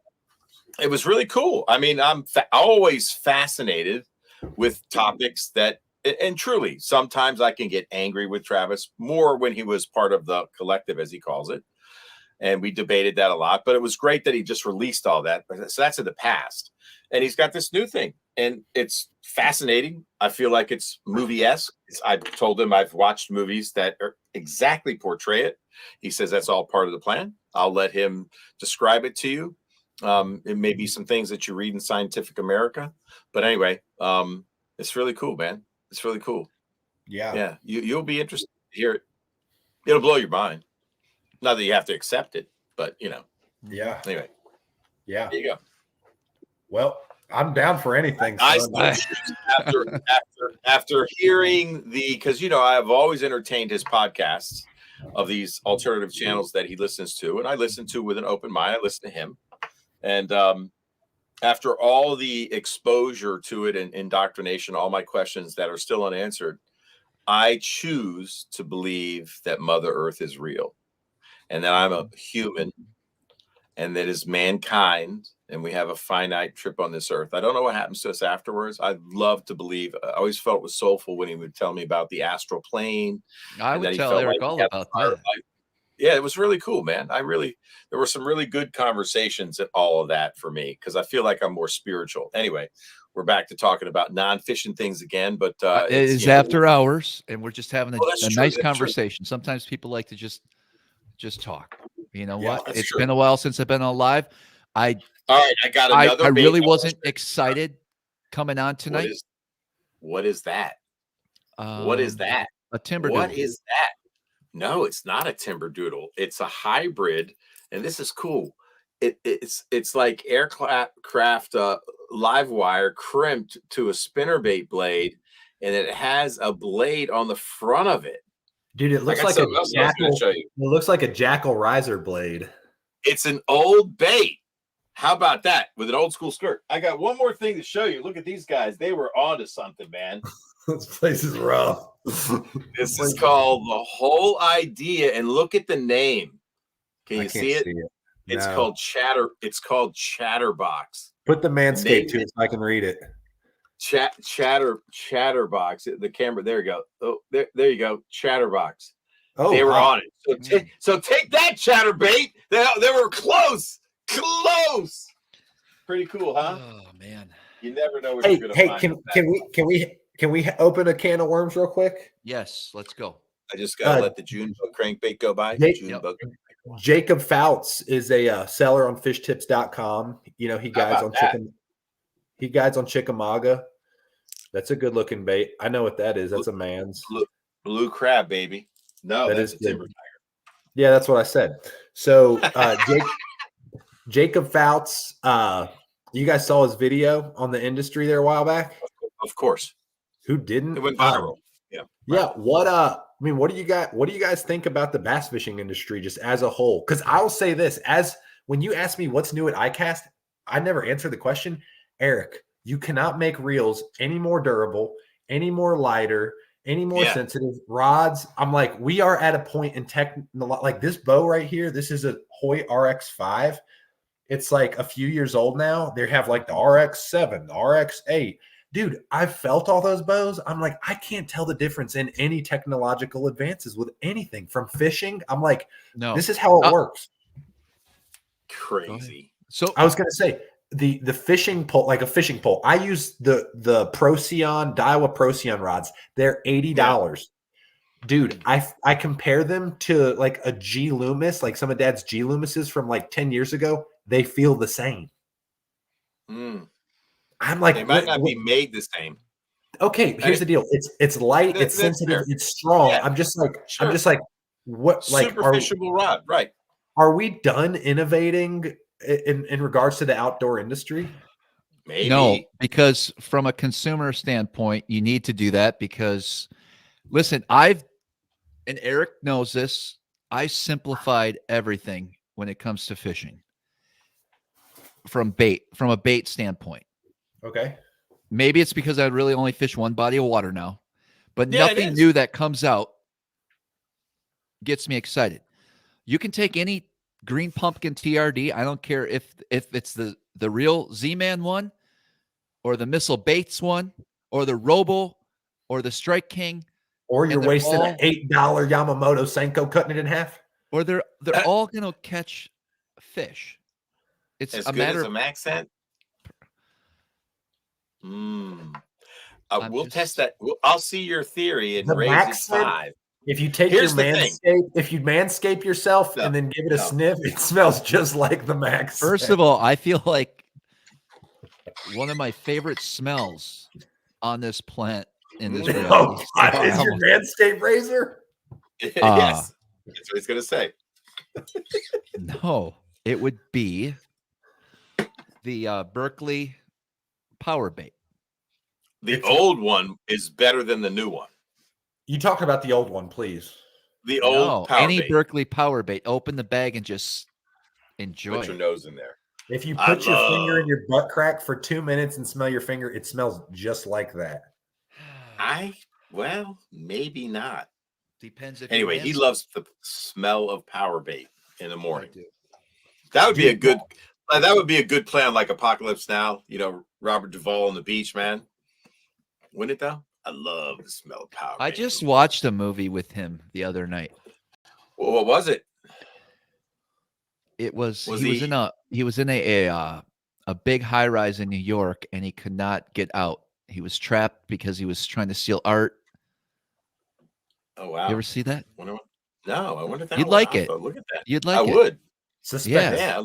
it was really cool. I mean, I'm always fascinated with topics that, and truly, sometimes I can get angry with Travis, more when he was part of the collective, as he calls it. And we debated that a lot, but it was great that he just released all that. So that's in the past. And he's got this new thing, and it's fascinating. I feel like it's movie-esque. I've told him I've watched movies that exactly portray it. He says that's all part of the plan. I'll let him describe it to you. It may be some things that you read in Scientific America, but anyway, it's really cool, man. It's really cool. Yeah. You'll be interested to hear it. It'll blow your mind. Not that you have to accept it, but you know. Yeah. Anyway. Yeah. There you go. Well, I'm down for anything. After hearing because I've always entertained his podcasts of these alternative channels that he listens to, and I listen to with an open mind. I listen to him, and after all the exposure to it and indoctrination, all my questions that are still unanswered, I choose to believe that Mother Earth is real, and that I'm a human, and that is mankind, and we have a finite trip on this earth. I don't know what happens to us afterwards. I'd love to believe. I always felt it was soulful when he would tell me about the astral plane. I would tell Eric all about that. Yeah, it was really cool, man. There were some really good conversations and all of that for me, because I feel like I'm more spiritual. Anyway, we're back to talking about non-fishing things again, but it is after hours, and we're just having a nice conversation. True. Sometimes people like to just talk. You know Yeah, what? that's It's true. been a while since I've been on live. All right, I got another. I really wasn't excited coming on tonight. What is that? What is that? A timber What doodle. is that? No, it's not a timber doodle. It's a hybrid, and this is cool. It's like aircraft live wire crimped to a spinnerbait blade, and it has a blade on the front of it. Dude, it looks like a jackal. It looks like a jackal riser blade. It's an old bait. How about that? With an old school skirt. I got one more thing to show you. Look at these guys. They were onto something, man. This place is rough. This is called The Whole Idea, and look at the name. Can you see it? It's called Chatter. It's called Chatterbox. Put the Manscaped to it so I can read it. Chatterbox. The camera. There you go. Oh, there you go. Chatterbox. Oh, they were on it. So take that, Chatterbait. They were close. Close. Pretty cool, huh? Oh man. You never know what you're gonna find. Can we open a can of worms real quick? Yes, let's go. I just gotta let the June bug crankbait go by. Jacob Fouts is a seller on fishtips.com. He guides on Chickamauga. That's a good looking bait. I know what that is. That's a man's blue crab, baby. No, that's a timber tiger. Yeah, that's what I said. So Jacob Fouts, you guys saw his video on the industry there a while back? Of course. Who didn't? It went viral. Yeah. What do you guys think about the bass fishing industry just as a whole? Because I'll say this, when you ask me what's new at iCast, I never answer the question. Eric, you cannot make reels any more durable, any more lighter, any more sensitive. Rods, I'm like, we are at a point in like this bow right here. This is a Hoyt RX5. It's like a few years old now. They have like the RX7, the RX8. Dude, I've felt all those bows. I'm like, I can't tell the difference in any technological advances with anything from fishing. I'm like, no, this is how it works. Crazy. So I was going to say the fishing pole, like a fishing pole. I use the Procyon, Daiwa Procyon rods. They're $80. Yeah. Dude, I compare them to like a G Loomis, like some of Dad's G Loomises from like 10 years ago. They feel the same. I'm like, they might not be made the same. Okay, here's the deal. It's light, it's sensitive, it's strong. Yeah. I'm just like, what? Like superficial rod, right? Are we done innovating in regards to the outdoor industry? Maybe. No, because from a consumer standpoint, you need to do that because, listen, and Eric knows this. I simplified everything when it comes to fishing from a bait standpoint. Okay. Maybe it's because I really only fish one body of water now, but Yeah, it nothing is. new that comes out gets me excited. You can take any green pumpkin TRD. I don't care if it's the real Z-Man one or the Missile Baits one or the Robo or the Strike King, Or you're they're wasting all- an $8 Yamamoto Senko cutting it in half. or they're all going to catch fish. It's As a good matter as of a accent. I'm We'll just- test that. I'll see your theory and The raise Max it said- 5. If you take Here's your the thing. manscape, if you manscape yourself No, and then give it a no. sniff, it smells just like the Max. First of all, I feel like one of my favorite smells on this planet in this reality. Oh, God, So I is your almost- manscape razor? Yes, that's what he's gonna say. No, it would be the Berkeley Power Bait. The old one is better than the new one. You talk about the old one, please. The No, old power any bait. Berkeley Power Bait. Open the bag and just enjoy Put your it. nose in there. If you I put your finger in love- your butt crack for 2 minutes and smell your finger, it smells just like that. Well, maybe not. Depends if Anyway, you're he nasty. loves the smell of power bait in the I morning. do. That would be a Dude, good. That would be a good plan, like Apocalypse Now. You know, Robert Duvall on the beach, man. Wouldn't it though? I love the smell of power. I bait. just watched a movie with him the other night. Well, what was it? It was, Was he was he- in a big high rise in New York, and he could not get out. He was trapped because he was trying to steal art. Oh wow! You ever see that? No, I wonder if that You'd one- like I'll it. have to Look at that. You'd I like it. would. Suspense. Yeah,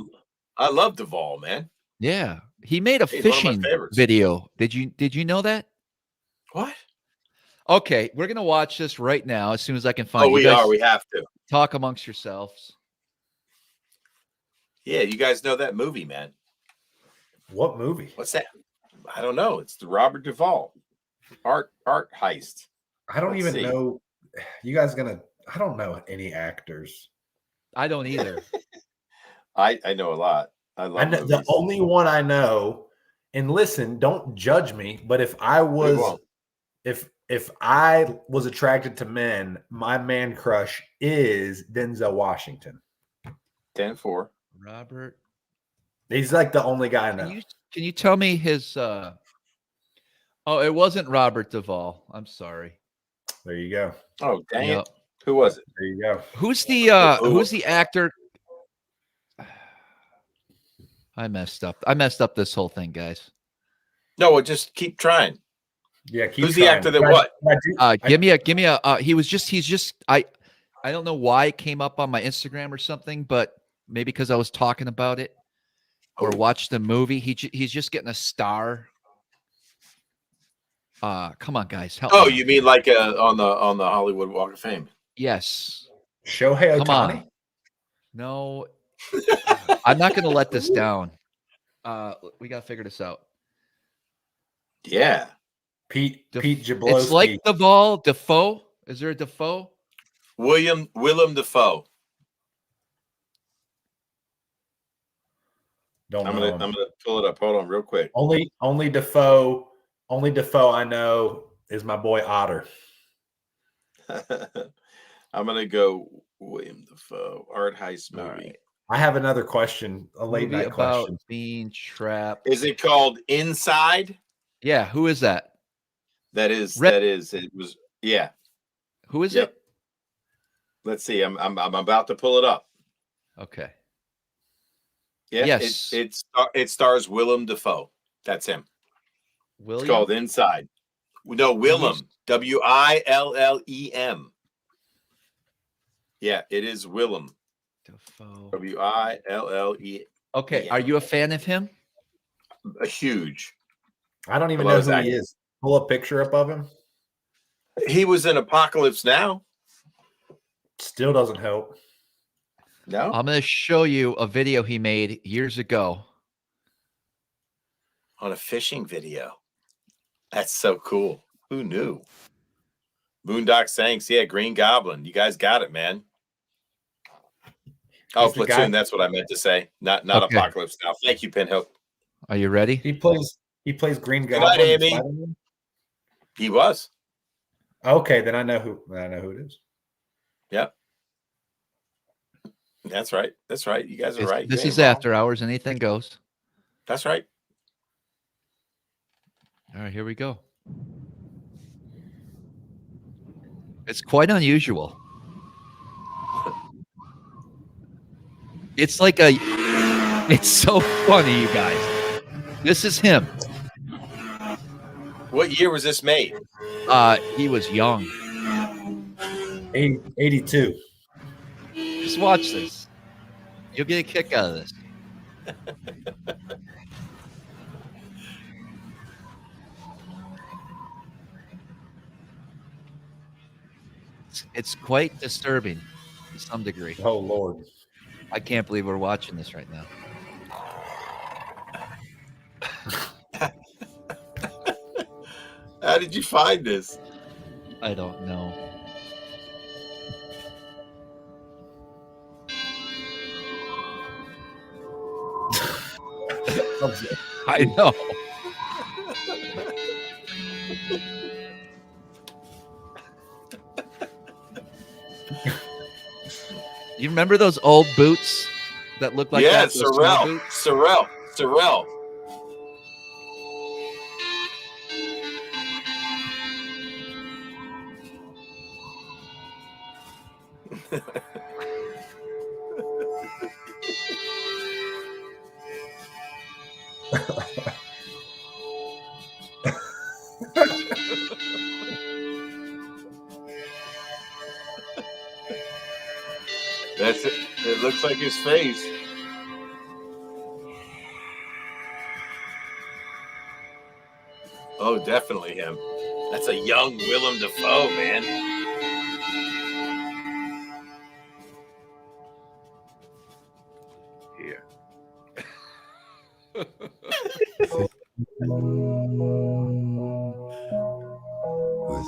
I love Duvall, man. Yeah. He made a He's one of my fishing favorites. video. Did you know that? What? Okay, we're gonna watch this right now as soon as I can find. Oh, you we guys are. We have to. talk amongst yourselves. Yeah, you guys know that movie, man. What movie? What's that? I don't know. It's the Robert Duvall art heist. I don't Let's even see. know. You guys I don't know any actors. I don't either. I know a lot. I love The movies. only one I know, and listen, don't judge me, but if I was won't. if I was attracted to men, my man crush is Denzel Washington. 10-4. Robert, He's like the only guy I know. can you tell me his oh, it wasn't Robert Duvall. I'm sorry. There you go. Oh, dang Yep. it. Who was it? There you go. Who's the actor? I messed up this whole thing, guys. No, well, just keep trying. Yeah, keep Who's the trying. actor that But what? Give me a he's just I don't know why it came up on my Instagram or something, but maybe because I was talking about it or watched the movie. He's just getting a star. Come on, guys, help Oh, me. you mean like on the Hollywood Walk of Fame? Yes. Shohei Come Ohtani. on. No, I'm not going to let this down. We got to figure this out. Yeah. Pete It's Jablowski. like Defoe. Is there a Defoe? Willem Dafoe. Don't I'm know gonna him. pull it up. Hold on, real quick. Only Defoe. Only Defoe I know is my boy Otter. I'm gonna go William Dafoe art heist movie. All right. I have another question, a late Movie night about question. being trapped. Is it called Inside? Yeah, who is that? That is. It was. Yeah. Who is Yep. it? Let's see. I'm about to pull it up. Okay. Yeah. Yes. It stars Willem Dafoe. That's him. William? It's called Inside. No, Willem. Willem. Yeah, it is Willem. Dafoe. Ville. Okay, Yeah. are you a fan of him? A huge. I don't even Hello, know who Zach. he is. Pull a picture up of him. He was in Apocalypse Now. Still doesn't help. No. I'm going to show you a video he made years ago. On a fishing video. That's so cool. Who knew? Boondock Saints. Yeah, Green Goblin. You guys got it, man. Oh, He's the Platoon. guy- That's what I meant to say. Not Okay. Apocalypse Now. Thank you, Pinhook. Are you ready? He plays Green Good night, Goblin. in Amy. Spider-Man? He was. Okay, then I know who it is. Yep. That's right. That's right. You guys are right. This You is ain't wrong. After Hours. Anything goes. That's right. All right, here we go. It's quite unusual. It's like it's so funny, you guys. This is him. What year was this made? He was young. 82. Just watch this. You'll get a kick out of this. It's quite disturbing to some degree. Oh Lord. I can't believe we're watching this right now. How did you find this? I don't know. I know. You remember those old boots that looked like yeah, that? Those small Sorrel. boots? Sorrel. That's it. It looks like his face. Oh, definitely him. That's a young Willem Dafoe, man. Here.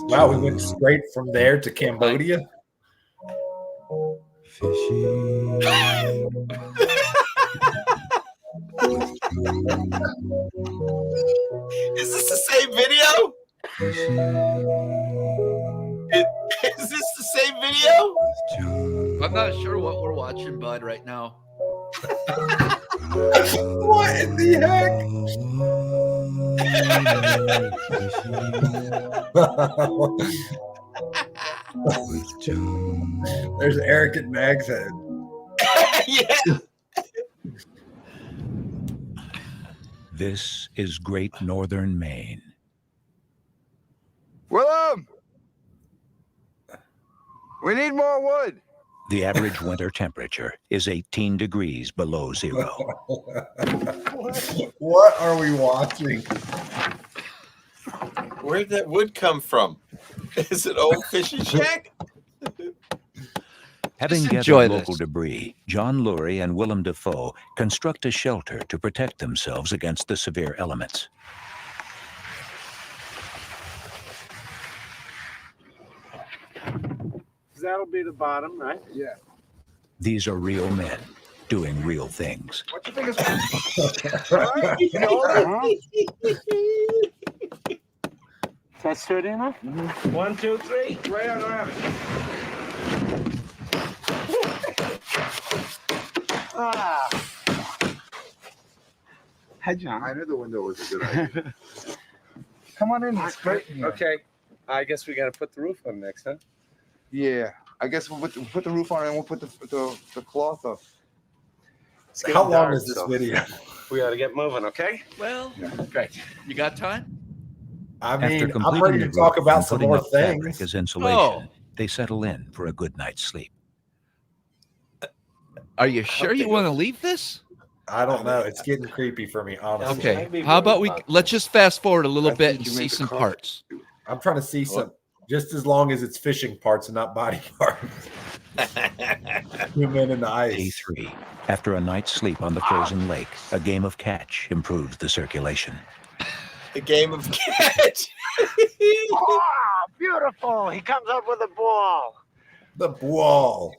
Wow, we went straight from there to Cambodia. Is this the same video? Is this the same video? I'm not sure what we're watching, bud, right now. What in the heck? There's Eric at Mag's head. Yeah. This is Great Northern Maine. Willem! We need more wood. The average winter temperature is 18 degrees below zero. What are we watching? Where'd that wood come from? Is it old fishing shack? Having Just gathered enjoy local this. debris, John Lurie and Willem Dafoe construct a shelter to protect themselves against the severe elements. That'll be the bottom, right? Yeah. These are real men doing real things. What you think is That's sturdy enough? 1, 2, 3. Right on around. Hi, John. I knew the window was a good idea. Come on in. It's great. Okay. I guess we got to put the roof on next, huh? Yeah, I guess we'll put the roof on and we'll put the cloth up. It's How getting long dark, is this so video? We got to get moving, okay? Well, great. You got time? I After mean, I'm completing ready the to talk roof about and some putting more up fabric things. as insulation, Oh. they settle in for a good night's sleep. Are you sure you want to leave this? I don't know. It's getting creepy for me, honestly. Okay. How about let's just fast forward a little I bit think and you see make a some cut. parts. I'm trying to see some, just as long as it's fishing parts and not body parts. Zoom in the Day ice. 3. After a night's sleep on the frozen lake, a game of catch improves the circulation. The game of catch. Oh, beautiful. He comes up with a ball. The ball.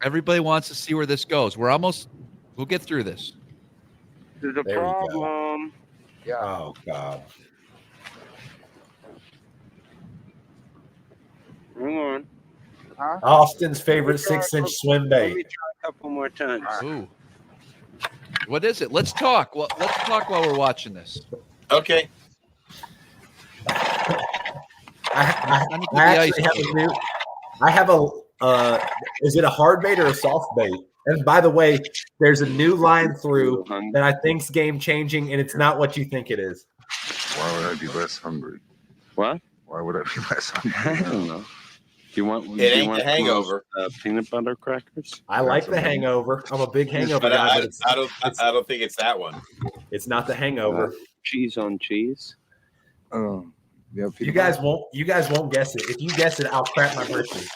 Everybody wants to see where this goes. We'll get through this. There's a There you go. problem. Yeah. Oh God. Hang on. Huh? Austin's favorite 6-inch swim Let me bait. try a couple more times. Ooh. What is it? Let's talk. Well, let's talk while we're watching this. Okay. I need to be actually ice. have a new. I have a. Is it a hard bait or a soft bait? And by the way, there's a new line through that I think's game changing, and it's not what you think it is. Why would I be less hungry? What? Why would I be less I hungry? don't know. Do you want? It ain't the hangover. Peanut butter crackers. I like the hangover. I'm a big hangover But guy, I but don't think it's that one. it's not the hangover. Cheese on cheese. Yeah, You guys won't guess it. If you guess it, I'll crap my britches.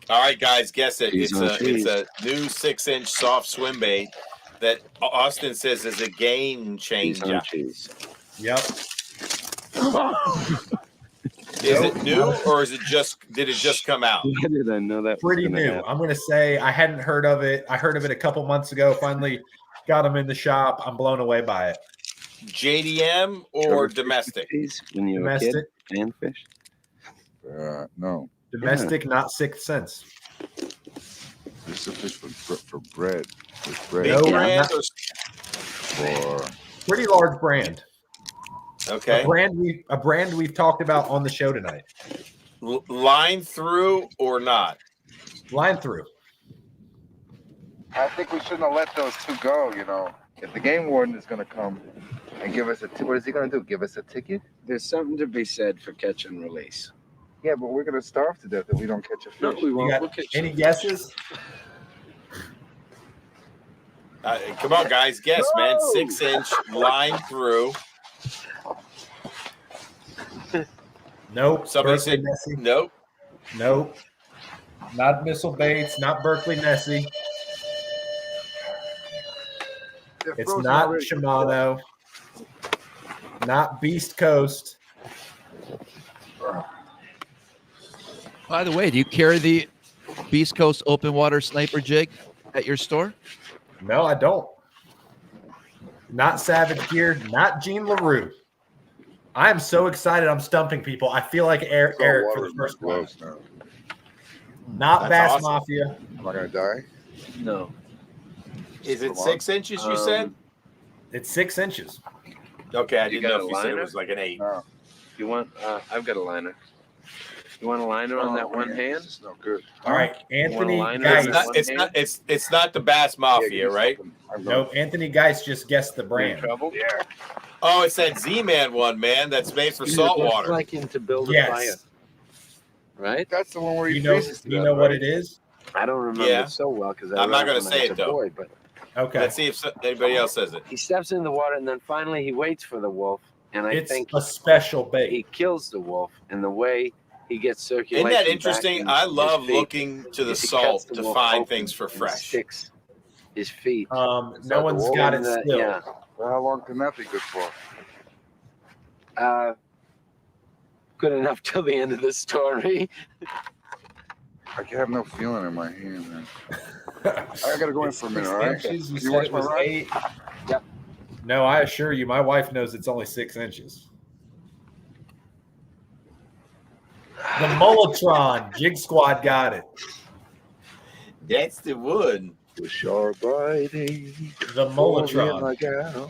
All right, guys, guess it. Cheese It's on a cheese. new 6-inch soft swim bait that Austin says is a game Cheese changer. on cheese. Yep. Is it new or did it just come out? Why did I know that? was Pretty gonna new. happen? I'm going to say I hadn't heard of it. I heard of it a couple months ago. Finally got them in the shop. I'm blown away by it. JDM or domestic? Cheese when you were a kid. Domestic, And fish. No. domestic, not 6 cents. This is fish for bread. With bread. No, Big brand not- or For Pretty large brand. okay? A brand we've talked about on the show tonight. Line through or not? Line through. I think we shouldn't have let those two go, you know. If the game warden is going to come and give us what is he going to do? Give us a ticket? There's something to be said for catch and release. Yeah, but we're going to starve to death if we don't catch a fish. No, we You won't. got We'll catch any some. guesses? Come on, guys, guess, man. 6-inch line through. Nope. Somebody Berkeley said Nessie. nope. Nope. Not Missile Baits. Not Berkeley Nessie. They're It's frozen not already. Shimano. Not Beast Coast. By the way, do you carry the Beast Coast open water sniper jig at your store? No, I don't. Not Savage Gear. Not Gene LaRue. I am so excited. I'm stumping people. I feel like Eric Salt for water the is first time. gross now. Not That's Bass awesome. Mafia. Am I going to die? No. Is it 6 inches? You said? It's 6 inches. Okay, I You didn't got know a if you said it liner? was like an 8. No. You want? I've got a liner. You want a liner on that one hand? This is no good. All right, Anthony line It's it Geist. up? not. It's not the Bass Mafia, right? Nope, Anthony Geist just guessed the You're in brand. trouble? Yeah. Oh, it's that Z-Man one, man. That's made for salt That's water. like him to build a fire, Yes. right? That's the one where he You know, freezes to you death, know what right? it is? I don't remember Yeah. it so well because I'm not gonna say it, though. Boy, but Okay. Let's see if anybody else says it. he steps in the water and then finally he waits for the wolf, and I It's think a special he bait. kills the wolf, and the way he gets circulation. Isn't that back interesting? in I his love feet, looking to the he cuts salt the to wolf find open things for and fresh. Sticks his feet. No one's got it still. Yeah. Well, how long can that be good for? Good enough till the end of the story. I have no feeling in my hand, man. I got to go in for a minute, all right? Inches, you You said watch it my was ride? 8. Yep. No, I assure you, my wife knows it's only 6 inches. The Mulletron Jig Squad got it. That's the wood. The sharp biting. The Mulletron. Like out.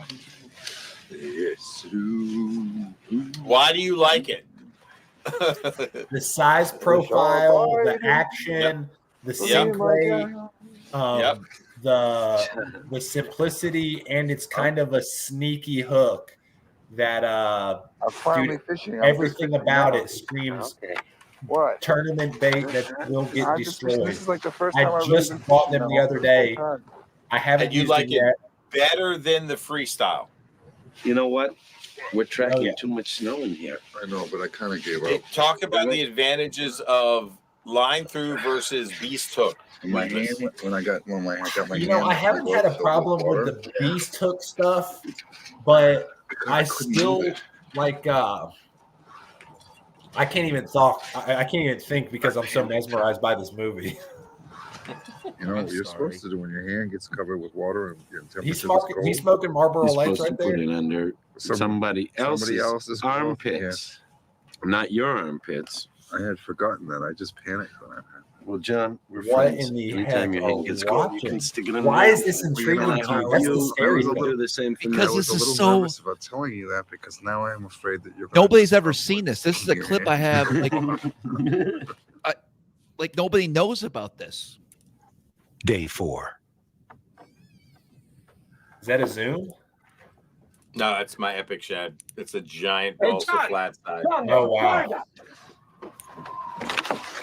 Yes, ooh. Why do you like it? The size profile, the action, the Yep. sink rate, Yep. the simplicity, and it's kind of a sneaky hook that I'm finally dude, fishing. I'm everything fishing about now. it screams Okay. What? tournament bait that will get I just fishing. destroyed. This is like the first I time I've just really been bought fishing them the now. other day. Whole time. I haven't And you used like it it yet. better than the freestyle. You know what? We're tracking Oh, yeah. too much snow in here. I know, but I kind of gave up. Talk about the advantages of line through versus beast hook. My hand, when I got my You know, I haven't had a problem with the beast hook stuff, but I still like I can't even talk. I can't even think because I'm so mesmerized by this movie. You know what you're supposed to do when your hand gets covered with water and temperature. He's smoking Marlboro You're Lights supposed right to put there. it under somebody else's armpits, not your armpits. I had forgotten that. I just panicked when I had. Well, John, we're What friends. in the Anytime heck your are hand gets we cold, you watching? can stick it in. Why there. is this intriguing Well, to you know, you? That's the scary I'll thing. do the same for Because me. this I was is a little so. nervous about telling you that because now I am afraid that you're. Gonna Nobody's ever seen this. This is a clip I have. Like nobody knows about this. Day 4. Is that a Zoom? No, it's my Epic Shed. It's a giant balsa flat side. Oh wow!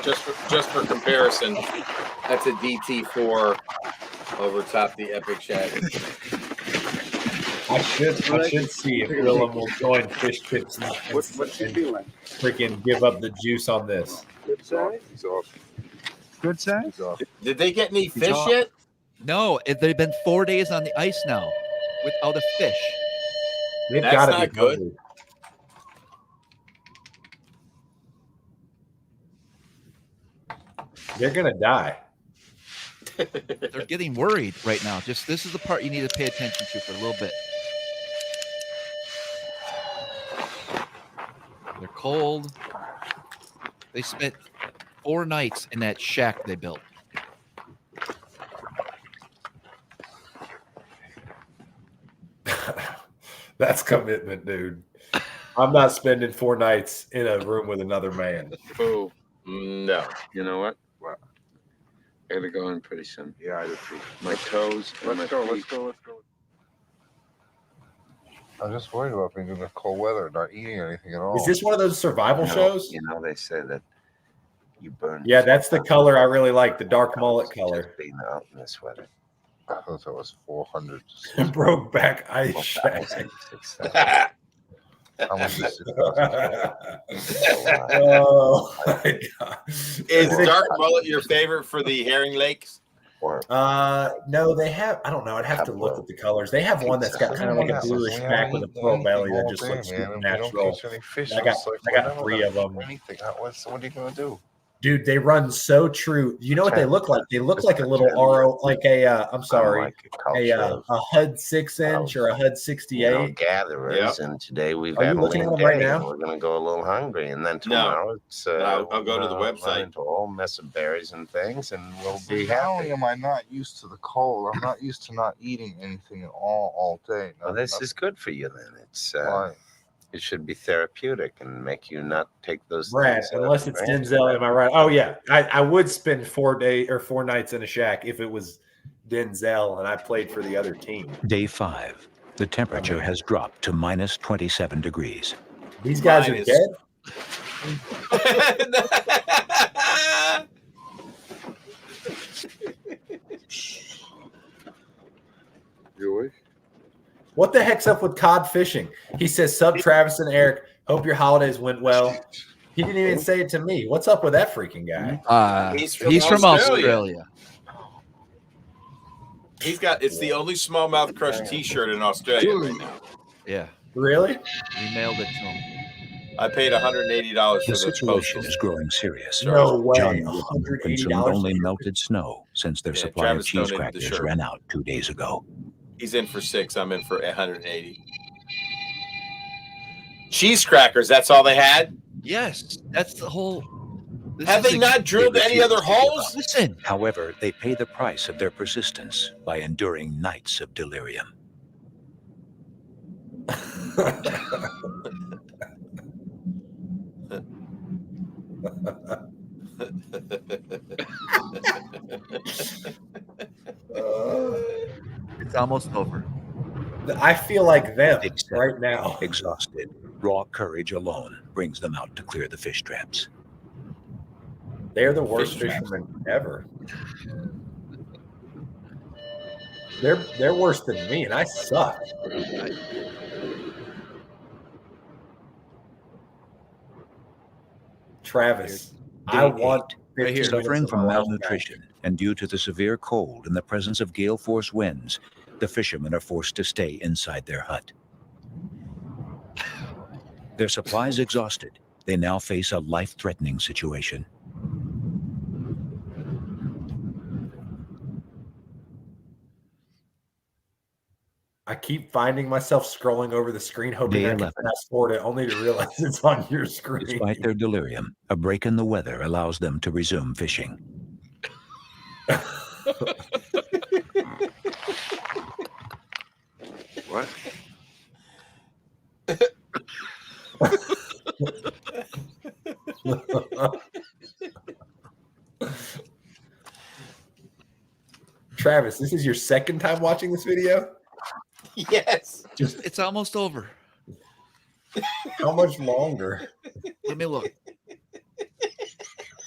Just for comparison, that's a DT4 over top the Epic Shed. I should see if Willem will join Fish Tips and freaking give up the juice on this. Good size. He's off. Good size. He's off. Did they get any fish yet? No, they've been 4 days on the ice now without a fish. They've That's gotta not be good. hungry. They're gonna die. They're getting worried right now. Just this is the part you need to pay attention to for a little bit. They're cold. They spent 4 nights in that shack they built. That's commitment, dude. I'm not spending 4 nights in a room with another man. Oh, no. You know what? I gotta go in pretty soon. Yeah, I do. My toes. And Let's my go. feet. Let's go. I'm just worried about being in the cold weather and not eating anything at all. Is this one of those survival shows? You know, they say that you burn. Yeah, that's the color I really like, the dark mullet color. Being out in this weather. I thought that was 400. Brokeback Ice Shack. How much is it? Oh my god! Is dark mullet your favorite for the Herring Lakes? No, they have. I don't know. I'd have to look at the colors. They have one that's got kind of like a bluish back with a pearl belly that just looks natural. I got 3 of them. What are you gonna do? Dude, they run so true. You know what they look like? They look like a little RO, like a I'm sorry, a HUD 6-inch or a HUD 68. Gatherers, and today we've Are you had a looking lean at them right day. now? We're gonna go a little hungry, and then tomorrow it's I'll go to the website. Into all mess of berries and things, and we'll be Not happy. only am I not used to the cold, I'm not used to not eating anything at all day. Well, this is good for you then. It's Why? it should be therapeutic and make you not take those Right, things. unless it's Denzel, am I right? Oh yeah, I would spend 4 nights in a shack if it was Denzel and I played for the other team. Day 5. The temperature has dropped to minus 27 degrees. These guys are dead. You awake? What the heck's up with cod fishing? He says, "Sub Travis and Eric. Hope your holidays went well." He didn't even say it to me. What's up with that freaking guy? He's from Australia. He's got. It's the only Smallmouth Crush T-shirt in Australia right now. Yeah. Really? We mailed it to him. I paid $180 The for the situation is growing serious. No way. John consumed $180 only melted snow since their supply Travis of cheese donated the crackers shirt. ran out 2 days ago. He's in for 6. I'm in for 180. Cheese crackers. That's all they had. Yes, that's the whole. Have they not drilled any other holes? Listen. However, they pay the price of their persistence by enduring nights of delirium. It's almost over. I feel like them right now. Exhausted, raw courage alone brings them out to clear the fish traps. They're the worst fishermen ever. They're worse than me, and I suck. Travis, I want Right here. 15 Suffering minutes from of life malnutrition and due to the severe cold and the presence of gale force winds, the fishermen are forced to stay inside their hut. Their supplies exhausted, they now face a life-threatening situation. keep finding myself scrolling over the screen, hoping Day I can 11. fast forward it, only to realize it's on your screen. Despite their delirium, a break in the weather allows them to resume fishing. What? Travis, this is your second time watching this video? Yes. It's almost over. How much longer? Let me look.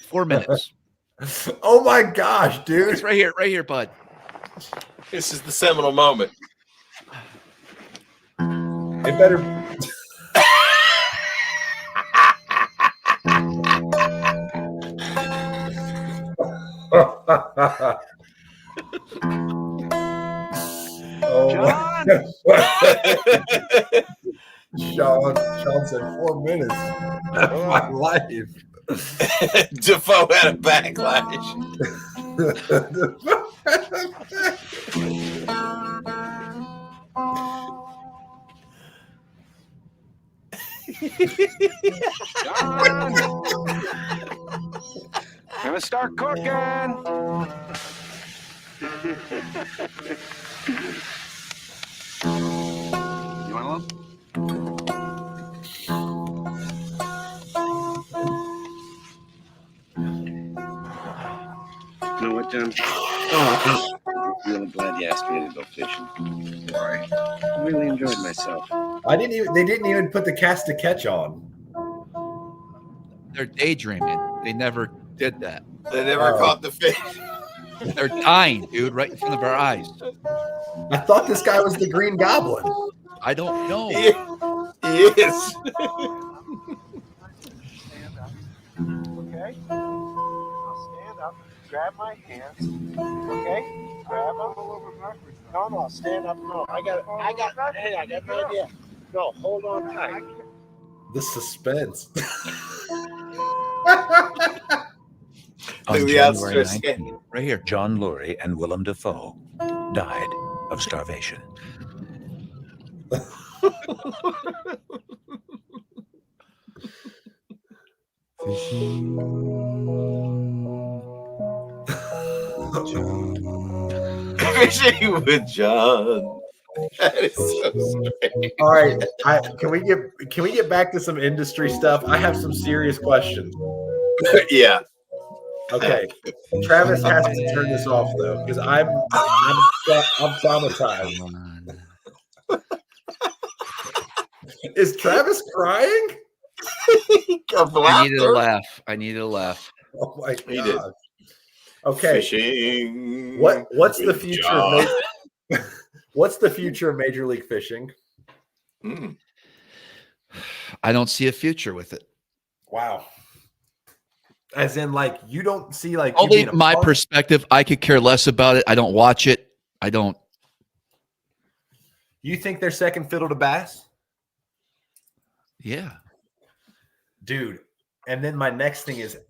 4 minutes. Oh my gosh, dude. It's right here, bud. This is the seminal moment. It better. Sean said 4 minutes of my life. Defoe had a backlash. Gonna start cooking. You want a little? You know what, John? Oh, I'm really glad you asked me to go fishing. Why? I really enjoyed myself. They didn't even put the cast to catch on. They're daydreaming. They never did that. They never caught the fish. They're dying, dude, right in front of our eyes. I thought this guy was the Green Goblin. I don't know. He is. Okay? I'll stand up, grab my hands. Okay? Grab them. No, stand up. No, I got an idea. No, hold on tight. The suspense. On Look at the January outstretched 19th, right here, John Lurie and Willem Dafoe died of starvation. Fishing with John. That is so strange. All right, can we get back to some industry stuff? I have some serious questions. Yeah. Okay, Travis has to turn this off though, because I'm traumatized. Is Travis crying? I needed a laugh. Oh my god. He did. Okay. Fishing. What's the with future John. of what's the future of Major League Fishing? I don't see a future with it. Wow. As in, like, you don't see like you Only being a my part- perspective. I could care less about it. I don't watch it. I don't. You think they're second fiddle to bass? Yeah. Dude. And then my next thing is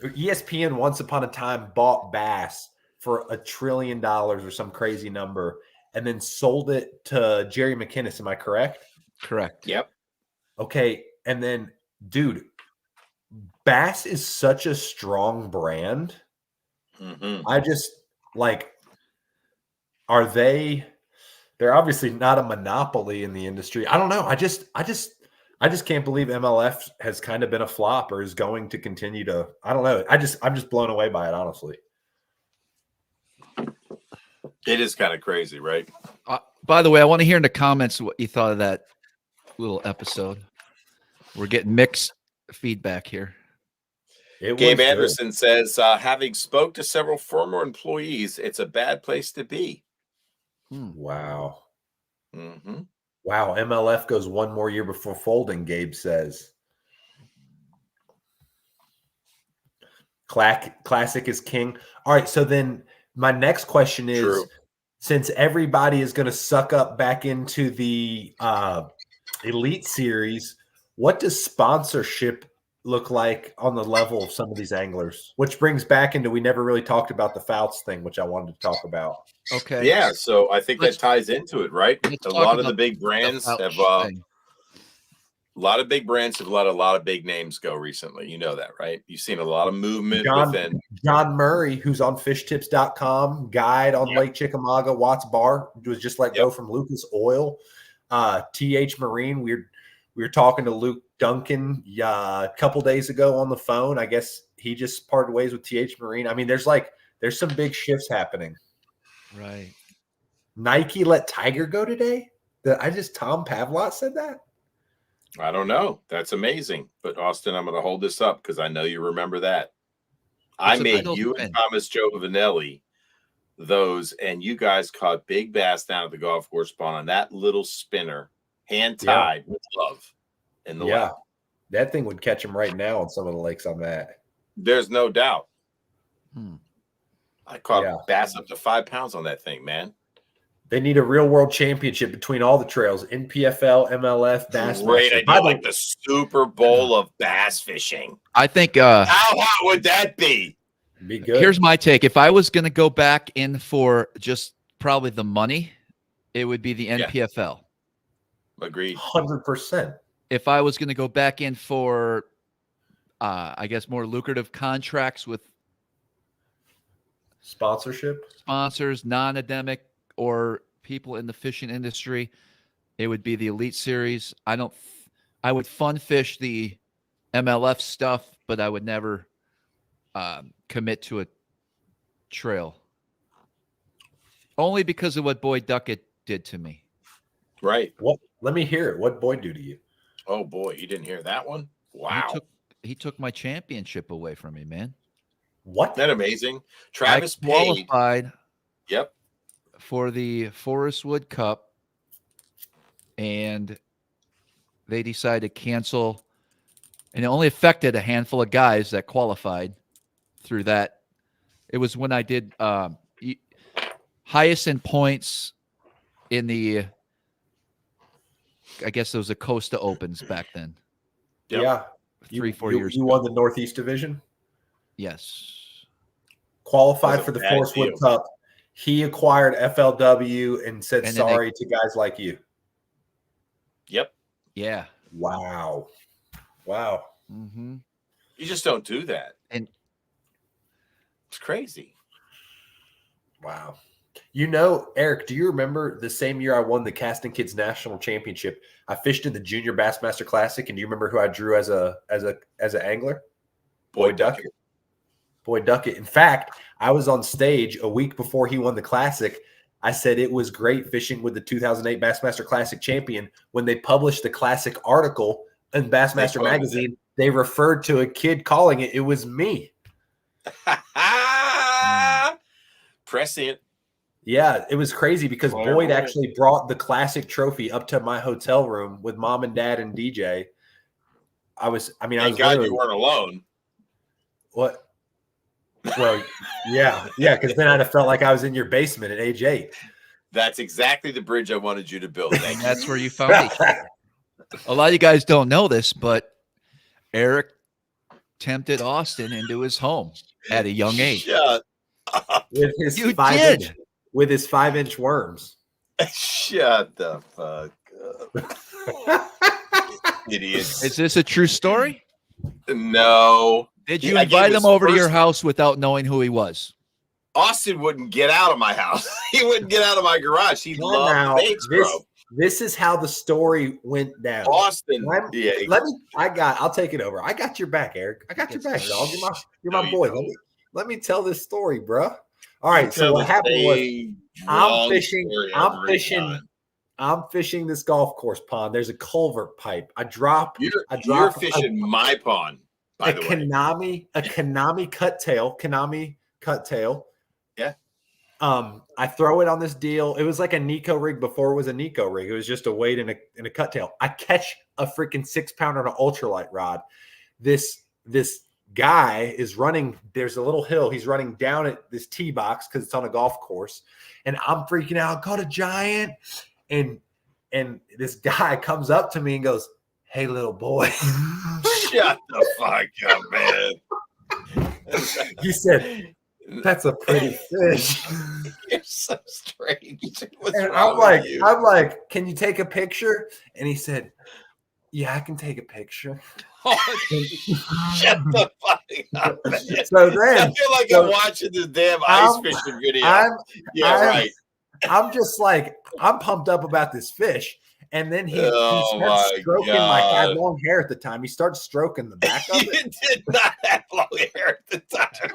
ESPN once upon a time bought Bass for $1 trillion or some crazy number and then sold it to Jerry McInnes. Am I correct? Correct. Yep. Okay. And then, dude, Bass is such a strong brand. I just like, they're obviously not a monopoly in the industry. I don't know. I just can't believe MLF has kind of been a flop or is going to continue to. I don't know. I'm just blown away by it, honestly. It is kind of crazy, right? By the way, I want to hear in the comments what you thought of that little episode. We're getting mixed feedback here. Gabe Anderson says, having spoke to several former employees, it's a bad place to be. Wow. Mm-hmm. Wow. MLF goes one more year before folding, Gabe says. Classic is king. All right. So then my next question is, since everybody is going to suck up back into the Elite Series, what does sponsorship look like on the level of some of these anglers? Which brings back into, we never really talked about the Fouts thing, which I wanted to talk about. Okay. Yeah, so I think that ties into it, right? A lot of the big brands have a lot of big brands have let a lot of big names go recently. You know that, right? You've seen a lot of movement within. John Murray, who's on fishtips.com, guide on Lake Chickamauga, Watts Bar, was just let go from Lucas Oil. TH Marine, we were talking to Luke Duncan a couple days ago on the phone. I guess he just parted ways with TH Marine. I mean, there's some big shifts happening. Right. Nike let Tiger go today? Tom Pavlot said that? I don't know. That's amazing. But Austin, I'm going to hold this up because I know you remember that. I made you and Thomas Giovanelli those, and you guys caught big bass down at the golf course pond on that little spinner, hand tied with love in the lake. That thing would catch them right now on some of the lakes I'm at. There's no doubt. I caught bass up to 5 pounds on that thing, man. They need a real world championship between all the trails, NPFL, MLF, Bass. Great idea, like the Super Bowl of bass fishing. I think. How hot would that be? Be good. Here's my take. If I was going to go back in for just probably the money, it would be the NPFL. Agreed. 100%. If I was going to go back in for, I guess, more lucrative contracts with sponsors, non-endemic, or people in the fishing industry, it would be the Elite Series. I would fun fish the MLF stuff, but I would never commit to a trail. Only because of what Boyd Duckett did to me. Right. What? Let me hear it. What Boyd do to you? Oh boy, you didn't hear that one? Wow. He took my championship away from me, man. What? Isn't that amazing? Travis qualified. Yep. For the Forest Wood Cup, and they decided to cancel, and it only affected a handful of guys that qualified through that. It was when I did highest in points in the, I guess it was the Costa Opens back then. Yep. Yeah. 3-4 years You ago. won the Northeast Division? Yes. Qualified for the Forest Wood Cup. He acquired FLW and said sorry to guys like you. Yep. Yeah. Wow. Mm-hmm. You just don't do that. And it's crazy. Wow. You know, Eric, do you remember the same year I won the Casting Kids National Championship? I fished in the Junior Bassmaster Classic, and do you remember who I drew as an angler? Boyd Duckett. Boyd Duckett. In fact, I was on stage a week before he won the Classic. I said it was great fishing with the 2008 Bassmaster Classic champion. When they published the Classic article in Bassmaster magazine, they referred to a kid calling it. It was me. Prescient. Yeah, it was crazy because Boyd actually brought the Classic trophy up to my hotel room with mom and dad and DJ. Thank God you weren't alone. What? Well, yeah, because then I'd have felt like I was in your basement at age 8. That's exactly the bridge I wanted you to build. Thank you. That's where you found each other. A lot of you guys don't know this, but Eric tempted Austin into his home at a young age. Shut up. With his 5-inch worms. Shut the fuck up. Idiots. Is this a true story? No. Did you invite him over to your house without knowing who he was? Austin wouldn't get out of my house. He wouldn't get out of my garage. He loved baits, bro. This is how the story went down. Austin. I'll take it over. I got your back, Eric. I got your back, dog. You're my boy. Let me tell this story, bro. All right. So what happened was I'm fishing this golf course pond. There's a culvert pipe. You're fishing my pond. By the way. A Konami cut tail. Yeah. I throw it on this deal. It was like a Nico rig before it was a Nico rig. It was just a weight and a cut tail. I catch a freaking 6-pounder on an ultralight rod. This guy is running. There's a little hill. He's running down at this tee box because it's on a golf course. And I'm freaking out. Caught a giant. And this guy comes up to me and goes, "Hey, little boy." Shut the fuck up, man. He said, "That's a pretty fish." You're so strange. What's And wrong with you? I'm like, "Can you take a picture?" And he said, "Yeah, I can take a picture." Shut the fuck up, man. So then, I feel like I'm watching this damn ice fishing video. Right. I'm just like, I'm pumped up about this fish. And then he Oh starts my stroking my I had God. long hair at the time. He starts stroking the back of You it. did not have long hair at the time.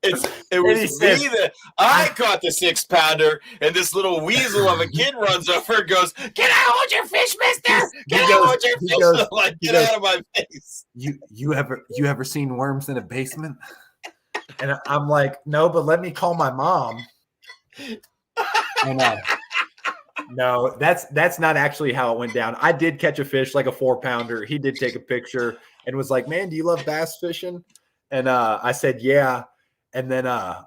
It And was he me said- that I caught the 6-pounder, and this little weasel of a kid runs over and goes, "Can I hold your fish, mister? Can I hold your fish?" goes- I'm like, he "Get goes, out of my face." You ever seen worms in a basement? And I'm like, no, but let me call my mom. And no, that's not actually how it went down. I did catch a fish, like a 4-pounder. He did take a picture and was like, "Man, do you love bass fishing?" And I said, "Yeah." And then I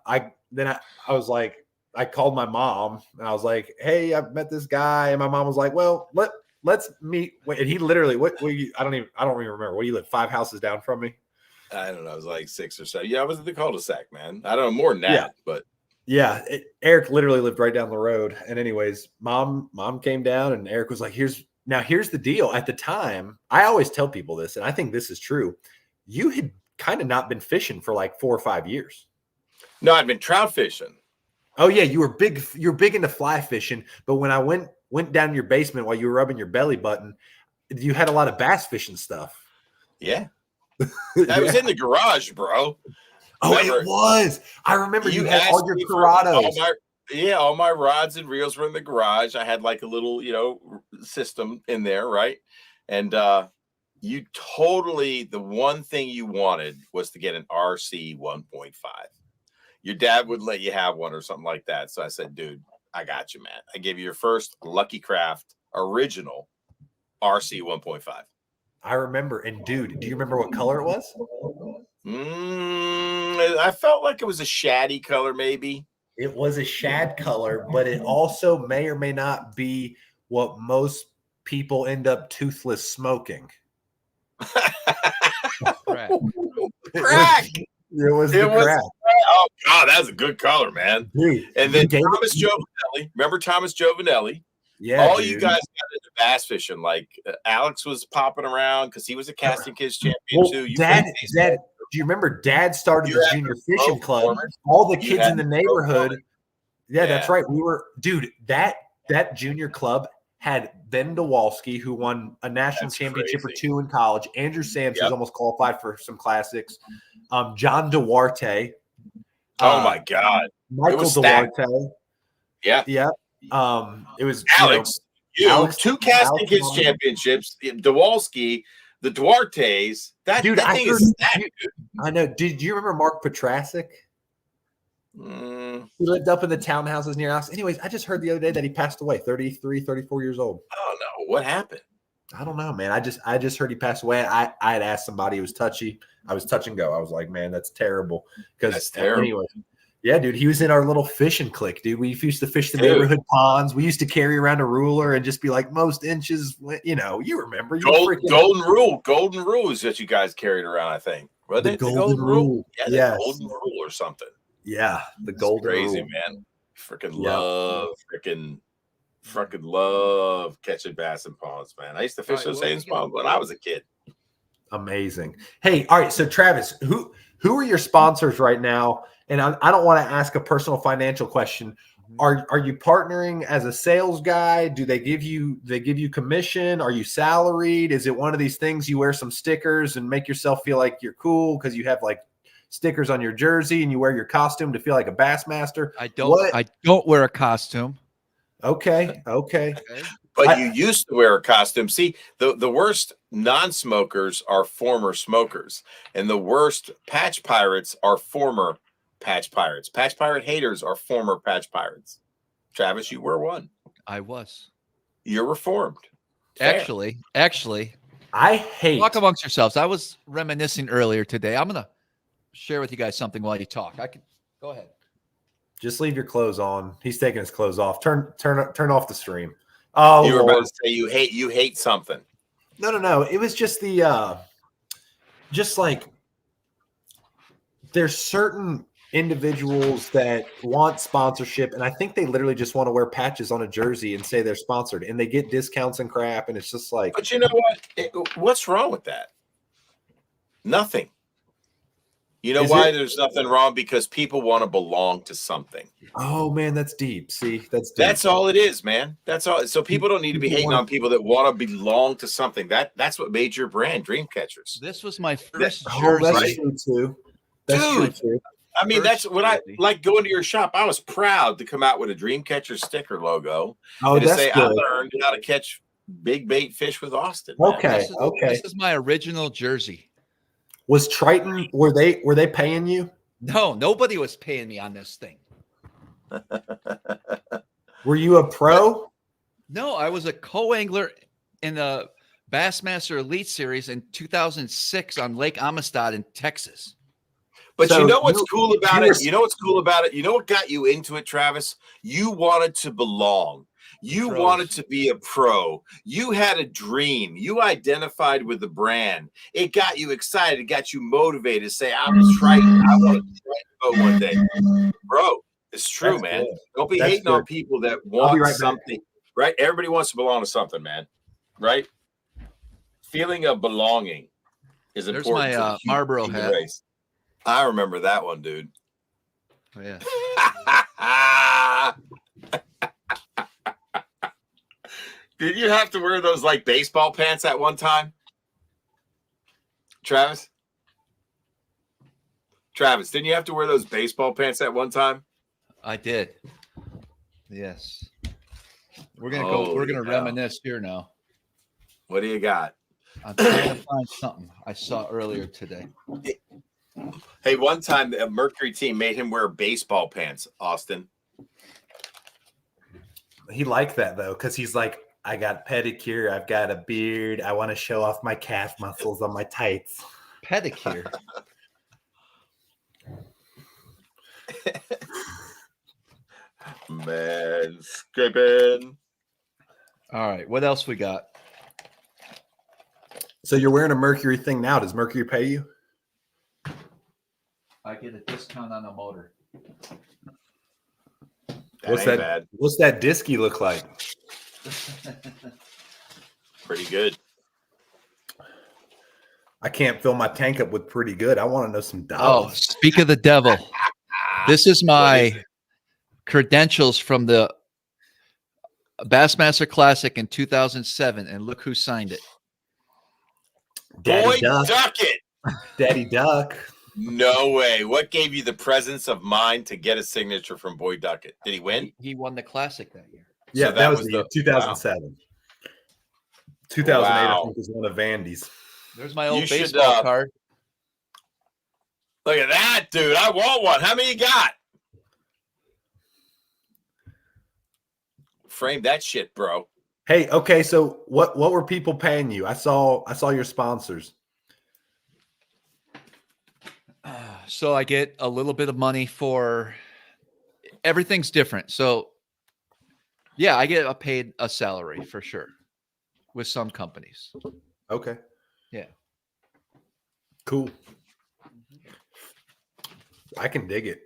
was like, I called my mom and I was like, "Hey, I've met this guy." And my mom was like, "Well, let's meet." And he literally, I don't even remember. What do you live 5 houses down from me? I don't know. It was like 6 or 7. Yeah, I was at the cul-de-sac, man. I don't know more than that, Yeah. but Yeah, Eric literally lived right down the road. And anyways, mom came down and Eric was like, here's the deal. At the time, I always tell people this, and I think this is true. You had kind of not been fishing for like 4 or 5 years. no, I'd been trout fishing. Oh yeah, you're big into fly fishing, but when I went down your basement while you were rubbing your belly button, you had a lot of bass fishing stuff. Yeah. That was in the garage, bro. Oh, Remember, it was. I remember you had all asked your me for Curados. all my rods and reels were in the garage. I had like a little, system in there, right? And you totally, the one thing you wanted was to get an RC 1.5. Your dad would let you have one or something like that. So I said, "Dude, I got you, man. I gave you your first Lucky Craft original RC 1.5. I remember. And dude, do you remember what color it was? I felt like it was a shaddy color, maybe. It was a shad color, but it also may or may not be what most people end up toothless smoking. Crack. Crack. It was the crack. Oh God, that's a good color, man. Dude, and then Thomas Giovanelli. Remember Thomas Giovanelli? Yeah. All dude. you guys got into bass fishing. Like Alex was popping around because he was a casting kids champion Well, too. Dad, do you remember Dad started the junior fishing club? All the kids in the neighborhood. Yeah, that's right. We were, dude, that junior club had Ben Dewalski, who won a national championship or 2 in college. Andrew Sams, who's almost qualified for some classics. John Duarte. Oh my God. Michael Duarte. Yeah. Yeah. It was Alex. Alex 2 casting kids championships. Dewalski, the Duartes. That thing is stacked. I know. Did you remember Mark Petrasic? He lived up in the townhouses near us. Anyways, I just heard the other day that he passed away, 33, 34 years old. Oh no, what happened? I don't know, man. I just heard he passed away. I had asked somebody who was touchy. I was touch and go. I was like, man, that's terrible. That's terrible. Anyway, yeah, dude, he was in our little fishing clique, dude. We used to fish the neighborhood ponds. We used to carry around a ruler and just be like, most inches, you remember. Golden rule is that you guys carried around, I think. Was The it golden rule. Yeah, the Yes. golden rule or something. Yeah, the golden crazy, rule. man. Freaking love catching bass in ponds, man. I used to fish those same ponds when I was a kid. Amazing. Hey, all right. So Travis, who are your sponsors right now? And I don't want to ask a personal financial question. Are you partnering as a sales guy? Do they give you commission? Are you salaried? Is it one of these things you wear some stickers and make yourself feel like you're cool because you have like stickers on your jersey and you wear your costume to feel like a Bassmaster? I don't wear a costume. Okay. But you used to wear a costume. See, the worst non-smokers are former smokers, and the worst patch pirates are former patch pirates. Patch pirate haters are former patch pirates. Travis, you were one. I was. You're reformed. Fair. Actually, I hate. Talk amongst yourselves. I was reminiscing earlier today. I'm gonna share with you guys something while you talk. I can go ahead. Just leave your clothes on. He's taking his clothes off. Turn off the stream. Oh, you were about to say you hate something. No. It was just the just like there's certain individuals that want sponsorship, and I think they literally just want to wear patches on a jersey and say they're sponsored, and they get discounts and crap, and it's just like. But you know what? What's wrong with that? Nothing. You know why there's nothing wrong? Because people want to belong to something. Oh man, that's deep. See, that's deep. That's all it is, man. That's all. So people don't need to be hating on people that want to belong to something. That's what made your brand, Dream Catchers. This was my first jersey. jersey. That's true too. That's true too. I mean, that's what I like going to your shop. I was proud to come out with a Dreamcatcher sticker logo. Oh, and to that's say good. I learned how to catch big bait fish with Austin. Okay, This is my original jersey. Was Triton? Were they paying you? No, nobody was paying me on this thing. Were you a pro? No, I was a co-angler in the Bassmaster Elite Series in 2006 on Lake Amistad in Texas. But So you know what's cool about you it? were- You know what's cool about it? You know what got you into it, Travis? You wanted to belong. You Pros. wanted to be a pro. You had a dream. You identified with the brand. It got you excited. It got you motivated to say, I'm Triton. I want to try to boat one day. Bro, it's true, That's man. good. Don't be That's hating on good. people that I'll be want right back. something. Right? Everybody wants to belong to something, man. Right? Feeling of belonging is There's important. my, to the Marlboro human hat. race. I remember that one, dude. Oh, yeah. Did you have to wear those like baseball pants at one time? Travis, didn't you have to wear those baseball pants at one time? I did. Yes. We're gonna go. We're gonna reminisce here now. What do you got? I'm trying to find something I saw earlier today. Hey, one time the Mercury team made him wear baseball pants, Austin. He liked that though, because he's like, I got pedicure, I've got a beard, I want to show off my calf muscles on my tights. Pedicure. Man, scraping. All right. What else we got? So you're wearing a Mercury thing now. Does Mercury pay you? I get a discount on a motor. What's ain't that? bad. What's that disky look like? Pretty good. I can't fill my tank up with pretty good. I want to know some Oh, dollars. speak of the devil. This is my credentials from the Bassmaster Classic in 2007, and look who signed it. Boy, Daddy Duck. Duckett. Daddy Duck. No way. What gave you the presence of mind to get a signature from Boy Duckett? Did he win? He won the Classic that year. Yeah, So that was the 2007. 2008, I Wow. think, was one of Vandy's. There's my old You should, baseball card. Look at that, dude. I want one. How many you got? Frame that shit, bro. Hey, okay, so what were people paying you? I saw your sponsors. So I get a little bit of money for everything's different. So yeah, I get paid a salary for sure with some companies. Okay. Yeah. Cool. I can dig it.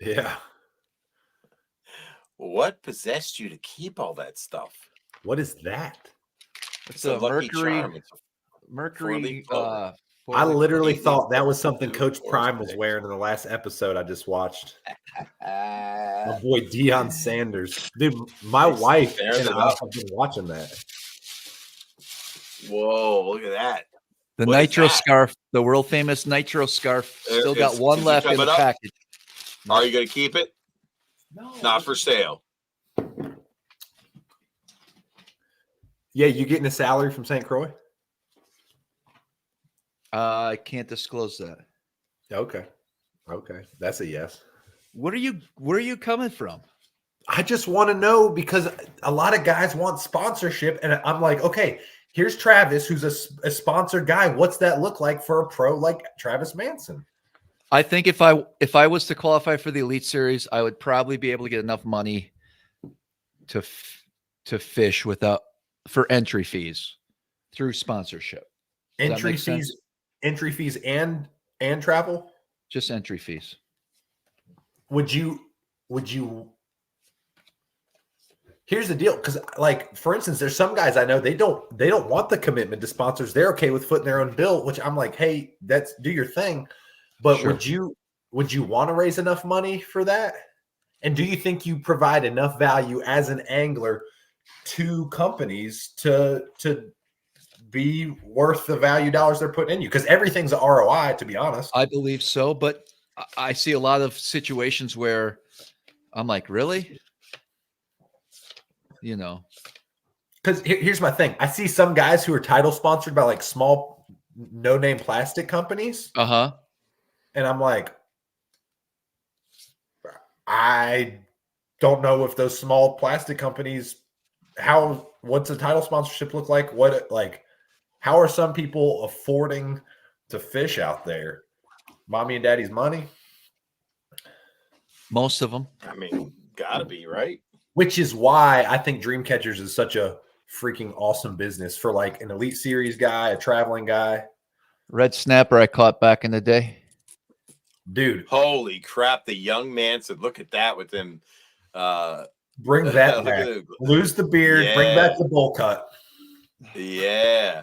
Yeah. What possessed you to keep all that stuff? What is that? It's a a Lucky Mercury. Charm. It's a Mercury. four-leaf clover. I literally Evening thought that was Force something Two Coach Force Prime was Six. wearing in the last episode I just watched. My boy Deion Sanders. Dude, my wife Fair and I enough. have been watching that. Whoa, look at that. The What is nitro that? scarf, the world famous nitro scarf. Still got Is- one is it left in coming the up? package. Are you going to keep it? No. Not for sale. Yeah, you getting a salary from St. Croix? I can't disclose that. Okay. That's a yes. Where are you coming from? I just want to know because a lot of guys want sponsorship, and I'm like, okay, here's Travis, who's a sponsored guy. What's that look like for a pro like Travis Manson? I think if I was to qualify for the Elite Series, I would probably be able to get enough money to fish for entry fees. through sponsorship. Does that Entry make sense? fees, entry fees, and travel. Just entry fees. Would you? Here's the deal, because like for instance, there's some guys I know they don't want the commitment to sponsors. They're okay with footing their own bill, which I'm like, hey, that's do your thing. But Sure. would you want to raise enough money for that? And do you think you provide enough value as an angler to companies to be worth the value dollars they're putting in you? Because everything's a ROI, to be honest. I believe so, but I see a lot of situations where I'm like, really? You know, because here's my thing. I see some guys who are title sponsored by like small no-name plastic companies. And I'm like, I don't know if those small plastic companies, what's a title sponsorship look like? How are some people affording to fish out there? Mommy and daddy's money? Most of them. I mean, gotta be, right? Which is why I think Dream Catchers is such a freaking awesome business for like an Elite Series guy, a traveling guy. Red snapper I caught back in the day. Dude. Holy crap. The young man said, look at that with him. Bring that back. Lose the beard. Yeah. Bring back the bowl cut. Yeah.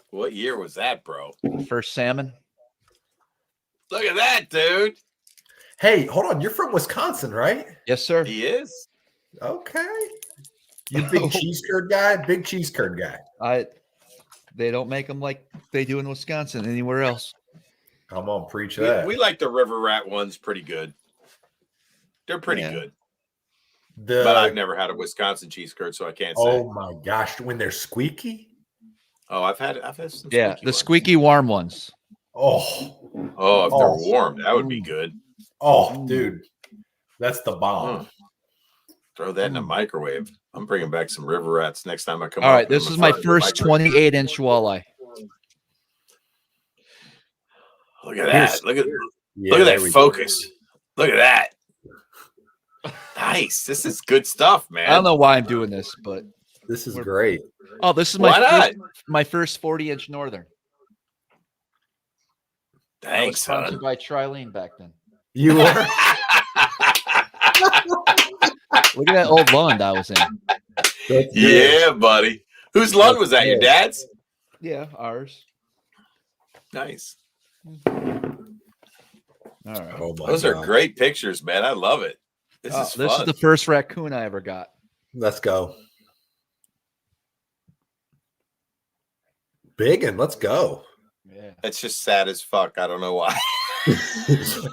What year was that, bro? First salmon. Look at that, dude. Hey, hold on. You're from Wisconsin, right? Yes, sir. He is. Okay. You big cheese curd guy? Big cheese curd guy. They don't make them like they do in Wisconsin anywhere else. Come on, preach that. We like the river rat ones pretty good. They're pretty good. But I've never had a Wisconsin cheese curd, so I can't say. Oh my gosh, when they're squeaky? Oh, I've had some the squeaky warm ones. Oh, if they're warm, that would be good. Oh, dude. That's the bomb. Throw that in the microwave. I'm bringing back some river rats next time I come. All right, this is my first 28-inch walleye. Look at that. Look at that focus. Look at that. Nice. This is good stuff, man. I don't know why I'm doing this, but this is great. Oh, this is my first 40-inch northern. Thanks, sponsored son. by Trilene back then. You were. Look at that old Lund I was in. Yeah, buddy. Whose Lund was that? Your dad's? Yeah, ours. Nice. All right. Those are great pictures, man. I love it. This is fun. This is the first raccoon I ever got. Let's go. Big and let's go. Yeah. It's just sad as fuck. I don't know why.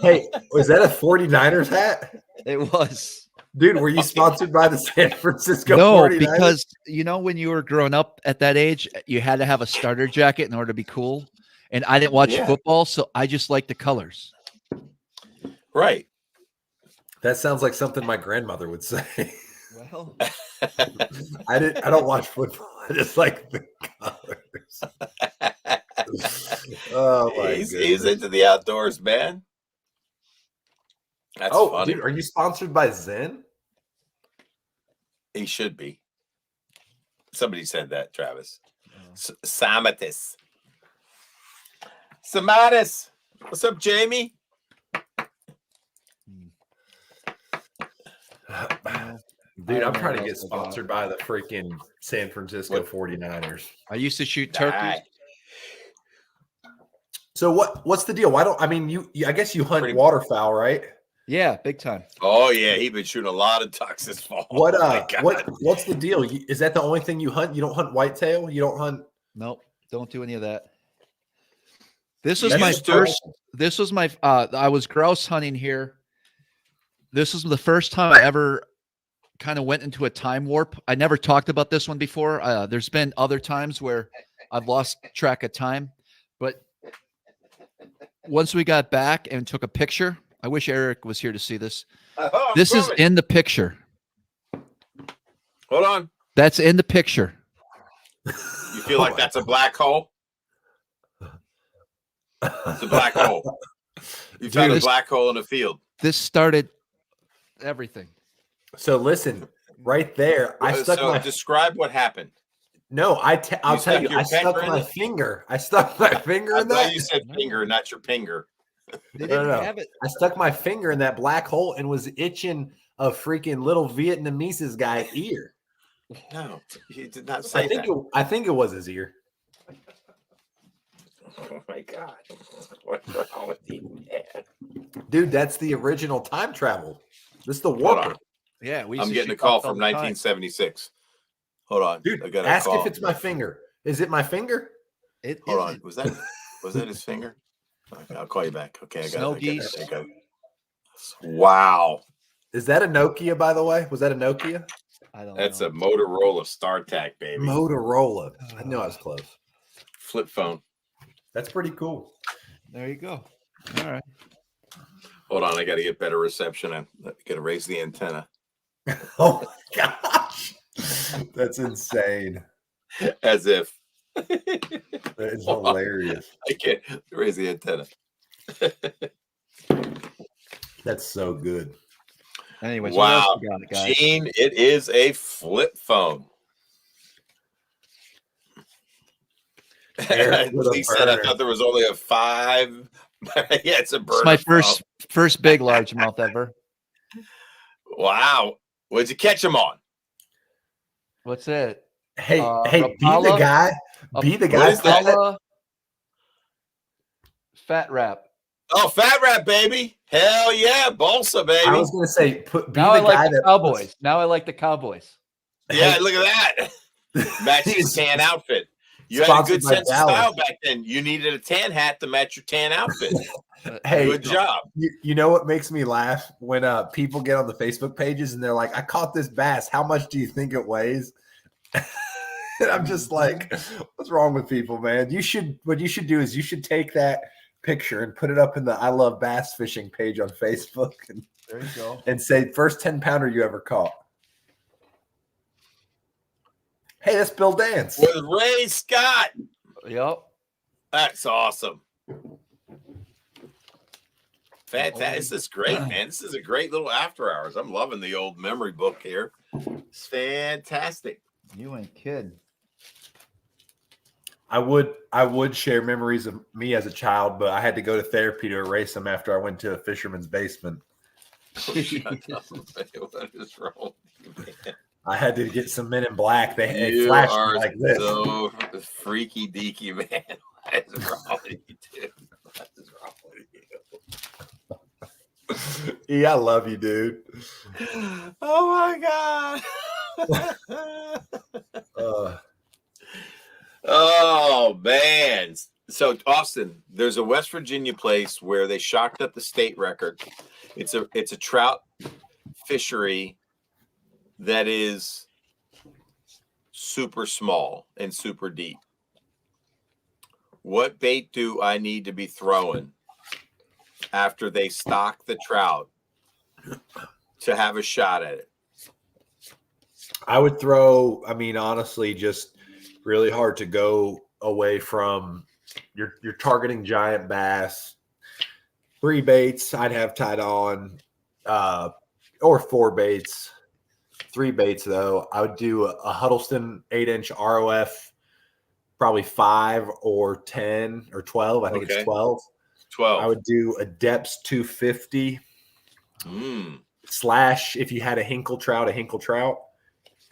Hey, was that a 49ers hat? It was. Dude, were you sponsored by the San Francisco 49ers? Because when you were growing up at that age, you had to have a starter jacket in order to be cool. And I didn't watch football, so I just liked the colors. Right. That sounds like something my grandmother would say. Well, I don't watch football. I just like the colors. Oh my he's into the outdoors, man. That's funny. Dude, are you sponsored by Zen? He should be. Somebody said that, Travis. Samatis. Samatis. What's up, Jamie? Dude, I'm trying to get sponsored by the freaking San Francisco 49ers. I used to shoot turkeys. So what's the deal? I guess you hunt waterfowl, right? Yeah, big time. Oh yeah, he's been shooting a lot of ducks this fall. What's the deal? Is that the only thing you hunt? You don't hunt whitetail? You don't hunt? Nope, don't do any of that. This was my first. This was my. I was grouse hunting here. This was the first time I ever kind of went into a time warp. I never talked about this one before. There's been other times where I've lost track of time, but once we got back and took a picture, I wish Eric was here to see this. This is in the picture. Hold on. That's in the picture. You feel like that's a black hole? It's a black hole. You found a black hole in the field. This started everything. So listen, right there, Describe what happened. No, I'll tell stuck you, your I stuck finger in my it? finger. I stuck my finger I in thought that. you said finger, not your finger. They No, didn't no, no. have it. I stuck my finger in that black hole and was itching a freaking little Vietnamese guy ear. No, you did not say that. I think it was his ear. Oh my God. What's wrong with you, man? Dude, that's the original time travel. This is the Hold warper. on. Yeah, we. I'm getting a call from 1976. Hold on. Dude, I got a ask call. if it's my finger. Is it my finger? Hold on. Was that his finger? Okay, I'll call you back. Okay, I got it. Wow. Is that a Nokia, by the way? Was that a Nokia? I don't That's know. a Motorola StarTAC, baby. Motorola. I knew I was close. Flip phone. That's pretty cool. There you go. All right. Hold on, I got to get better reception. I got to raise the antenna. Oh my gosh. That's insane. As if. That is hilarious. I can't raise the antenna. That's so good. Anyways, wow, what else we got, guys? Gene, it is a flip phone. He said, I thought there was only a 5. Yeah, it's a burner. It's my first big largemouth ever. Wow. What'd you catch him on? What's it? Hey, Rapala? be the guy. Be the guy. What is that? Fat wrap. Oh, fat wrap, baby. Hell yeah. Balsa, baby. I was going to say, Now I like the Cowboys. Now I like the Cowboys. Yeah, look at that. Match his tan outfit. You had a good sense of style back then. You needed a tan hat to match your tan outfit. Hey, good job. You know what makes me laugh? When people get on the Facebook pages and they're like, I caught this bass. How much do you think it weighs? And I'm just like, what's wrong with people, man? What you should do is you should take that picture and put it up in the I Love Bass Fishing page on Facebook. And, there you go. And say, first 10-pounder you ever caught. Hey, that's Bill Dance. With Ray Scott. Yep. That's awesome. Fantastic. This is great, man. This is a great little after hours. I'm loving the old memory book here. It's fantastic. You ain't kidding. I would share memories of me as a child, but I had to go to therapy to erase them after I went to a fisherman's basement. Shut up, what is wrong with you, man? I had to get some Men in Black. They You flashed are like this. so freaky deaky, man. What is wrong with you, dude? What is wrong with you? Yeah, I love you, dude. Oh my God. Oh man. So Austin, there's a West Virginia place where they shocked up the state record. It's a trout fishery that is super small and super deep. What bait do I need to be throwing after they stock the trout to have a shot at it? I would throw, honestly, just really hard to go away from you're targeting giant bass. 3 baits I'd have tied on, or 4 baits. 3 baits though. I would do a Huddleston 8-inch ROF, probably 5 or 10 or 12. I think it's 12. 12. I would do a Depths 250. Slash, if you had a Hinkle trout.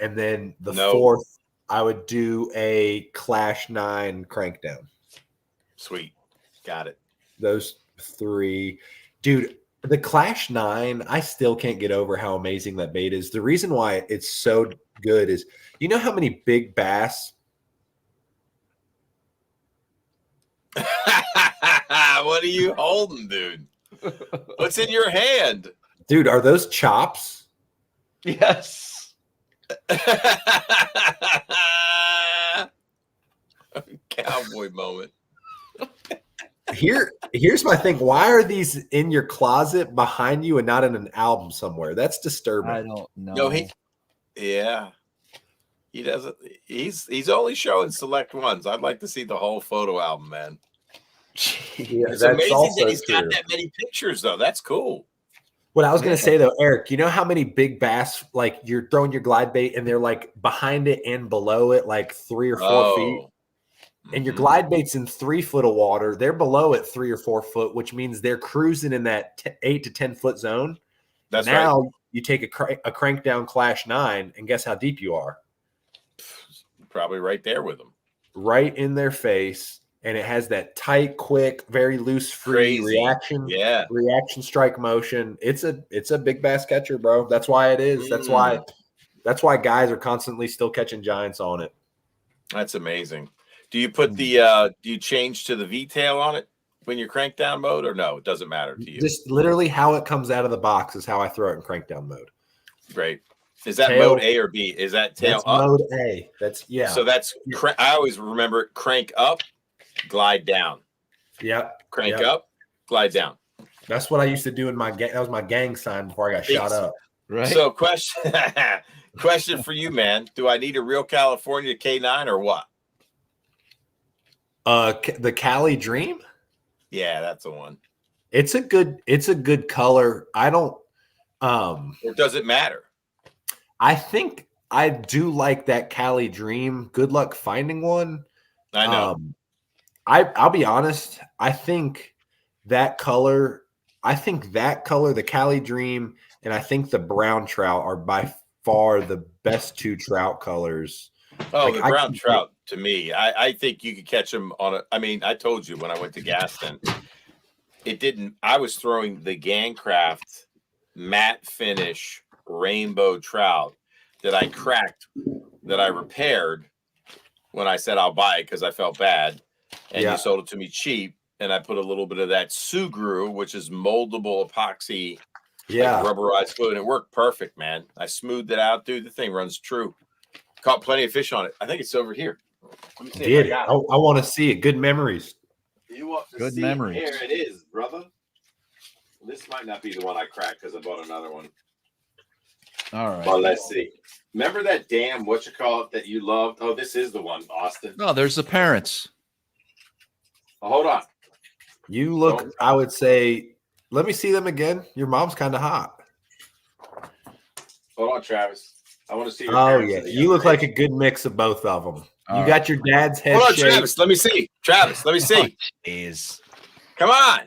And then the 4th, I would do a Clash 9 crankdown. Sweet. Got it. Those 3. Dude, the Clash 9, I still can't get over how amazing that bait is. The reason why it's so good is, you know how many big bass? What are you holding, dude? What's in your hand? Dude, are those chops? Yes. Cowboy moment. Here's my thing. Why are these in your closet behind you and not in an album somewhere? That's disturbing. I don't know. No, he doesn't. He's only showing select ones. I'd like to see the whole photo album, man. Yeah, It's that's amazing also that he's got true. that many pictures, though. That's cool. What I was going to say though, Eric, you know how many big bass, like you're throwing your glide bait and they're like behind it and below it, like 3 or 4 feet. And your glide bait's in 3 foot of water. They're below it 3 or 4 foot, which means they're cruising in that 8 to 10 foot zone. That's now right. you take a crank down Clash 9 and guess how deep you are? Probably right there with them. Right in their face. And it has that tight, quick, very loose, free reaction. Yeah. Reaction strike motion. It's a big bass catcher, bro. That's why it is. That's why guys are constantly still catching giants on it. That's amazing. Do you put the do you change to the V-tail on it when you're crank down mode, or no? It doesn't matter to you. Just literally how it comes out of the box is how I throw it in crank down mode. Great. Is that Tail, mode A or B? Is that tail that's up? mode A. That's So that's I always remember it, crank up, glide down. Yep. Crank up, glide down. That's what I used to do in my gang. That was my gang sign before I got shot up. Right. So question for you, man. Do I need a real California K9 or what? The Cali Dream? Yeah, that's the one. It's a good color. I don't or does it matter? I think I do like that Cali Dream. Good luck finding one. I know. I'll be honest. I think that color, the Cali Dream, and I think the brown trout are by far the best 2 trout colors. Oh, Like, the brown trout to me, I think you could catch them on a. I mean, I told you when I went to Gaston, it didn't. I was throwing the Gangcraft matte finish rainbow trout that I cracked, that I repaired when I said I'll buy it because I felt bad, and you sold it to me cheap, and I put a little bit of that Sugru, which is moldable epoxy, like rubberized fluid, and it worked perfect, man. I smoothed it out, dude. The thing runs true. Caught plenty of fish on it. I think it's over here. Let me see. Did it? I want to see it. Good memories. You want to Good see memories. Here it is, brother. This might not be the one I cracked because I bought another one. All right. But let's see. Remember that damn that you loved? Oh, this is the one, Austin. No, there's the parents. Oh, hold on. You look, I would say, let me see them again. Your mom's kind of hot. Hold on, Travis. I want to see your parents. Yeah. You look like a good mix of both of them. You got your dad's head Hold on, shape. Travis. Let me see. Travis, let me see. Jeez. Come on.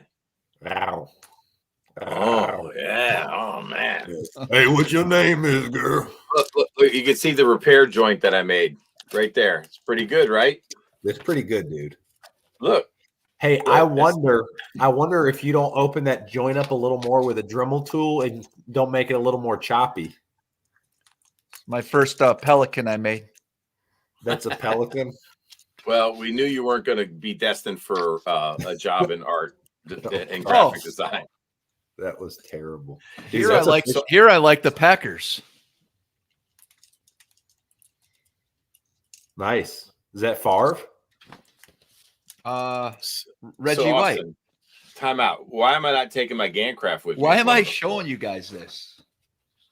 Wow. Oh, yeah. Oh, man. Hey, what your name is, girl? Look, you can see the repair joint that I made right there. It's pretty good, right? It's pretty good, dude. Look. Hey, I wonder if you don't open that joint up a little more with a Dremel tool and don't make it a little more choppy. My first Pelican I made. That's a Pelican. Well, we knew you weren't going to be destined for a job in art and graphic design. That was terrible. Here I like the Packers. Nice. Is that Favre? Reggie White. Time out. Why am I not taking my Gangcraft with me? Why am I showing you guys this?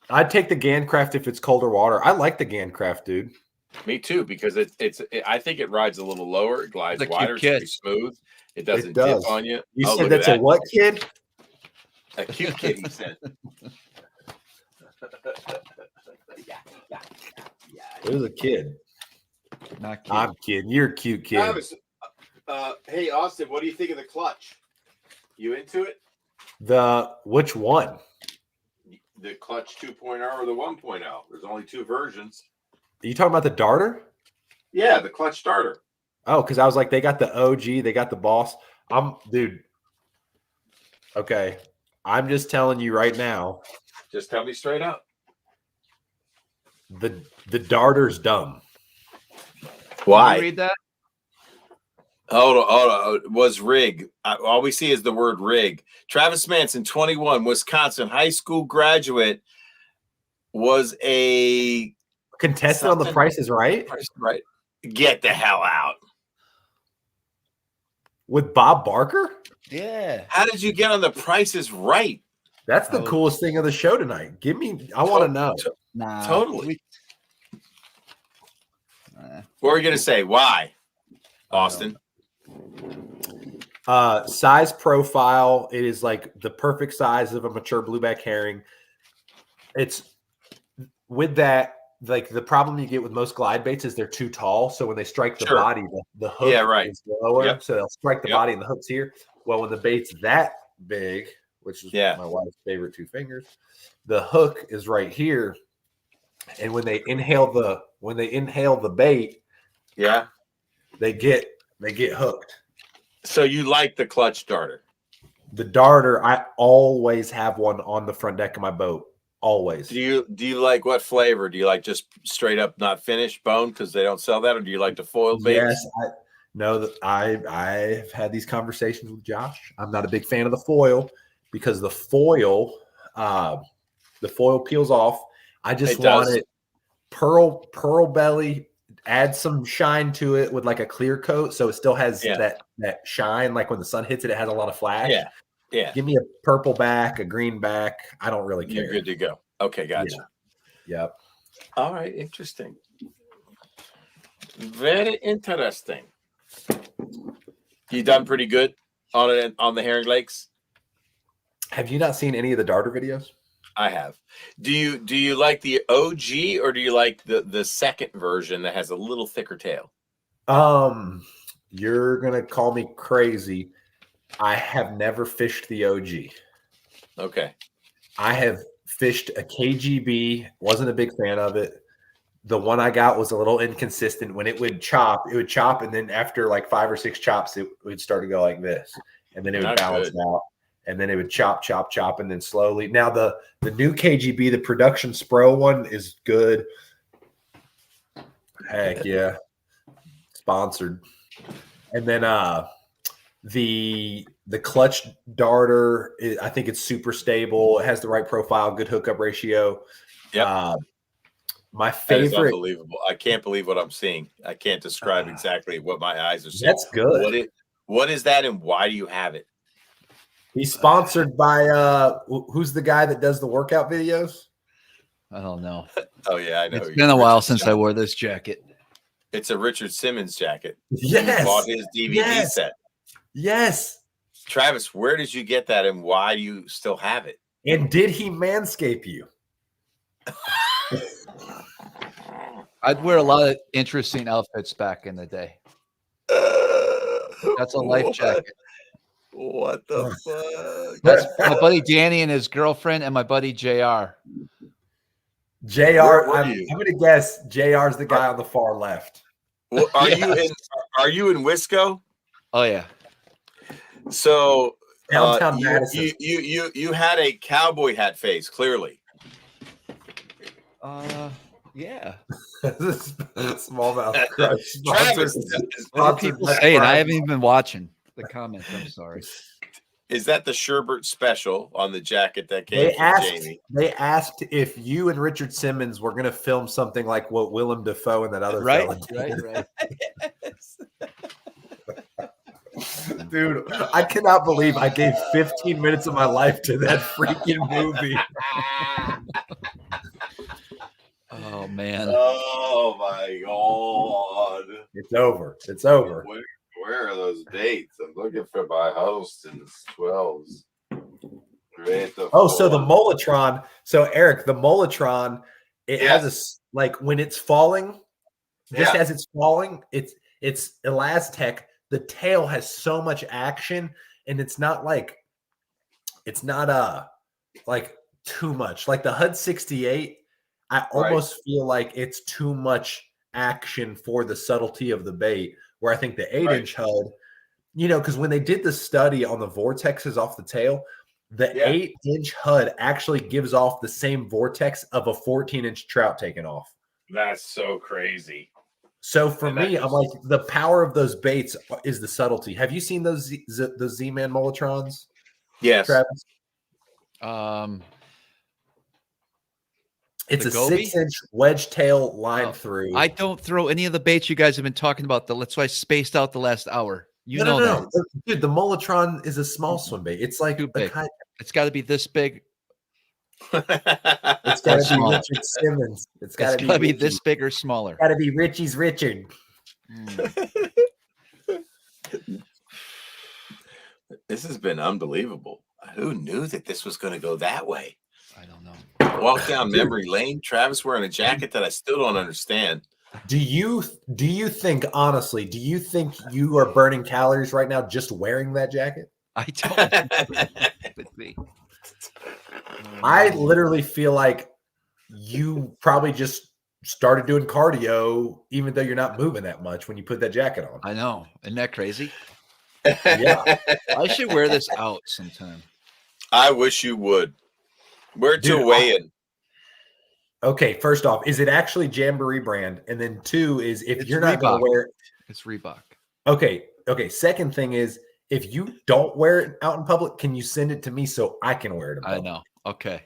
I'd take the Gangcraft if it's colder water. I like the Gangcraft, dude. Me too, because I think it rides a little lower. It glides wider. It's pretty smooth. It doesn't dip on you. You said that's a what kid? A cute kid, he said. It was a kid. Not kid. I'm kidding. You're a cute kid. Travis, hey, Austin, what do you think of the clutch? You into it? Which one? The clutch 2.0 or the 1.0? There's only 2 versions. Are you talking about the darter? Yeah, the clutch starter. Oh, because I was like, they got the OG, they got the boss. Dude. Okay. I'm just telling you right now. Just tell me straight up. The darter's dumb. Why? Can you read that? Hold on. Was rig. All we see is the word rig. Travis Manson, 21, Wisconsin, high school graduate, was a contestant on The Price is Right? Right. Get the hell out. With Bob Barker? Yeah. How did you get on The Price is Right? That's the coolest thing of the show tonight. I want to know. Nah. Totally. What are you going to say? Why, Austin? Size profile, it is like the perfect size of a mature blueback herring. It's with that, like the problem you get with most glide baits is they're too tall. So when they strike the body, the hook is lower. So they'll strike the body and the hook's here. Well, when the bait's that big, which is my wife's favorite 2 fingers, the hook is right here. And when they inhale the bait, they get hooked. So you like the clutch darter? The darter, I always have one on the front deck of my boat. Always. Do you like what flavor? Do you like just straight up not finished bone because they don't sell that, or do you like the foiled baits? Yes, I've had these conversations with Josh. I'm not a big fan of the foil because the foil peels off. I just want it pearl belly. Add some shine to it with like a clear coat, so it still has that shine. Like when the sun hits it, it has a lot of flash. Yeah. Give me a purple back, a green back. I don't really care. You're good to go. Okay, gotcha. Yep. All right, interesting. Very interesting. You done pretty good on the herring lakes. Have you not seen any of the darter videos? I have. Do you like the OG or do you like the second version that has a little thicker tail? You're gonna call me crazy. I have never fished the OG. Okay. I have fished a KGB. Wasn't a big fan of it. The one I got was a little inconsistent. When it would chop, and then after like 5 or 6 chops, it would start to go like this, and then it would balance out. And then it would chop, and then slowly. Now the new KGB, the production Spro one, is good. Heck yeah, sponsored. And then the clutch darter, I think it's super stable. It has the right profile, good hookup ratio. Yeah. My favorite. That is unbelievable. I can't believe what I'm seeing. I can't describe exactly what my eyes are seeing. That's good. What is that, and why do you have it? He's sponsored by who's the guy that does the workout videos? I don't know. Oh yeah, I know. It's been a while since I wore this jacket. It's a Richard Simmons jacket. Yes. He bought his DVD set. Yes. Travis, where did you get that, and why do you still have it? And did he manscape you? I'd wear a lot of interesting outfits back in the day. That's a life jacket. What the fuck? That's my buddy Danny and his girlfriend and my buddy JR. JR, I'm going to guess JR is the guy on the far left. Well, are you in Wisco? Oh yeah. So downtown Madison. You had a cowboy hat face, clearly. Yeah. Smallmouth Crush. Travis, What are people saying? I haven't even been watching the comments. I'm sorry. Is that the Sherbert special on the jacket that came from Jamie? They asked if you and Richard Simmons were going to film something like what Willem Dafoe and that other fella did. Right. Dude, I cannot believe I gave 15 minutes of my life to that freaking movie. Oh man. Oh my god. It's over. It's over. Where are those dates? I'm looking for my Huddleston's 12s. So the Molotron. So Eric, the Molotron, it has a, like when it's falling, just as it's falling, it's Elastec. The tail has so much action, and it's not like too much. Like the HUD 68, I almost feel like it's too much action for the subtlety of the bait. Where I think the 8-inch HUD, because when they did the study on the vortexes off the tail, the 8-inch HUD actually gives off the same vortex of a 14-inch trout taken off. That's so crazy. So for me, I'm like, the power of those baits is the subtlety. Have you seen those Z-Man Molotrons? Yes. Travis? It's a 6-inch wedge tail line through. I don't throw any of the baits you guys have been talking about. That's why I spaced out the last hour. No. Dude, the Molotron is a small swim bait. It's like too big. It's got to be this big. It's got to be Richard Simmons. It's got to be this big or smaller. Got to be Richie's Richard. This has been unbelievable. Who knew that this was going to go that way? I don't know. Walk down memory lane. Travis wearing a jacket that I still don't understand. Do you think, honestly, do you think you are burning calories right now just wearing that jacket? I don't. I literally feel like you probably just started doing cardio, even though you're not moving that much when you put that jacket on. I know. Isn't that crazy? Yeah. I should wear this out sometime. I wish you would. Wear it to a weigh-in. Okay, first off, is it actually Jamboree brand? And then two is if you're not going to wear it. It's Reebok. Okay. Second thing is if you don't wear it out in public, can you send it to me so I can wear it in public? I know. Okay.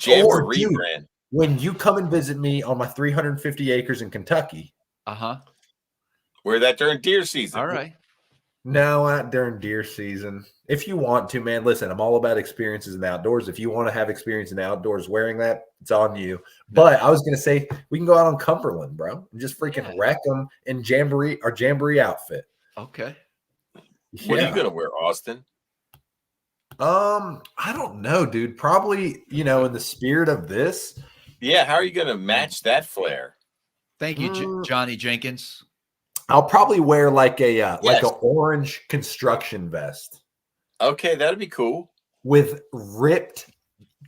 Jamboree brand. When you come and visit me on my 350 acres in Kentucky. Wear that during deer season. All right. No, not during deer season. If you want to, man, listen, I'm all about experiences in the outdoors. If you want to have experience in the outdoors wearing that, it's on you. But I was going to say, we can go out on Cumberland, bro, and just freaking wreck them in our Jamboree outfit. Okay. What are you going to wear, Austin? I don't know, dude. Probably, in the spirit of this. Yeah, how are you going to match that flair? Thank you, Johnny Jenkins. I'll probably wear like an orange construction vest. Okay, that'd be cool. With ripped,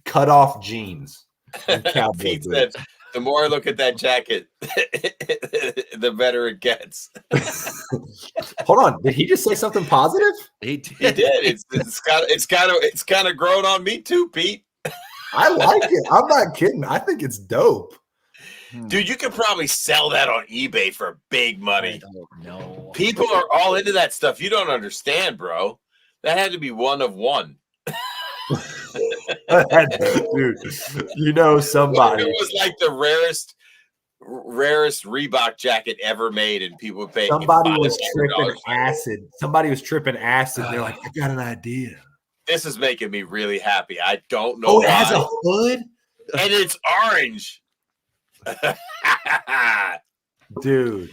cut off jeans. And cowboy Pete boots. said, the more I look at that jacket, the better it gets. Hold on, did he just say something positive? He did. He did. It's kind of grown on me too, Pete. I like it. I'm not kidding. I think it's dope. Dude, you could probably sell that on eBay for big money. I don't know. People are all into that stuff. You don't understand, bro. That had to be one of one. Dude, somebody. It was like the rarest Reebok jacket ever made, and people would pay. Somebody was tripping acid. Somebody was tripping acid. They're like, I got an idea. This is making me really happy. I don't know. Oh, it has a hood? And it's orange. Dude.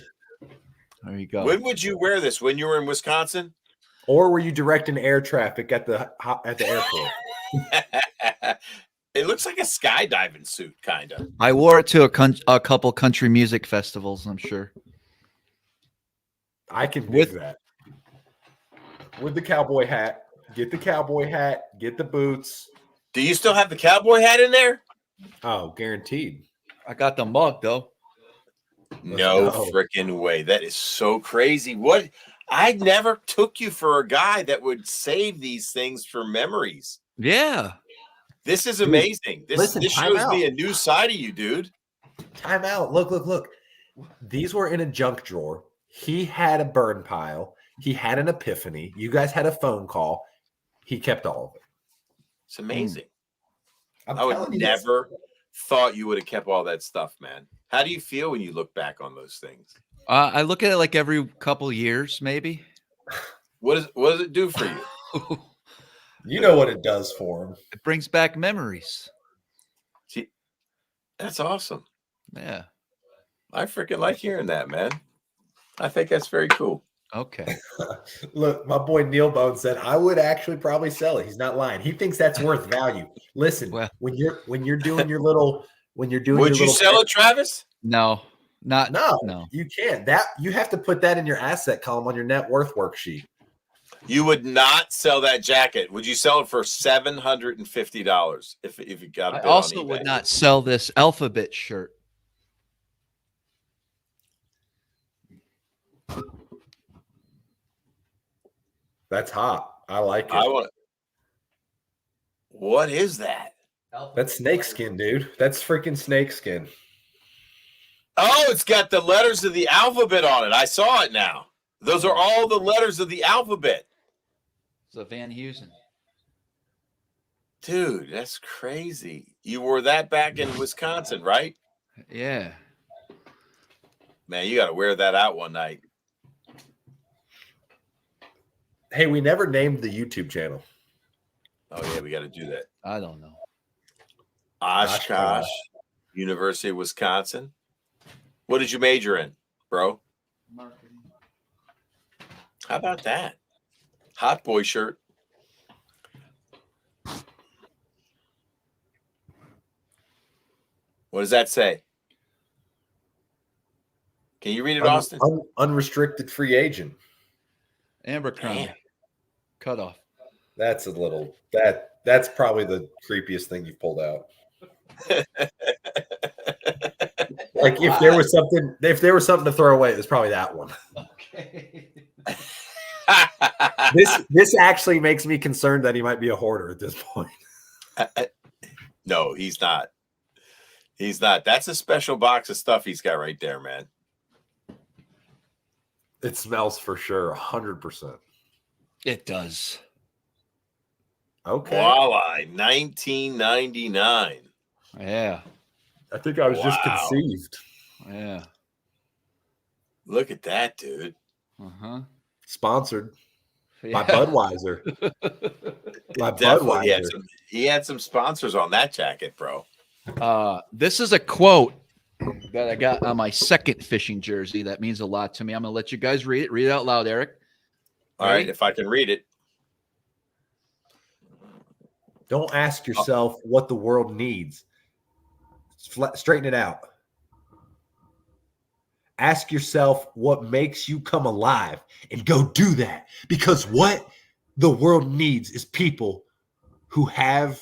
There you go. When would you wear this? When you were in Wisconsin? Or were you directing air traffic at the airport? It looks like a skydiving suit, kind of. I wore it to a couple country music festivals, I'm sure. I can dig that. With the cowboy hat. Get the cowboy hat. Get the boots. Do you still have the cowboy hat in there? Oh, guaranteed. I got the mug, though. No freaking way. That is so crazy. What? I never took you for a guy that would save these things for memories. Yeah. This is amazing. This shows out. me a new side of you, dude. Time out. Look. These were in a junk drawer. He had a burn pile. He had an epiphany. You guys had a phone call. He kept all of it. It's amazing. I'm I would telling you never thought you would have kept all that stuff, man. How do you feel when you look back on those things? I look at it like every couple years, maybe. What does it do for you? You know what it does for him. It brings back memories. See, that's awesome. Yeah. I freaking like hearing that, man. I think that's very cool. Okay. Look, my boy Neil Bone said I would actually probably sell it. He's not lying. He thinks that's worth value. Listen, when you're doing your little would you sell it, Travis? No, no. You can't. That you have to put that in your asset column on your net worth worksheet. You would not sell that jacket. Would you sell it for $750 if you got it? I also would not sell this alphabet shirt. That's hot. I like it. What is that? That's snakeskin, dude. That's freaking snakeskin. Oh, it's got the letters of the alphabet on it. I saw it now. Those are all the letters of the alphabet. It's a Van Heusen. Dude, that's crazy. You wore that back in Wisconsin, right? Yeah. Man, you got to wear that out one night. Hey, we never named the YouTube channel. Oh, yeah, we got to do that. I don't know. Oshkosh, University of Wisconsin. What did you major in, bro? Marketing. How about that? Hot boy shirt. What does that say? Can you read it, Austin? Unrestricted free agent. Abercrombie. Cut off. That's a little that's probably the creepiest thing you've pulled out. Like if there was something to throw away, it was probably that one. Okay. This actually makes me concerned that he might be a hoarder at this point. No, he's not. He's not. That's a special box of stuff he's got right there, man. It smells for sure, 100%. It does. Okay. Walleye, 1999. Yeah. I think I was just conceived. Yeah. Look at that, dude. Uh-huh. Sponsored Yeah. by Budweiser. By Definitely Budweiser. he had some sponsors on that jacket, bro. This is a quote that I got on my second fishing jersey. That means a lot to me. I'm going to let you guys read it. Read it out loud, Eric. All right, if I can read it. Don't ask yourself what the world needs. Straighten it out. Ask yourself what makes you come alive and go do that. Because what the world needs is people who have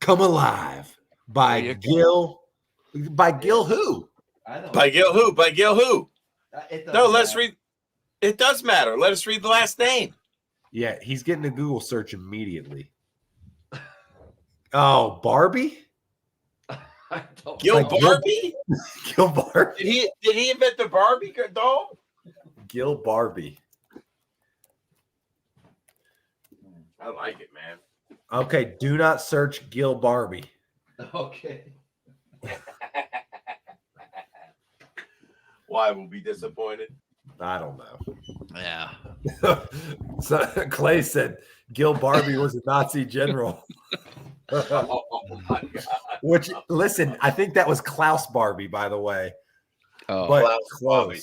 come alive by Gil. By Gil who? By Gil who? By Gil who? No, let's read. It does matter. Let us read the last name. Yeah, he's getting a Google search immediately. Oh, Barbie? Gil Barbie? Gil Barbie? Did he invent the Barbie doll? Gil Barbie. I like it, man. Okay, do not search Gil Barbie. Okay. Why will be disappointed? I don't know. Yeah. So Clay said Gil Barbie was a Nazi general. Oh my God. Which, listen, I think that was Klaus Barbie, by the way. Oh, but Klaus close. Barbie.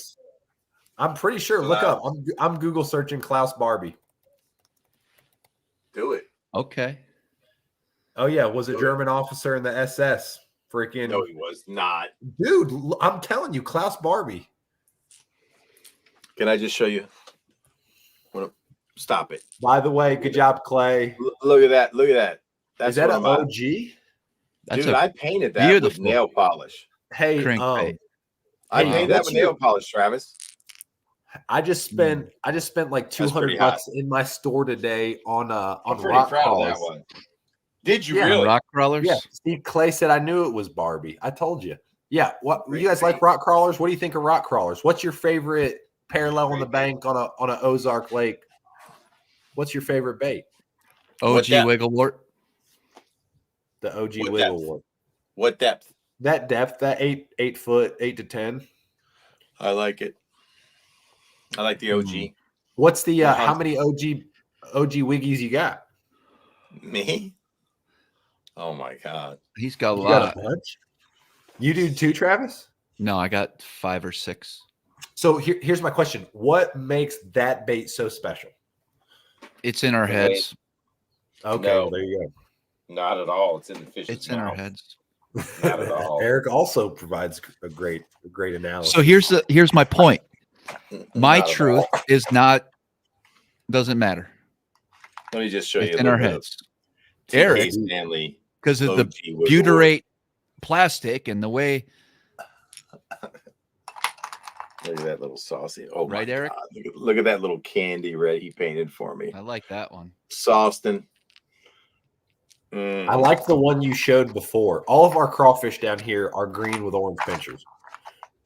I'm pretty sure. Look up. I'm Google searching Klaus Barbie. Do it. Okay. Oh yeah, was a German officer in the SS. Freaking No, he was not. dude. I'm telling you, Klaus Barbie. Can I just show you? Stop it. By the way, good job, Clay. Look at that. Look at that. That's Is that what an I'm OG? That's Dude, I painted that with nail polish. Hey, Crankbait. I painted that with nail polish, Travis. I just spent like $200 in my store today on I'm pretty rock proud crawlers. of that one. Did you Yeah. really? Rock crawlers? Yeah, Steve Clay said I knew it was Barbie. I told you. Yeah, what you guys like rock crawlers? What do you think of rock crawlers? What's your favorite parallel on the bank on a Ozark Lake? What's your favorite bait? OG Wigglewort. The OG What Wigglewort. What depth? That depth, that 8 foot, 8 to 10. I like it. I like the OG. What's the how many OG Wiggies you got? Me? Oh my God. He's got a You lot. got a bunch? You do too, Travis? No, I got 5 or 6. So here's my question. What makes that bait so special? It's in our heads. Okay, No. well, there you go. Not at all. It's in the fish's It's in our mouth. heads. Not at all. Eric also provides a great analysis. So here's my point. My Not at truth all. is not doesn't matter. Let me just show you. It's a in our little bit heads. of Eric, TK Stanley because of the OG Wigglewort. butyrate plastic and the way. Look at that little saucy. Oh, my Right, Eric? God. Look at that little candy red he painted for me. I like that one. Sauced. I like the one you showed before. All of our crawfish down here are green with orange pinchers.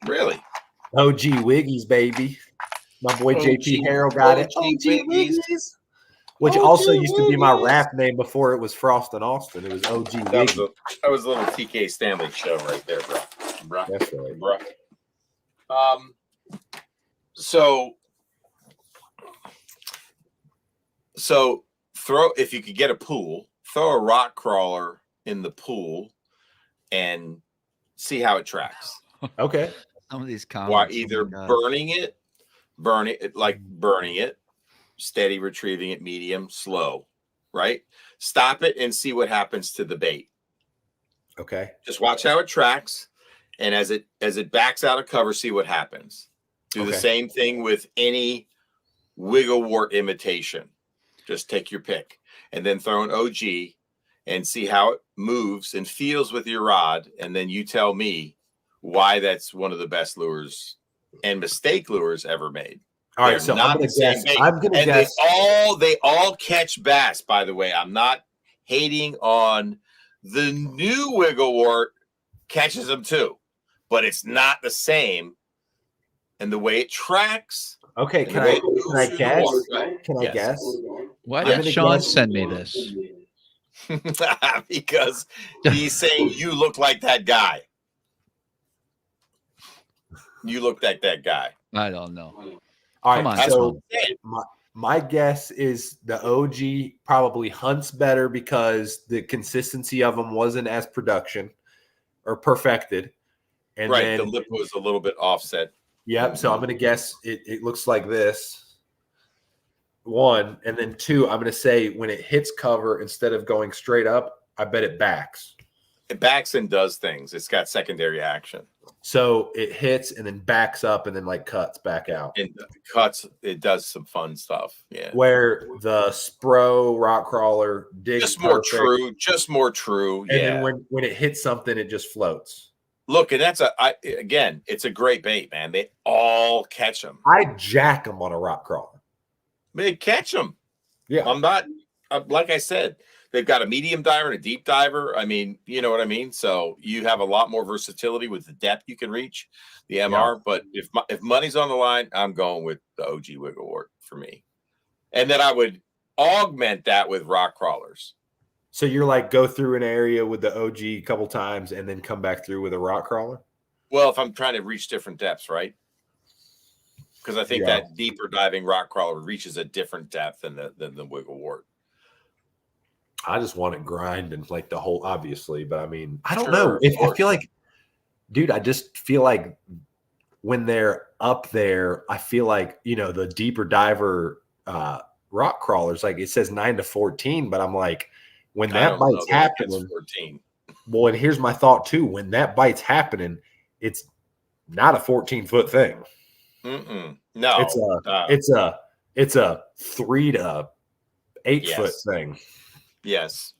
Really? OG Wiggies, baby. My boy OG JP Harrell got it. OG Wiggies. Which also used to be my rap name before it was Frost and Austin. It was OG Wiggies. That was a little TK Stanley show right there, bro. That's right. So if you could get a pool, throw a rock crawler in the pool and see how it tracks. Okay. Some of these While comments. either burning it, steady, retrieving it, medium, slow, right? Stop it and see what happens to the bait. Okay. Just watch how it tracks, and as it backs out of cover, see what happens. Do the same thing with any wiggle wart imitation. Just take your pick, and then throw an OG, and see how it moves and feels with your rod, and then you tell me why that's one of the best lures and mistake lures ever made. All right, so I'm gonna guess. They all catch bass. By the way, I'm not hating on the new wiggle wart, catches them too, but it's not the same. And the way it tracks. Okay, can I guess? Can I guess? Why did Sean send me this? Because he's saying you look like that guy. You look like that guy. I don't know. All Come right, on, so my guess is the OG probably hunts better because the consistency of them wasn't as perfected. And right, then, the lip was a little bit offset. Yep. So I'm going to guess it looks like this. 1, and then 2, I'm going to say when it hits cover, instead of going straight up, I bet it backs. It backs and does things. It's got secondary action. So it hits and then backs up and then like cuts back out. And cuts, it does some fun stuff. Yeah. Where the Spro rock crawler digs just more true. Just more true. And then when it hits something, it just floats. Look, and that's again, it's a great bait, man. They all catch them. I jack them on a rock crawler. They catch them. Yeah. I'm not, like I said, they've got a medium diver and a deep diver. I mean, you know what I mean? So you have a lot more versatility with the depth you can reach, the MR. Yeah. But if money's on the line, I'm going with the OG wiggle wart for me. And then I would augment that with rock crawlers. So you're like, go through an area with the OG a couple times and then come back through with a rock crawler? Well, if I'm trying to reach different depths, right? Because I think that deeper diving rock crawler reaches a different depth than the wiggle wart. I just want it grinding like the whole, obviously, but I mean, I don't know. I feel like, dude, I just feel like when they're up there, I feel like, you know, the deeper diver rock crawlers, like it says 9 to 14, but I'm like, when that bite's happening, 14. Well, and here's my thought too. When that bite's happening, it's not a 14-foot thing. No, it's a 3 to 8 foot thing. Yes.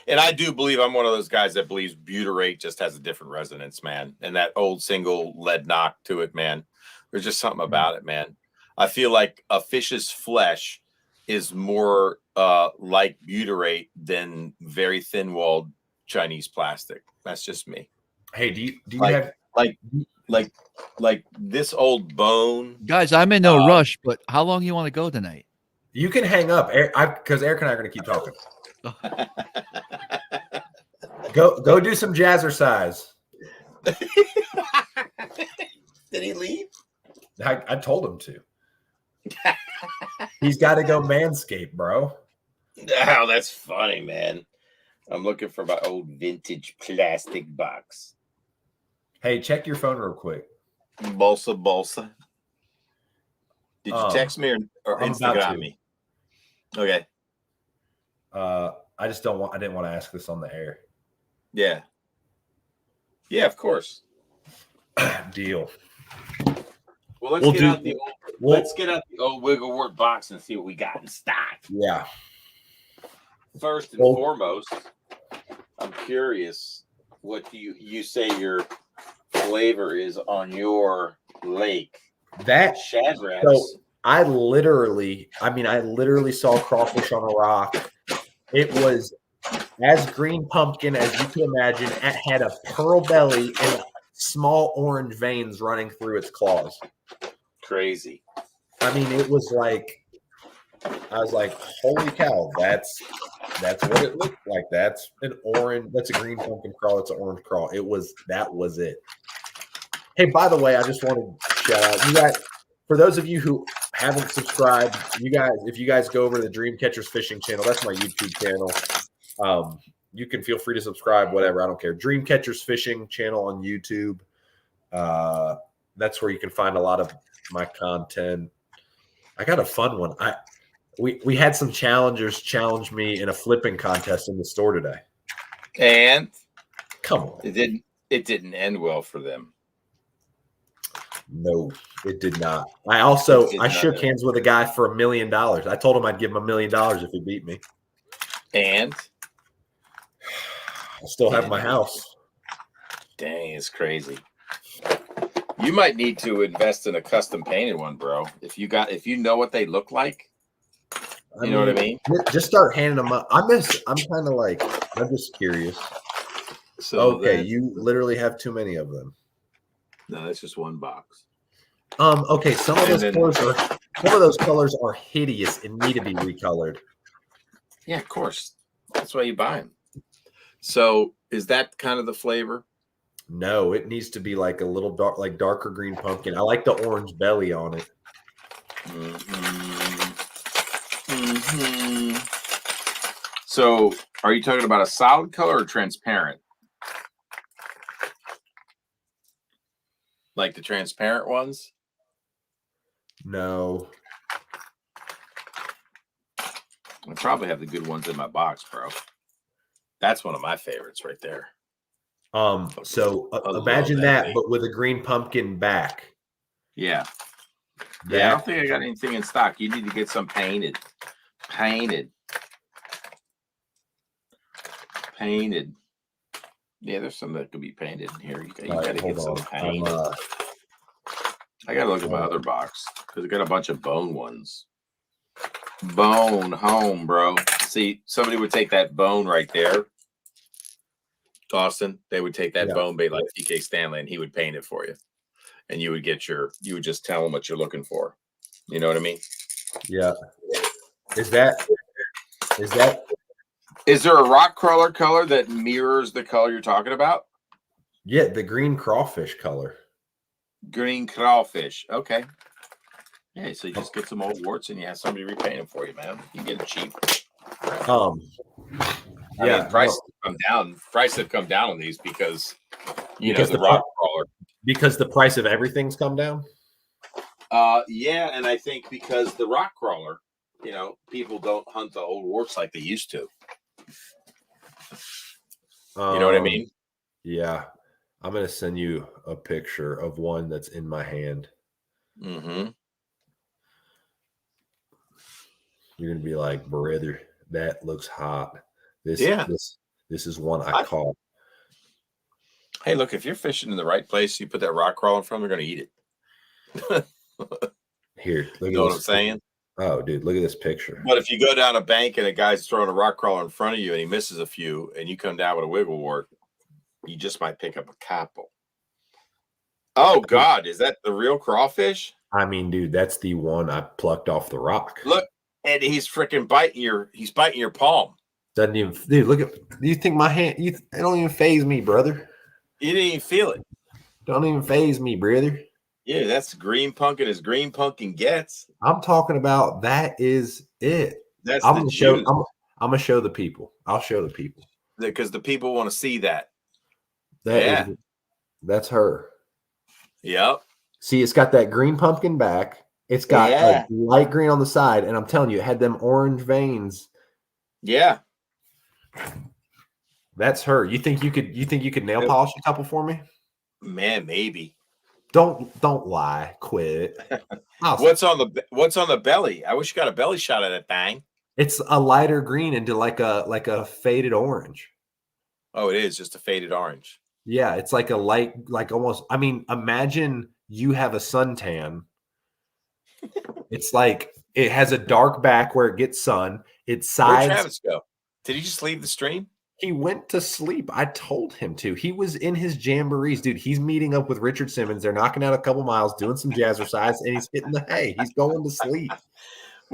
And I do believe I'm one of those guys that believes butyrate just has a different resonance, man. And that old single lead knock to it, man. There's just something about it, man. I feel like a fish's flesh is more like butyrate than very thin-walled Chinese plastic. That's just me. Hey, do you like, have like this old bone? Guys, I'm in no rush, but how long you want to go tonight? You can hang up, because Eric and I are going to keep talking. Go do some jazzercise. Did he leave? I told him to. He's got to go manscape, bro. Oh, that's funny, man. I'm looking for my old vintage plastic box. Hey, check your phone real quick. Bolsa. Did you text me or Instagram me? Okay. I didn't want to ask this on the air. Yeah, of course. Deal. Well, let's get out the old wiggle wart box and see what we got in stock. Yeah. First and foremost, I'm curious, what do you say your flavor is on your lake? That shad wraps. So I literally saw crawfish on a rock. It was as green pumpkin as you can imagine. It had a pearl belly and small orange veins running through its claws. Crazy. I mean, it was like, I was like, holy cow, that's what it looked like. That's an orange, that's a green pumpkin crawl, it's an orange crawl. That was it. Hey, by the way, I just wanted to shout out, you guys, for those of you who haven't subscribed, if you guys go over to the Dream Catchers Fishing channel, that's my YouTube channel. You can feel free to subscribe, whatever, I don't care. Dream Catchers Fishing channel on YouTube. That's where you can find a lot of my content. I got a fun one. We had some challengers challenge me in a flipping contest in the store today. And Come on. It didn't end well for them. No, it did not. I shook hands with a guy for $1 million. I told him I'd give him $1 million if he beat me. And I still have my house. Dang, it's crazy. You might need to invest in a custom painted one, bro. If you know what they look like, you know what I mean? Just start handing them up. I'm just curious. So okay, you literally have too many of them. No, that's just one box. Okay, some of those colors are hideous and need to be recolored. Yeah, of course. That's why you buy them. So is that kind of the flavor? No, it needs to be like a little darker green pumpkin. I like the orange belly on it. So are you talking about a solid color or transparent? Like the transparent ones? No. I probably have the good ones in my box, bro. That's one of my favorites right there. So imagine that, but with a green pumpkin back. Yeah. Yeah, I don't think I got anything in stock. You need to get some painted. Yeah, there's some that could be painted in here. You got to get some painted. I got to look at my other box because I got a bunch of bone ones. Bone home, bro. See, somebody would take that bone right there. Austin, they would take that bone bait like TK Stanley and he would paint it for you. And you would just tell him what you're looking for. You know what I mean? Yeah. Is there a rock crawler color that mirrors the color you're talking about? Yeah, the green crawfish color. Green crawfish. Okay. Yeah, so you just get some old warts and you have somebody repaint them for you, man. You get it cheap. I mean, prices have come down on these because the rock crawler. Because the price of everything's come down? Yeah, and I think because the rock crawler, people don't hunt the old warts like they used to. You know what I mean? Yeah. I'm going to send you a picture of one that's in my hand. Mm-hmm. You're going to be like, brother, that looks hot. This is one I caught. Hey, look, if you're fishing in the right place, you put that rock crawler in front, they're going to eat it. Here, look you know what I'm saying? Oh, dude, look at this picture. But if you go down a bank and a guy's throwing a rock crawler in front of you and he misses a few and you come down with a wiggle wart, you just might pick up a couple. Oh, God, is that the real crawfish? I mean, dude, that's the one I plucked off the rock. Look, and he's freaking biting your palm. Doesn't even, dude, look at, do you think my hand, it don't even phase me, brother. You didn't even feel it. Don't even phase me, brother. Yeah, that's green pumpkin as green pumpkin gets. I'm talking about that is it. That's I'm gonna show the people. I'll show the people. Because the people want to see that. That's her. Yep. See, it's got that green pumpkin back. It's got a light green on the side, and I'm telling you, it had them orange veins. Yeah. That's her. You think you could nail polish a couple for me? Man, maybe. Don't lie. Quit. What's on the belly? I wish you got a belly shot of that thing. It's a lighter green into like a faded orange. Oh, it is just a faded orange. Yeah, it's like a light, like almost. I mean, imagine you have a suntan. It's like it has a dark back where it gets sun. Its sides. Where'd Travis go? Did he just leave the stream? He went to sleep. I told him to. He was in his jamborees, dude. He's meeting up with Richard Simmons. They're knocking out a couple miles, doing some jazzercise, and he's hitting the hay. He's going to sleep.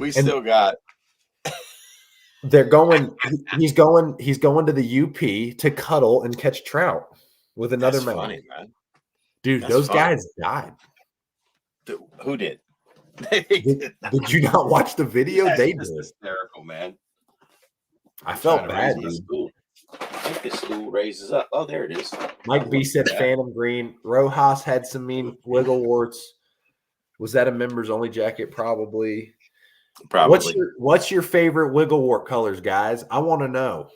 Still got. They're going. He's going to the UP to cuddle and catch trout with another man. Funny, man. Dude, those guys died. Who did? Did you not watch the video? They did. Hysterical, man. I felt bad, dude. I think this school raises up. Oh, there it is. Mike B said Phantom Green. Rojas had some mean wiggle warts. Was that a members only jacket? Probably. What's your favorite wiggle wart colors, guys? I want to know.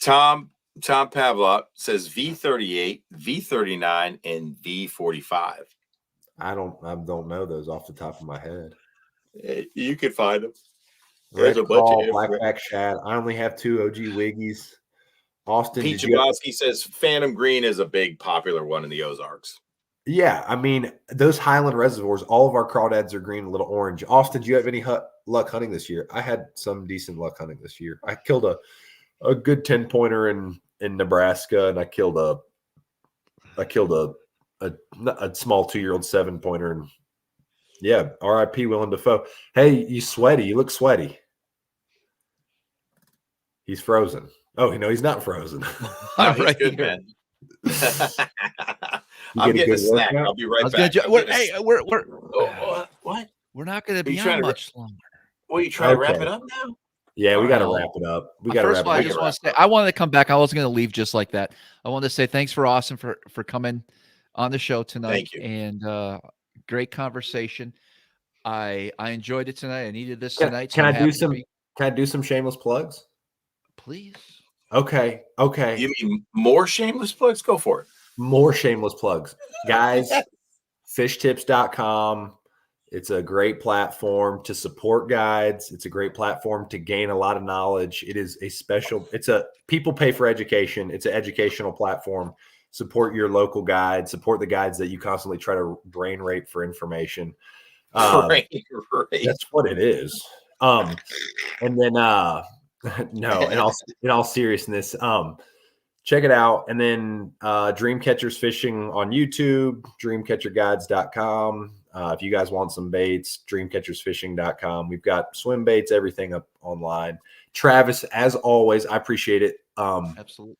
Tom, Tom Pavlov says V38, V39, and V45. I don't know those off the top of my head. You could find them. There's Red a bunch Claw, of Blackback Shad. I only have 2 OG Wiggies. Austin, Pete Jabowski says Phantom Green is a big popular one in the Ozarks. Yeah, I mean, those Highland reservoirs, all of our crawdads are green, a little orange. Austin, do you have any luck hunting this year? I had some decent luck hunting this year. I killed a good 10-pointer in Nebraska, and I killed a small 2-year-old 7-pointer. And yeah, RIP Willem Dafoe. Hey, you sweaty. You look sweaty. He's frozen. Oh, no, he's not frozen. I'm right good, here. Man. I'm getting a snack. Workout? I'll be right back. What? We're not going to be on much longer. Well, you trying to wrap it up now? Yeah, we got to wrap it up. We got to wrap it up. I just want to say, I wanted to come back. I wasn't going to leave just like that. I wanted to say thanks for Austin for coming on the show tonight. Thank you. And great conversation. I enjoyed it tonight. I needed this tonight. Can I do some shameless plugs? Please. Okay. You mean more shameless plugs? Go for it. More shameless plugs. Guys, fishtips.com. It's a great platform to support guides. It's a great platform to gain a lot of knowledge. It is people pay for education. It's an educational platform. Support your local guides. Support the guides that you constantly try to brain rape for information. Right. That's what it is. And then no, in all seriousness, check it out. And then Dreamcatchers Fishing on YouTube, dreamcatcherguides.com. If you guys want some baits, dreamcatchersfishing.com. We've got swim baits, everything up online. Travis, as always, I appreciate it. Absolutely.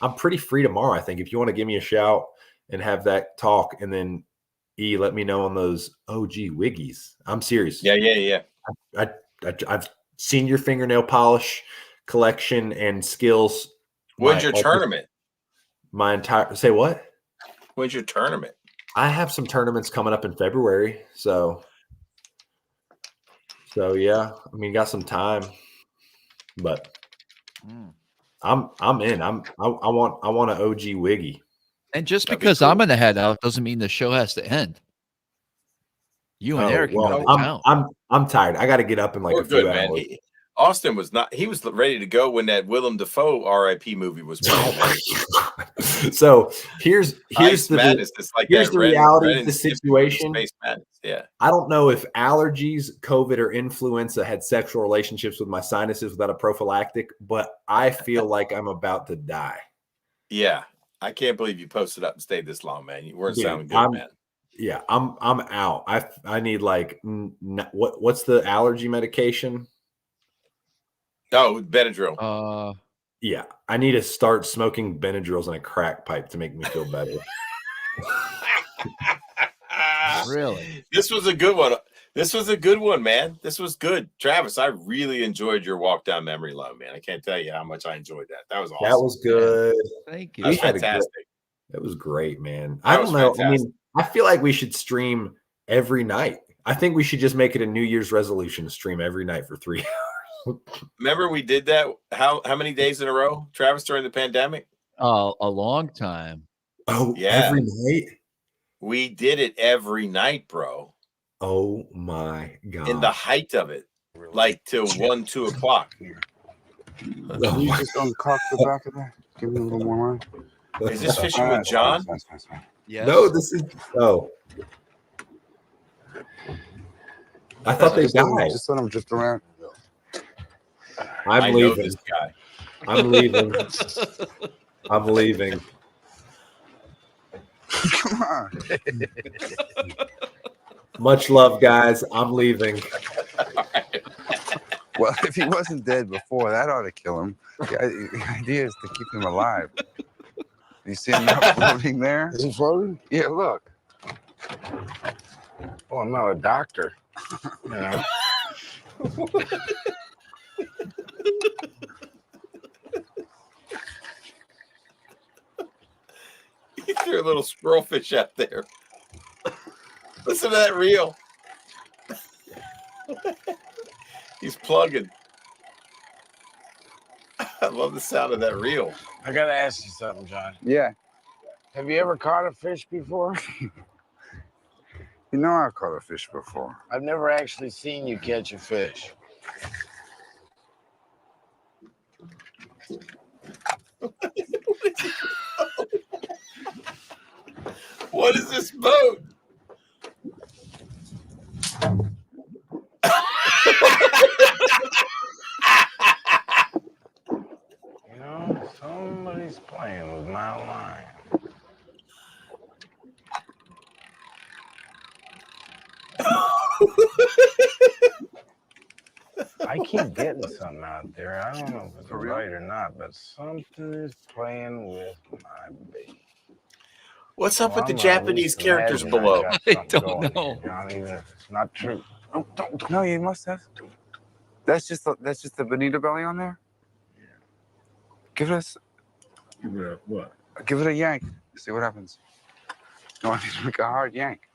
I'm pretty free tomorrow, I think. If you want to give me a shout and have that talk, and then let me know on those OG Wiggies. I'm serious. Yeah. I've seen your fingernail polish collection and skills. When's your tournament? Say what? When's your tournament? I have some tournaments coming up in February. So yeah, I mean, got some time, but I'm in. I want an OG Wiggy. And just because I'm going to head out doesn't mean the show has to end. You and Eric can go to town. I'm tired. I got to get up in like a few hours. Man. Austin was not. He was ready to go when that Willem Dafoe RIP movie was playing. So here's the like here's the reality of the situation. Yeah. I don't know if allergies, COVID, or influenza had sexual relationships with my sinuses without a prophylactic, but I feel like I'm about to die. Yeah. I can't believe you posted up and stayed this long, man. You weren't sounding good, man. Yeah, I'm out. I need like what's the allergy medication? Oh, Benadryl. Yeah, I need to start smoking Benadryls in a crack pipe to make me feel better. Really? This was a good one. This was a good one, man. This was good. Travis, I really enjoyed your walk down memory lane, man. I can't tell you how much I enjoyed that. That was awesome. That was good. Thank you. That was fantastic. That was great, man. I don't know. Fantastic. I mean, I feel like we should stream every night. I think we should just make it a New Year's resolution to stream every night for 3 hours. Remember we did that how many days in a row, Travis, during the pandemic? A long time. Oh, yeah. Every night? We did it every night, bro. Oh my God. In the height of it. Like till 1, 2 o'clock. Can you just uncock the back of that? Give me a little more line. Is this fishing with John? Yes. No, this is I thought they died. Just let them drift around. I'm leaving. Know this guy. I'm leaving. I'm leaving. Come on. Much love, guys. I'm leaving. Well, if he wasn't dead before, that ought to kill him. The idea is to keep him alive. You see him now floating there? Is he floating? Yeah, look. Oh, I'm not a doctor. You know. You threw a little squirrel fish out there. Listen to that reel. He's plugging. love the sound of that reel. I gotta ask you something, John. Yeah. Have you ever caught a fish before? You know I've caught a fish before. I've never actually seen you catch a fish. What is this boat? You know, somebody's playing with my line. I keep getting something out there. I don't know if it's right or not, but something is playing with my bait. What's up with the I'm Japanese at least characters imagining below? got I something don't going know. here, John, even if it's not true. No, you must have. That's just the bonita belly on there. Give it a What? give it a yank. See what happens. No, I need to make a hard yank.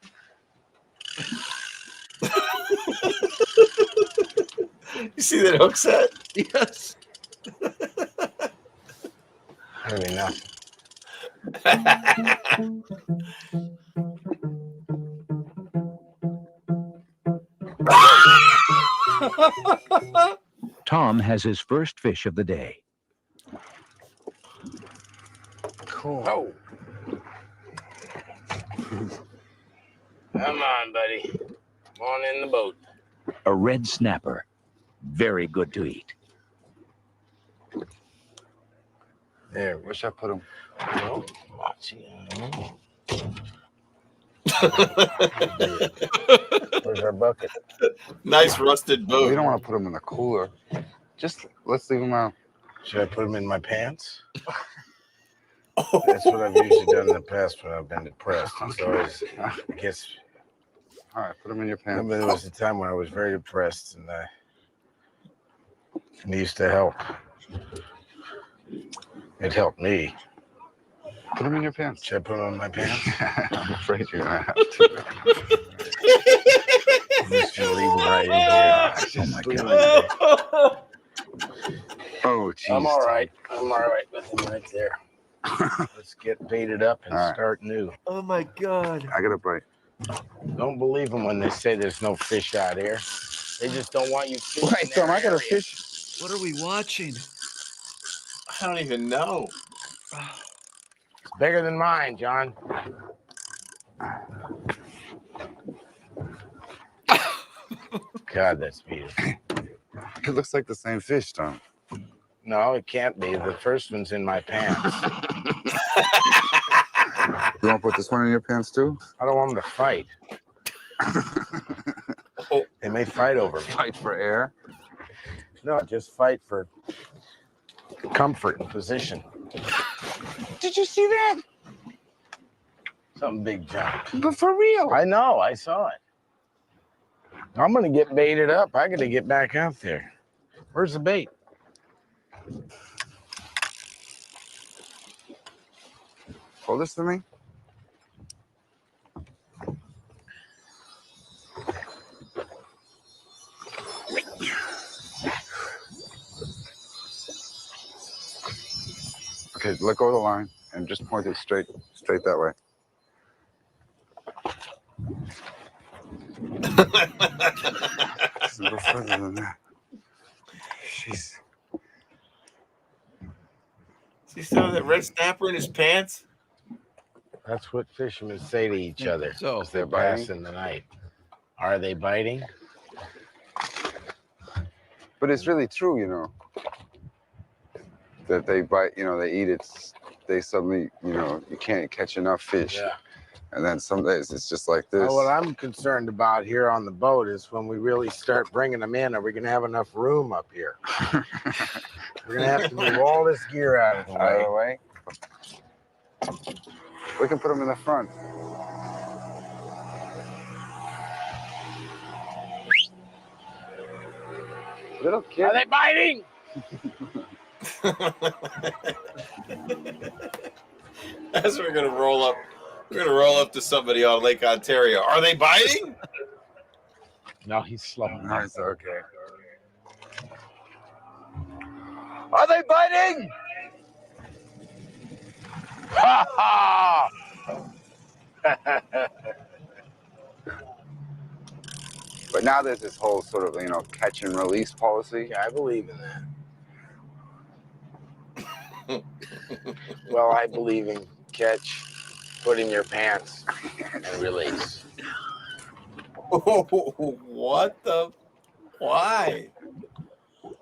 You see that hook set? Yes. Really nothing. Tom has his first fish of the day. Cool. Oh. Come on, buddy. Come on in the boat. A red snapper. Very good to eat. There, where should I put him? No. Where's our bucket? Nice rusted boat. We don't want to put him in the cooler. Just let's leave him out. Should I put them in my pants? That's what I've usually done in the past when I've been depressed. It's always, I guess. All right, put him in your pants. There was a time when I was very depressed, and it used to help. It helped me. Put him in your pants. Should I put them in my pants? I'm afraid you're gonna have to. I'm just gonna leave them right in here. Oh my god. Oh, geez. I'm all right. I'm all right with them right there. Let's get baited up and start new. Oh my God. I got a bite. Don't believe them when they say there's no fish out here. They just don't want you fishing. Wait, Tom, I got a fish. What are we watching? I don't even know. It's bigger than mine, John. God, that's beautiful. It looks like the same fish, Tom. No, it can't be. The first one's in my pants. You want to put this one in your pants too? I don't want them to fight. They may fight over me. Fight for air? No, just fight for comfort and position. Did you see that? Something big jumped. But for real. I know, I saw it. I'm gonna get baited up. I gotta get back out there. Where's the bait? Hold this for me. Okay, let go of the line and just point it straight that way. Go further than that. Jeez. Is he still have that red snapper in his pants? That's what fishermen say to each other So as they're biting? passing the night. Are they biting? But it's really true, you know, that they bite, you know, they eat it, they suddenly, you know, you can't catch enough fish. Yeah. And then some days it's just like this. Well, what I'm concerned about here on the boat is when we really start bringing them in, are we going to have enough room up here? We're going to have to move all this gear out of the Out of the way. way. We can put them in the front. Little kid. Are they biting? As we're gonna roll up, to somebody on Lake Ontario. Are they biting? No, he's slow. Nice, okay. Are they biting? Ha ha! But now there's this whole sort of, catch and release policy. Yeah, I believe in that. Well, I believe in catch, put in your pants, and release. What the? Why?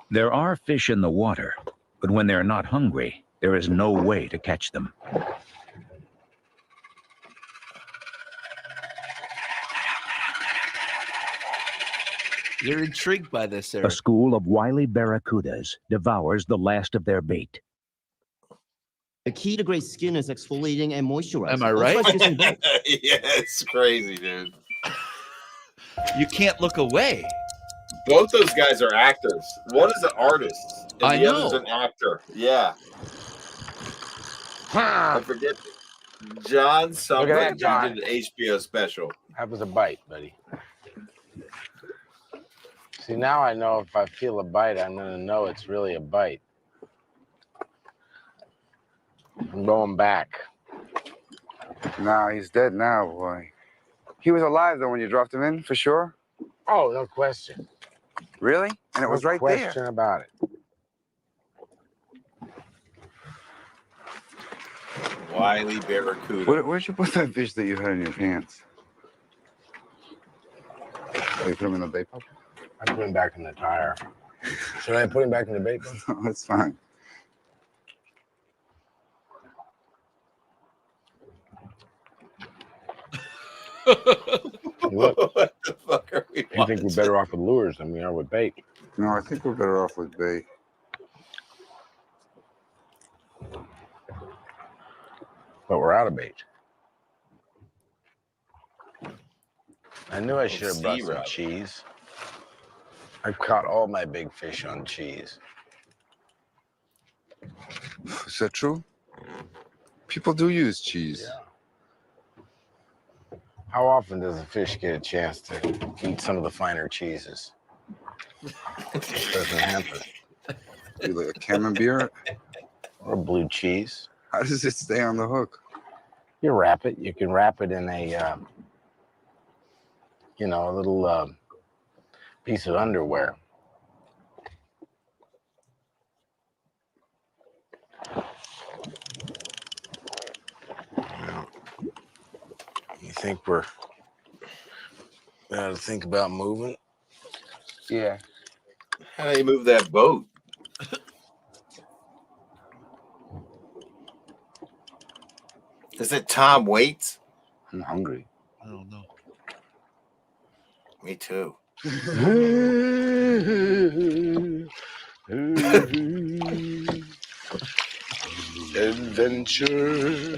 There are fish in the water, but when they're not hungry, there is no way to catch them. You're intrigued by this, A Eric. school of wily barracudas devours the last of their bait. The key to great skin is exfoliating and moisturizing. Am I right? Yeah, it's crazy, dude. You can't look away. Both those guys are actors. One is an artist, and I the other's know. an actor. Yeah. I forget. John something. Look at that, John. He did an HBO special. That was a bite, buddy. See, now I know if I feel a bite, I'm going to know it's really a bite. I'm going back. Nah, he's dead now, boy. He was alive, though, when you dropped him in, for sure? Oh, no question. Really? And it was right there. No question about it. Wily Barracuda. Where'd you put that fish that you had in your pants? Oh, you put him in the bait bucket? I put him back in the tire. Should I put him back in the bait bucket? No, that's fine. Look, What the fuck are we I think we're better off with lures than we are with bait. No, I think we're better off with bait. But we're out of bait. I knew I should have brought some cheese. I caught all my big fish on cheese. Is that true? People do use cheese. Yeah. How often does a fish get a chance to eat some of the finer cheeses? Doesn't happen. You like a camembert? Or blue cheese. How does it stay on the hook? You wrap it. You can wrap it in a, a little piece of underwear. You think we're gotta think about moving? Yeah. How do you move that boat? Is it Tom Waits? I'm hungry. I don't know. Me too. Adventure,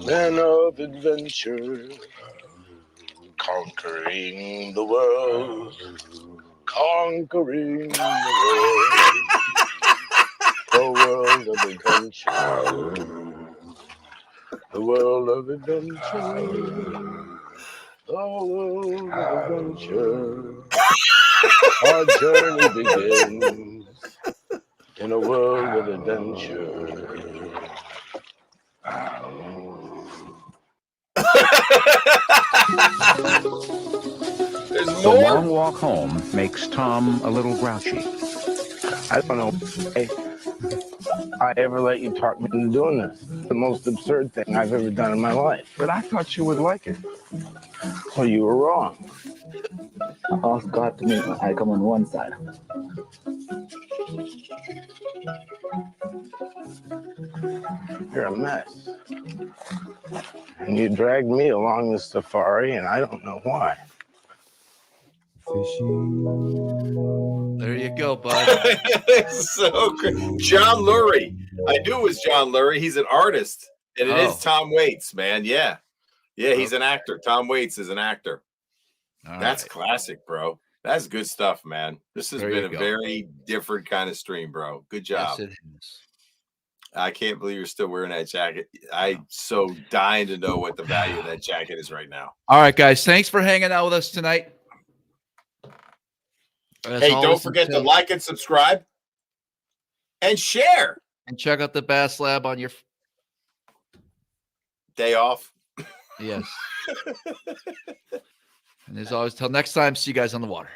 man of adventure, conquering the world, conquering the world of adventure, the world of adventure, the world of adventure. Our journey begins in a world of adventure. The long walk home makes Tom a little grouchy. I don't know if I ever let you talk me into doing this. The most absurd thing I've ever done in my life. But I thought you would like it. Well, you were wrong. Ask God to make I come on one side. You're a mess. And you dragged me along this safari, and I don't know why. There you go, bud. It's so great. John Lurie. I knew it was John Lurie. He's an artist. And it is Tom Waits, man. Yeah. Yeah, he's an actor. Tom Waits is an actor. That's classic, bro. That's good stuff, man. This has been a very different kind of stream, bro. Good job. Yes, it is. I can't believe you're still wearing that jacket. I'm so dying to know what the value of that jacket is right now. All right, guys. Thanks for hanging out with us tonight. As Hey, always, don't forget to like and subscribe. and share. And check out the Bass Lab on your day off. Yes. And as always, till next time, see you guys on the water.